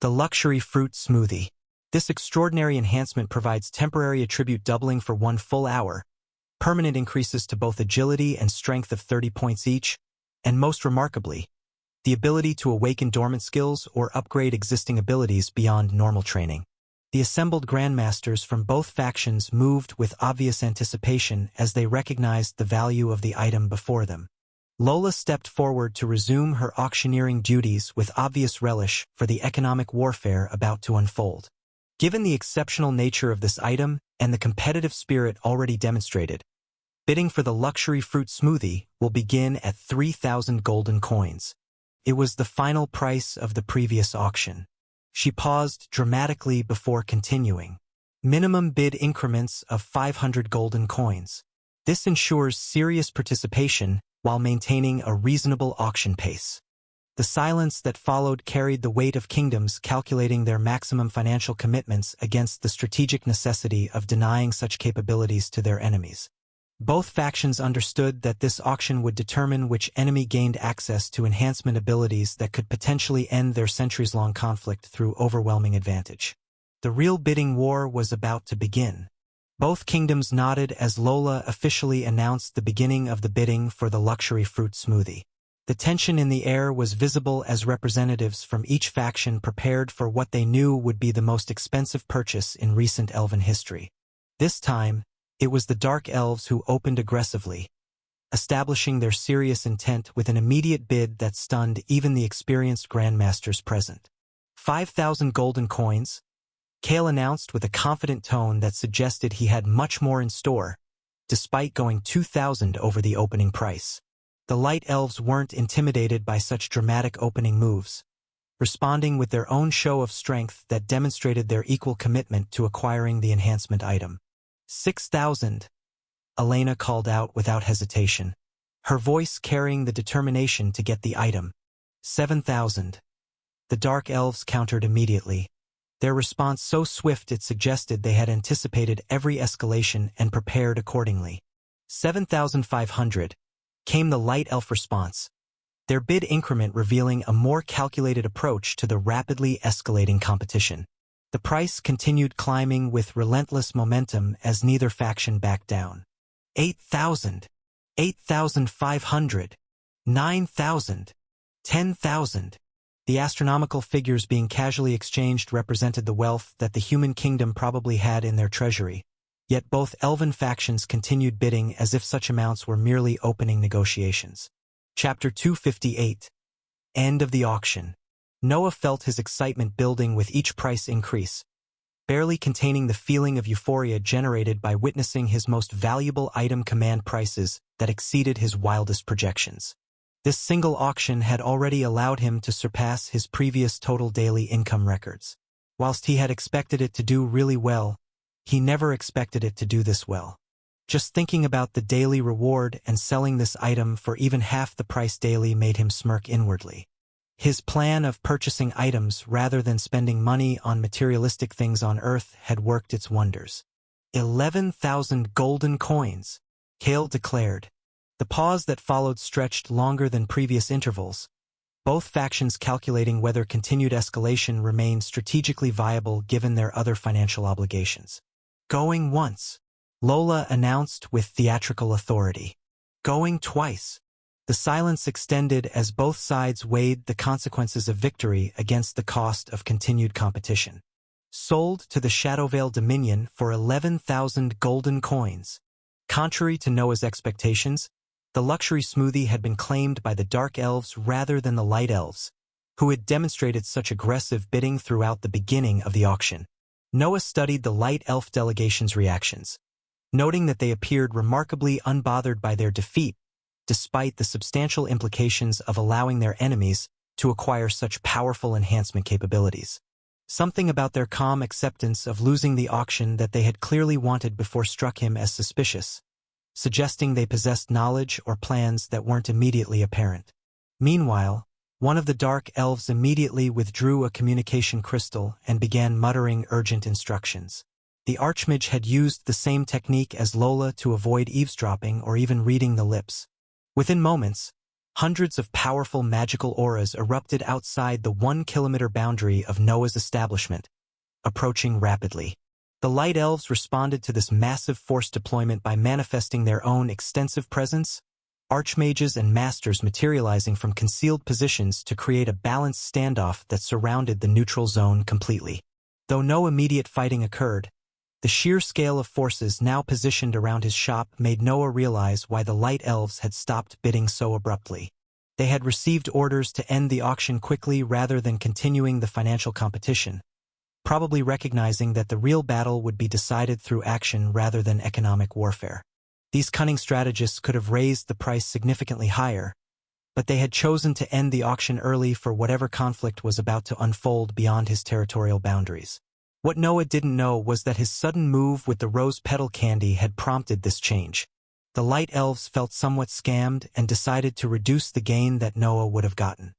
The luxury fruit smoothie. This extraordinary enhancement provides temporary attribute doubling for 1 full hour, permanent increases to both agility and strength of 30 points each, and most remarkably, the ability to awaken dormant skills or upgrade existing abilities beyond normal training. The assembled Grandmasters from both factions moved with obvious anticipation as they recognized the value of the item before them. Lola stepped forward to resume her auctioneering duties with obvious relish for the economic warfare about to unfold. Given the exceptional nature of this item and the competitive spirit already demonstrated, bidding for the luxury fruit smoothie will begin at 3,000 golden coins. It was the final price of the previous auction. She paused dramatically before continuing. Minimum bid increments of 500 golden coins. This ensures serious participation while maintaining a reasonable auction pace. The silence that followed carried the weight of kingdoms calculating their maximum financial commitments against the strategic necessity of denying such capabilities to their enemies. Both factions understood that this auction would determine which enemy gained access to enhancement abilities that could potentially end their centuries-long conflict through overwhelming advantage. The real bidding war was about to begin. Both kingdoms nodded as Lola officially announced the beginning of the bidding for the luxury fruit smoothie. The tension in the air was visible as representatives from each faction prepared for what they knew would be the most expensive purchase in recent elven history. This time, it was the Dark Elves who opened aggressively, establishing their serious intent with an immediate bid that stunned even the experienced Grandmasters present. 5,000 golden coins, Kale announced with a confident tone that suggested he had much more in store, despite going 2,000 over the opening price. The Light Elves weren't intimidated by such dramatic opening moves, responding with their own show of strength that demonstrated their equal commitment to acquiring the enhancement item. 6,000, Elena called out without hesitation, her voice carrying the determination to get the item. 7,000. The Dark Elves countered immediately, their response so swift it suggested they had anticipated every escalation and prepared accordingly. 7,500, came the Light Elf response, their bid increment revealing a more calculated approach to the rapidly escalating competition. The price continued climbing with relentless momentum as neither faction backed down. 8,000, 8,500, 9,000, 10,000. The astronomical figures being casually exchanged represented the wealth that the human kingdom probably had in their treasury, yet both elven factions continued bidding as if such amounts were merely opening negotiations. Chapter 258. End of the auction. Noah felt his excitement building with each price increase, barely containing the feeling of euphoria generated by witnessing his most valuable item command prices that exceeded his wildest projections. This single auction had already allowed him to surpass his previous total daily income records. Whilst he had expected it to do really well, he never expected it to do this well. Just thinking about the daily reward and selling this item for even half the price daily made him smirk inwardly. His plan of purchasing items rather than spending money on materialistic things on Earth had worked its wonders. 11,000 golden coins, Cale declared. The pause that followed stretched longer than previous intervals, both factions calculating whether continued escalation remained strategically viable given their other financial obligations. Going once, Lola announced with theatrical authority. Going twice. The silence extended as both sides weighed the consequences of victory against the cost of continued competition. Sold to the Shadowvale Dominion for 11,000 golden coins. Contrary to Noah's expectations, the luxury smoothie had been claimed by the Dark Elves rather than the Light Elves, who had demonstrated such aggressive bidding throughout the beginning of the auction. Noah studied the Light Elf delegation's reactions, noting that they appeared remarkably unbothered by their defeat, despite the substantial implications of allowing their enemies to acquire such powerful enhancement capabilities. Something about their calm acceptance of losing the auction that they had clearly wanted before struck him as suspicious, suggesting they possessed knowledge or plans that weren't immediately apparent. Meanwhile, one of the Dark Elves immediately withdrew a communication crystal and began muttering urgent instructions. The Archmage had used the same technique as Lola to avoid eavesdropping or even reading the lips. Within moments, hundreds of powerful magical auras erupted outside the 1-kilometer boundary of Noah's establishment, approaching rapidly. The Light Elves responded to this massive force deployment by manifesting their own extensive presence, Archmages and Masters materializing from concealed positions to create a balanced standoff that surrounded the neutral zone completely. Though no immediate fighting occurred, the sheer scale of forces now positioned around his shop made Noah realize why the Light Elves had stopped bidding so abruptly. They had received orders to end the auction quickly rather than continuing the financial competition, probably recognizing that the real battle would be decided through action rather than economic warfare. These cunning strategists could have raised the price significantly higher, but they had chosen to end the auction early for whatever conflict was about to unfold beyond his territorial boundaries. What Noah didn't know was that his sudden move with the rose petal candy had prompted this change. The Light Elves felt somewhat scammed and decided to reduce the gain that Noah would have gotten.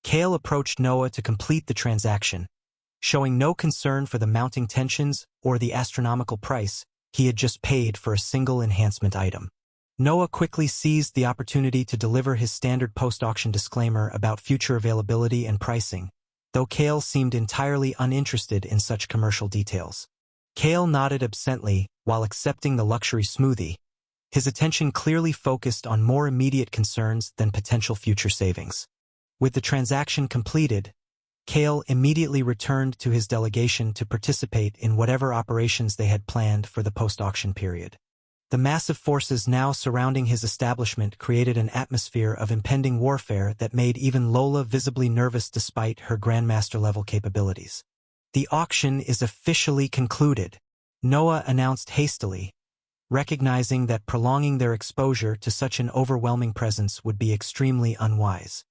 Cale approached Noah to complete the transaction, showing no concern for the mounting tensions or the astronomical price he had just paid for a single enhancement item. Noah quickly seized the opportunity to deliver his standard post-auction disclaimer about future availability and pricing, though Cale seemed entirely uninterested in such commercial details. Cale nodded absently while accepting the luxury smoothie, his attention clearly focused on more immediate concerns than potential future savings. With the transaction completed, Cale immediately returned to his delegation to participate in whatever operations they had planned for the post-auction period. The massive forces now surrounding his establishment created an atmosphere of impending warfare that made even Lola visibly nervous despite her Grandmaster-level capabilities. The auction is officially concluded, Noah announced hastily, recognizing that prolonging their exposure to such an overwhelming presence would be extremely unwise.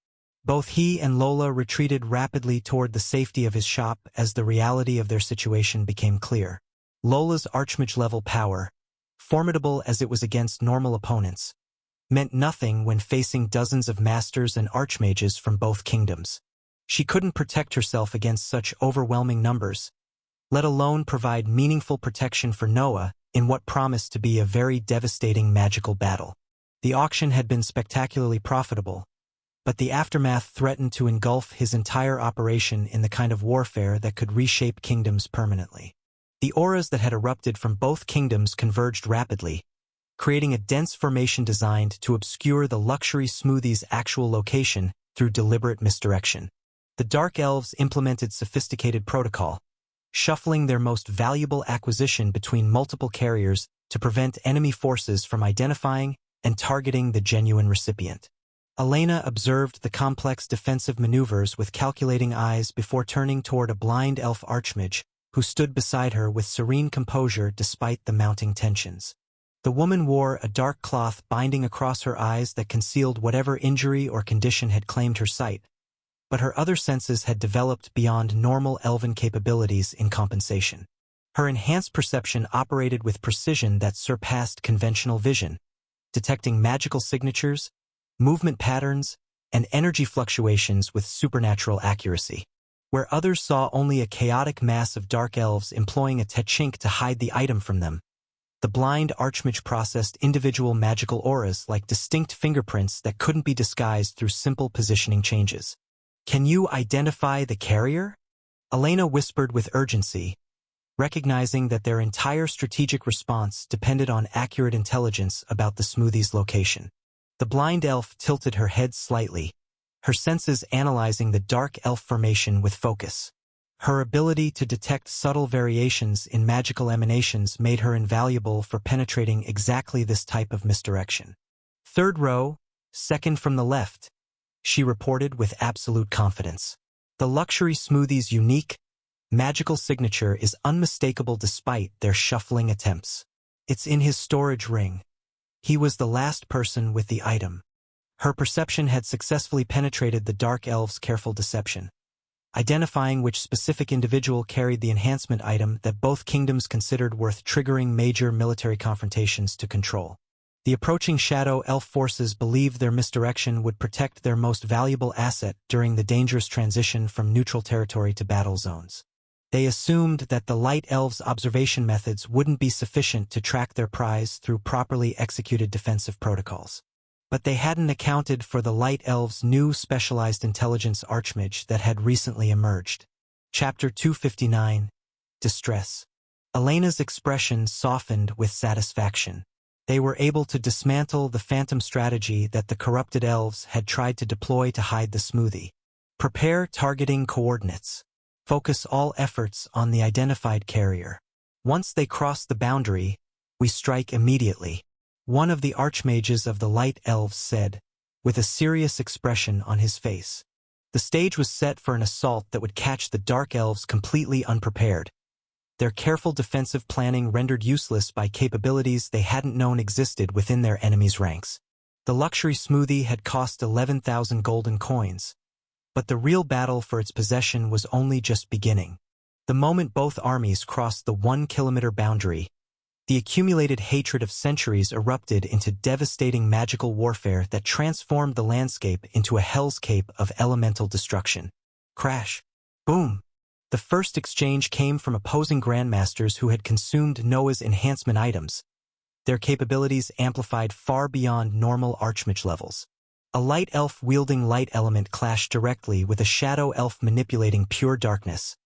Both he and Lola retreated rapidly toward the safety of his shop as the reality of their situation became clear. Lola's Archmage-level power, formidable as it was against normal opponents, meant nothing when facing dozens of Masters and Archmages from both kingdoms. She couldn't protect herself against such overwhelming numbers, let alone provide meaningful protection for Noah in what promised to be a very devastating magical battle. The auction had been spectacularly profitable, but the aftermath threatened to engulf his entire operation in the kind of warfare that could reshape kingdoms permanently. The auras that had erupted from both kingdoms converged rapidly, creating a dense formation designed to obscure the luxury smoothie's actual location through deliberate misdirection. The Dark Elves implemented sophisticated protocol, shuffling their most valuable acquisition between multiple carriers to prevent enemy forces from identifying and targeting the genuine recipient. Elena observed the complex defensive maneuvers with calculating eyes before turning toward a blind elf archmage, who stood beside her with serene composure despite the mounting tensions. The woman wore a dark cloth binding across her eyes that concealed whatever injury or condition had claimed her sight, but her other senses had developed beyond normal elven capabilities in compensation. Her enhanced perception operated with precision that surpassed conventional vision, detecting magical signatures, movement patterns, and energy fluctuations with supernatural accuracy. Where others saw only a chaotic mass of dark elves employing a technique to hide the item from them, the blind archmage processed individual magical auras like distinct fingerprints that couldn't be disguised through simple positioning changes. "Can you identify the carrier?" Elena whispered with urgency, recognizing that their entire strategic response depended on accurate intelligence about the smoothie's location. The blind elf tilted her head slightly, her senses analyzing the dark elf formation with focus. Her ability to detect subtle variations in magical emanations made her invaluable for penetrating exactly this type of misdirection. "Third row, second from the left," she reported with absolute confidence. The luxury smoothie's unique, magical signature is unmistakable despite their shuffling attempts. "It's in his storage ring. He was the last person with the item." Her perception had successfully penetrated the dark elf's careful deception, identifying which specific individual carried the enhancement item that both kingdoms considered worth triggering major military confrontations to control. The approaching shadow elf forces believed their misdirection would protect their most valuable asset during the dangerous transition from neutral territory to battle zones. They assumed that the light elves' observation methods wouldn't be sufficient to track their prize through properly executed defensive protocols. But they hadn't accounted for the light elves' new specialized intelligence archmage that had recently emerged. Chapter 259, Distress. Elena's expression softened with satisfaction. They were able to dismantle the phantom strategy that the corrupted elves had tried to deploy to hide the smoothie. Prepare targeting coordinates. Focus all efforts on the identified carrier. Once they cross the boundary, we strike immediately, one of the archmages of the light elves said, with a serious expression on his face. The stage was set for an assault that would catch the dark elves completely unprepared, their careful defensive planning rendered useless by capabilities they hadn't known existed within their enemies' ranks. The luxury smoothie had cost 11,000 golden coins, but the real battle for its possession was only just beginning. The moment both armies crossed the 1-kilometer boundary, the accumulated hatred of centuries erupted into devastating magical warfare that transformed the landscape into a hellscape of elemental destruction. Crash. Boom. The first exchange came from opposing grandmasters who had consumed Noah's enhancement items, their capabilities amplified far beyond normal archmage levels. A light elf wielding light element clashed directly with a shadow elf manipulating pure darkness,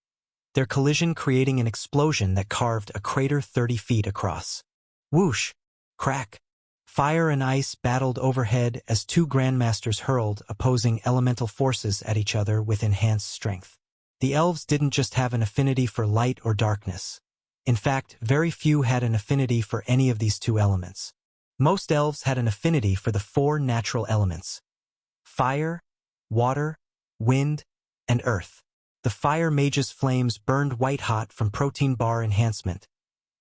their collision creating an explosion that carved a crater 30 feet across. Whoosh! Crack! Fire and ice battled overhead as two grandmasters hurled opposing elemental forces at each other with enhanced strength. The elves didn't just have an affinity for light or darkness. In fact, very few had an affinity for any of these two elements. Most elves had an affinity for the 4 natural elements: fire, water, wind, and earth. The fire mage's flames burned white-hot from protein bar enhancement,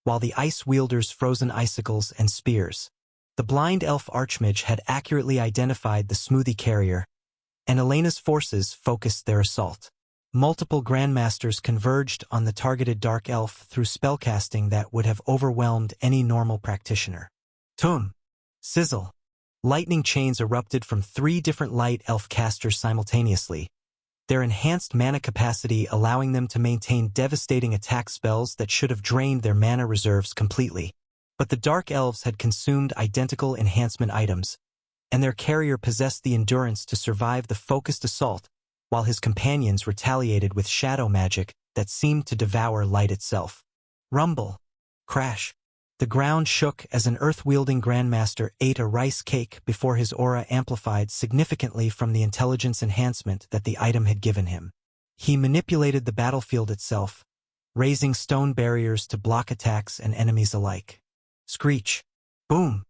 while the ice wielders frozen icicles and spears. The blind elf archmage had accurately identified the smoothie carrier, and Elena's forces focused their assault. Multiple grandmasters converged on the targeted dark elf through spellcasting that would have overwhelmed any normal practitioner. Tum! Sizzle! Lightning chains erupted from 3 different light elf casters simultaneously, their enhanced mana capacity allowing them to maintain devastating attack spells that should have drained their mana reserves completely. But the dark elves had consumed identical enhancement items, and their carrier possessed the endurance to survive the focused assault, while his companions retaliated with shadow magic that seemed to devour light itself. Rumble. Crash. The ground shook as an earth-wielding grandmaster ate a rice cake before his aura amplified significantly from the intelligence enhancement that the item had given him. He manipulated the battlefield itself, raising stone barriers to block attacks and enemies alike. Screech. Boom.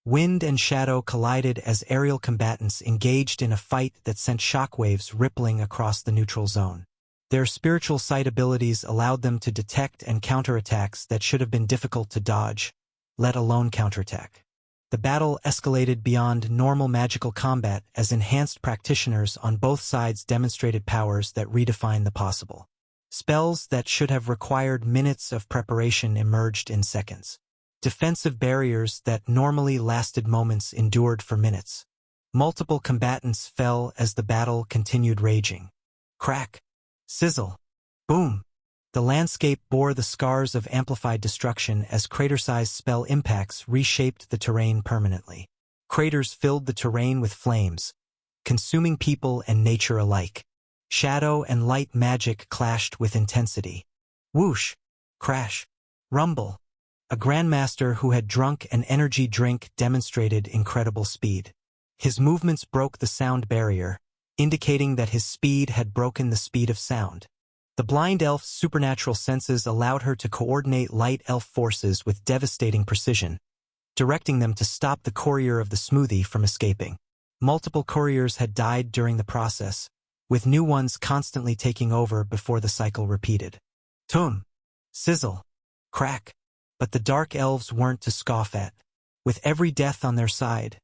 Wind and shadow collided as aerial combatants engaged in a fight that sent shockwaves rippling across the neutral zone. Their spiritual sight abilities allowed them to detect and counterattacks that should have been difficult to dodge, let alone counterattack. The battle escalated beyond normal magical combat as enhanced practitioners on both sides demonstrated powers that redefined the possible. Spells that should have required minutes of preparation emerged in seconds. Defensive barriers that normally lasted moments endured for minutes. Multiple combatants fell as the battle continued raging. Crack. Sizzle. Boom. The landscape bore the scars of amplified destruction as crater-sized spell impacts reshaped the terrain permanently. Craters filled the terrain with flames, consuming people and nature alike. Shadow and light magic clashed with intensity. Whoosh. Crash. Rumble. A grandmaster who had drunk an energy drink demonstrated incredible speed. His movements broke the sound barrier, indicating that his speed had broken the speed of sound. The blind elf's supernatural senses allowed her to coordinate light elf forces with devastating precision, directing them to stop the courier of the smoothie from escaping. Multiple couriers had died during the process, with new ones constantly taking over before the cycle repeated. Tum. Sizzle. Crack. But the dark elves weren't to scoff at. With every death on their side,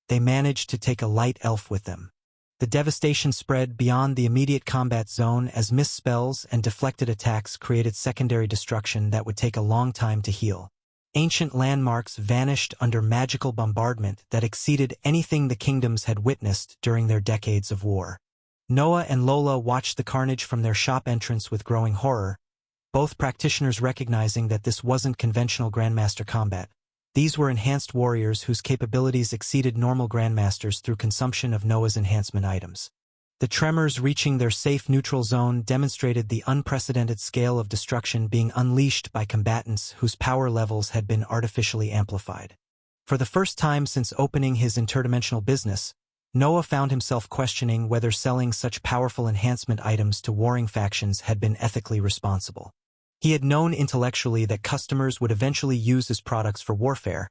they managed to take a light elf with them. The devastation spread beyond the immediate combat zone as missed spells and deflected attacks created secondary destruction that would take a long time to heal. Ancient landmarks vanished under magical bombardment that exceeded anything the kingdoms had witnessed during their decades of war. Noah and Lola watched the carnage from their shop entrance with growing horror, both practitioners recognizing that this wasn't conventional Grandmaster combat. These were enhanced warriors whose capabilities exceeded normal Grandmasters through consumption of Noah's enhancement items. The tremors reaching their safe neutral zone demonstrated the unprecedented scale of destruction being unleashed by combatants whose power levels had been artificially amplified. For the first time since opening his interdimensional business, Noah found himself questioning whether selling such powerful enhancement items to warring factions had been ethically responsible. He had known intellectually that customers would eventually use his products for warfare,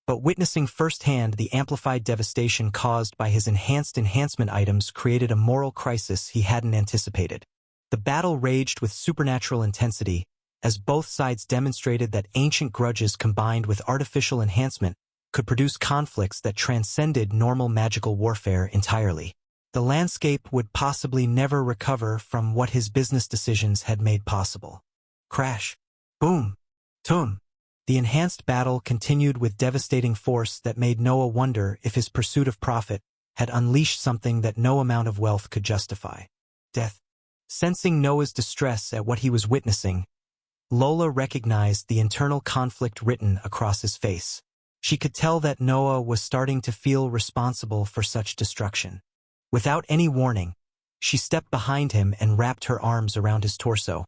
but witnessing firsthand the amplified devastation caused by his enhancement items created a moral crisis he hadn't anticipated. The battle raged with supernatural intensity, as both sides demonstrated that ancient grudges combined with artificial enhancement could produce conflicts that transcended normal magical warfare entirely. The landscape would possibly never recover from what his business decisions had made possible. Crash. Boom. Tum. The enhanced battle continued with devastating force that made Noah wonder if his pursuit of profit had unleashed something that no amount of wealth could justify. Death. Sensing Noah's distress at what he was witnessing, Lola recognized the internal conflict written across his face. She could tell that Noah was starting to feel responsible for such destruction. Without any warning, she stepped behind him and wrapped her arms around his torso.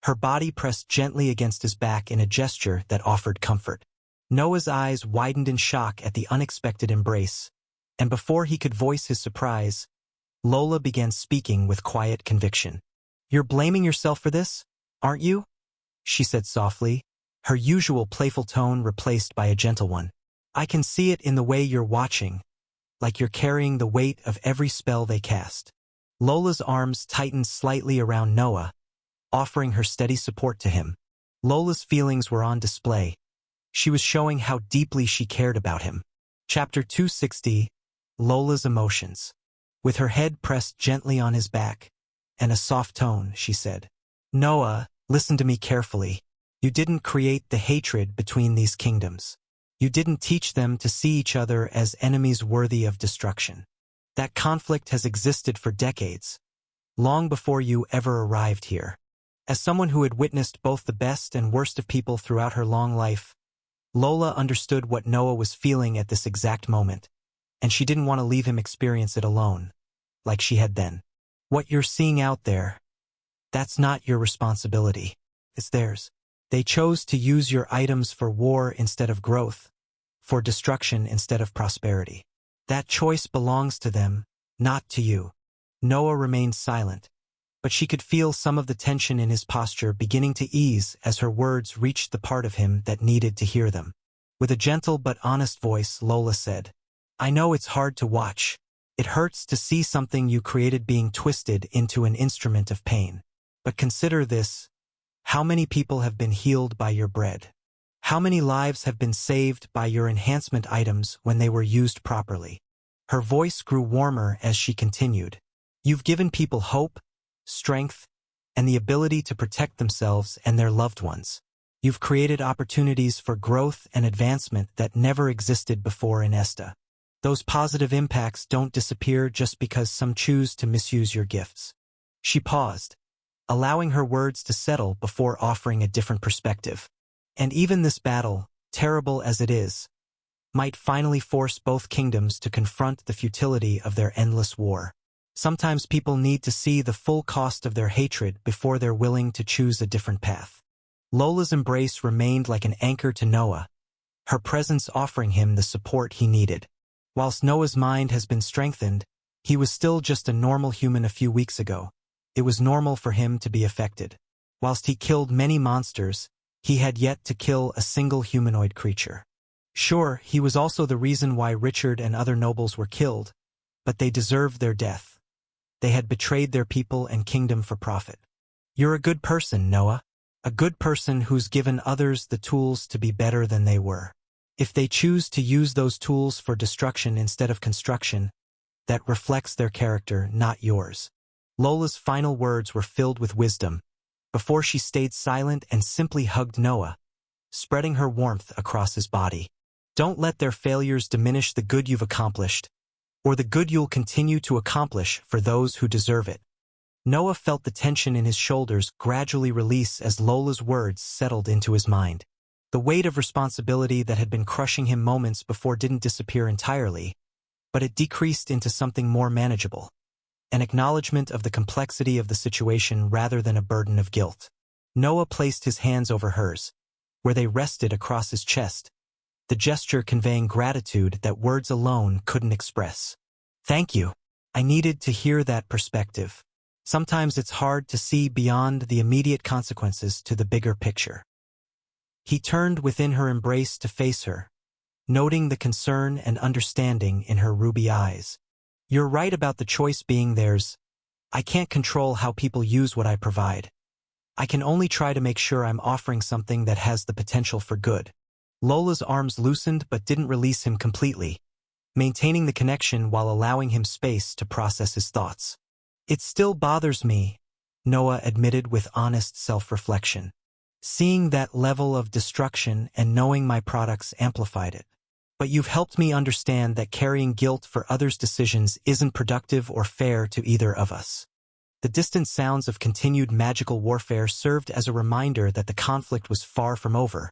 Her body pressed gently against his back in a gesture that offered comfort. Noah's eyes widened in shock at the unexpected embrace, and before he could voice his surprise, Lola began speaking with quiet conviction. "You're blaming yourself for this, aren't you?" she said softly, her usual playful tone replaced by a gentle one. "I can see it in the way you're watching, like you're carrying the weight of every spell they cast." Lola's arms tightened slightly around Noah, offering her steady support to him. Lola's feelings were on display. She was showing how deeply she cared about him. Chapter 260, Lola's Emotions. With her head pressed gently on his back, and a soft tone, she said, "Noah, listen to me carefully. You didn't create the hatred between these kingdoms. You didn't teach them to see each other as enemies worthy of destruction. That conflict has existed for decades, long before you ever arrived here." As someone who had witnessed both the best and worst of people throughout her long life, Lola understood what Noah was feeling at this exact moment, and she didn't want to leave him experience it alone, like she had then. "What you're seeing out there, that's not your responsibility. It's theirs. They chose to use your items for war instead of growth, for destruction instead of prosperity. That choice belongs to them, not to you." Noah remained silent, but she could feel some of the tension in his posture beginning to ease as her words reached the part of him that needed to hear them. With a gentle but honest voice, Lola said, "I know it's hard to watch. It hurts to see something you created being twisted into an instrument of pain. But consider this. How many people have been healed by your bread? How many lives have been saved by your enhancement items when they were used properly?" Her voice grew warmer as she continued. "You've given people hope, strength, and the ability to protect themselves and their loved ones. You've created opportunities for growth and advancement that never existed before in Esta. Those positive impacts don't disappear just because some choose to misuse your gifts." She paused, allowing her words to settle before offering a different perspective. "And even this battle, terrible as it is, might finally force both kingdoms to confront the futility of their endless war. Sometimes people need to see the full cost of their hatred before they're willing to choose a different path." Lola's embrace remained like an anchor to Noah, her presence offering him the support he needed. Whilst Noah's mind has been strengthened, he was still just a normal human a few weeks ago. It was normal for him to be affected. Whilst he killed many monsters, he had yet to kill a single humanoid creature. Sure, he was also the reason why Richard and other nobles were killed, but they deserved their death. They had betrayed their people and kingdom for profit. "You're a good person, Noah. A good person who's given others the tools to be better than they were. If they choose to use those tools for destruction instead of construction, that reflects their character, not yours." Lola's final words were filled with wisdom, before she stayed silent and simply hugged Noah, spreading her warmth across his body. "Don't let their failures diminish the good you've accomplished, or the good you'll continue to accomplish for those who deserve it." Noah felt the tension in his shoulders gradually release as Lola's words settled into his mind. The weight of responsibility that had been crushing him moments before didn't disappear entirely, but it decreased into something more manageable, an acknowledgement of the complexity of the situation rather than a burden of guilt. Noah placed his hands over hers, where they rested across his chest, the gesture conveying gratitude that words alone couldn't express. "Thank you. I needed to hear that perspective. Sometimes it's hard to see beyond the immediate consequences to the bigger picture." He turned within her embrace to face her, noting the concern and understanding in her ruby eyes. "You're right about the choice being theirs. I can't control how people use what I provide. I can only try to make sure I'm offering something that has the potential for good." Lola's arms loosened but didn't release him completely, maintaining the connection while allowing him space to process his thoughts. "It still bothers me," Noah admitted with honest self-reflection, "seeing that level of destruction and knowing my products amplified it. But you've helped me understand that carrying guilt for others' decisions isn't productive or fair to either of us." The distant sounds of continued magical warfare served as a reminder that the conflict was far from over,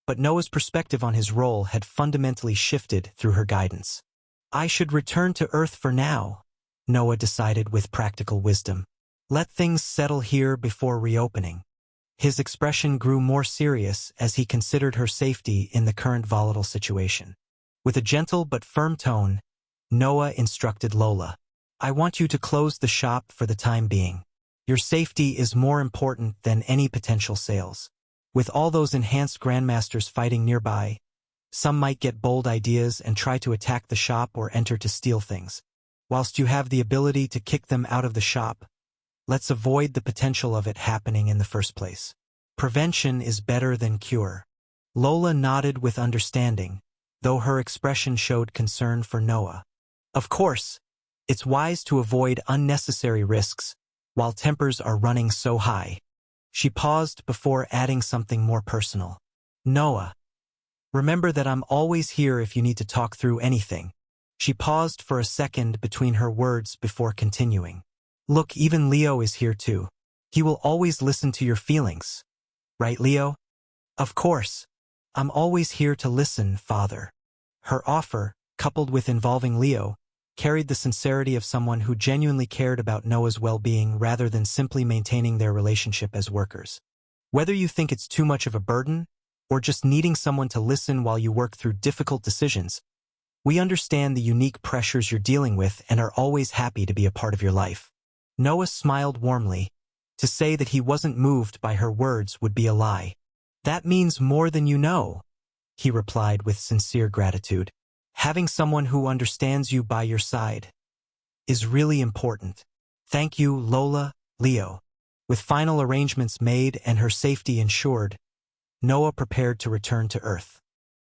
but Noah's perspective on his role had fundamentally shifted through her guidance. "I should return to Earth for now," Noah decided with practical wisdom. "Let things settle here before reopening." His expression grew more serious as he considered her safety in the current volatile situation. With a gentle but firm tone, Noah instructed Lola, "I want you to close the shop for the time being. Your safety is more important than any potential sales. With all those enhanced grandmasters fighting nearby, some might get bold ideas and try to attack the shop or enter to steal things. Whilst you have the ability to kick them out of the shop, let's avoid the potential of it happening in the first place. Prevention is better than cure." Lola nodded with understanding, though her expression showed concern for Noah. "Of course, it's wise to avoid unnecessary risks while tempers are running so high." She paused before adding something more personal. "Noah, remember that I'm always here if you need to talk through anything." She paused for a second between her words before continuing. "Look, even Leo is here too. He will always listen to your feelings. Right, Leo?" "Of course. I'm always here to listen, Father." Her offer, coupled with involving Leo, carried the sincerity of someone who genuinely cared about Noah's well-being rather than simply maintaining their relationship as workers. Whether you think it's too much of a burden, or just needing someone to listen while you work through difficult decisions, we understand the unique pressures you're dealing with and are always happy to be a part of your life. Noah smiled warmly. To say that he wasn't moved by her words would be a lie. "That means more than you know." he replied with sincere gratitude. Having someone who understands you by your side is really important. Thank you, Lola, Leo. With final arrangements made and her safety ensured, Noah prepared to return to Earth.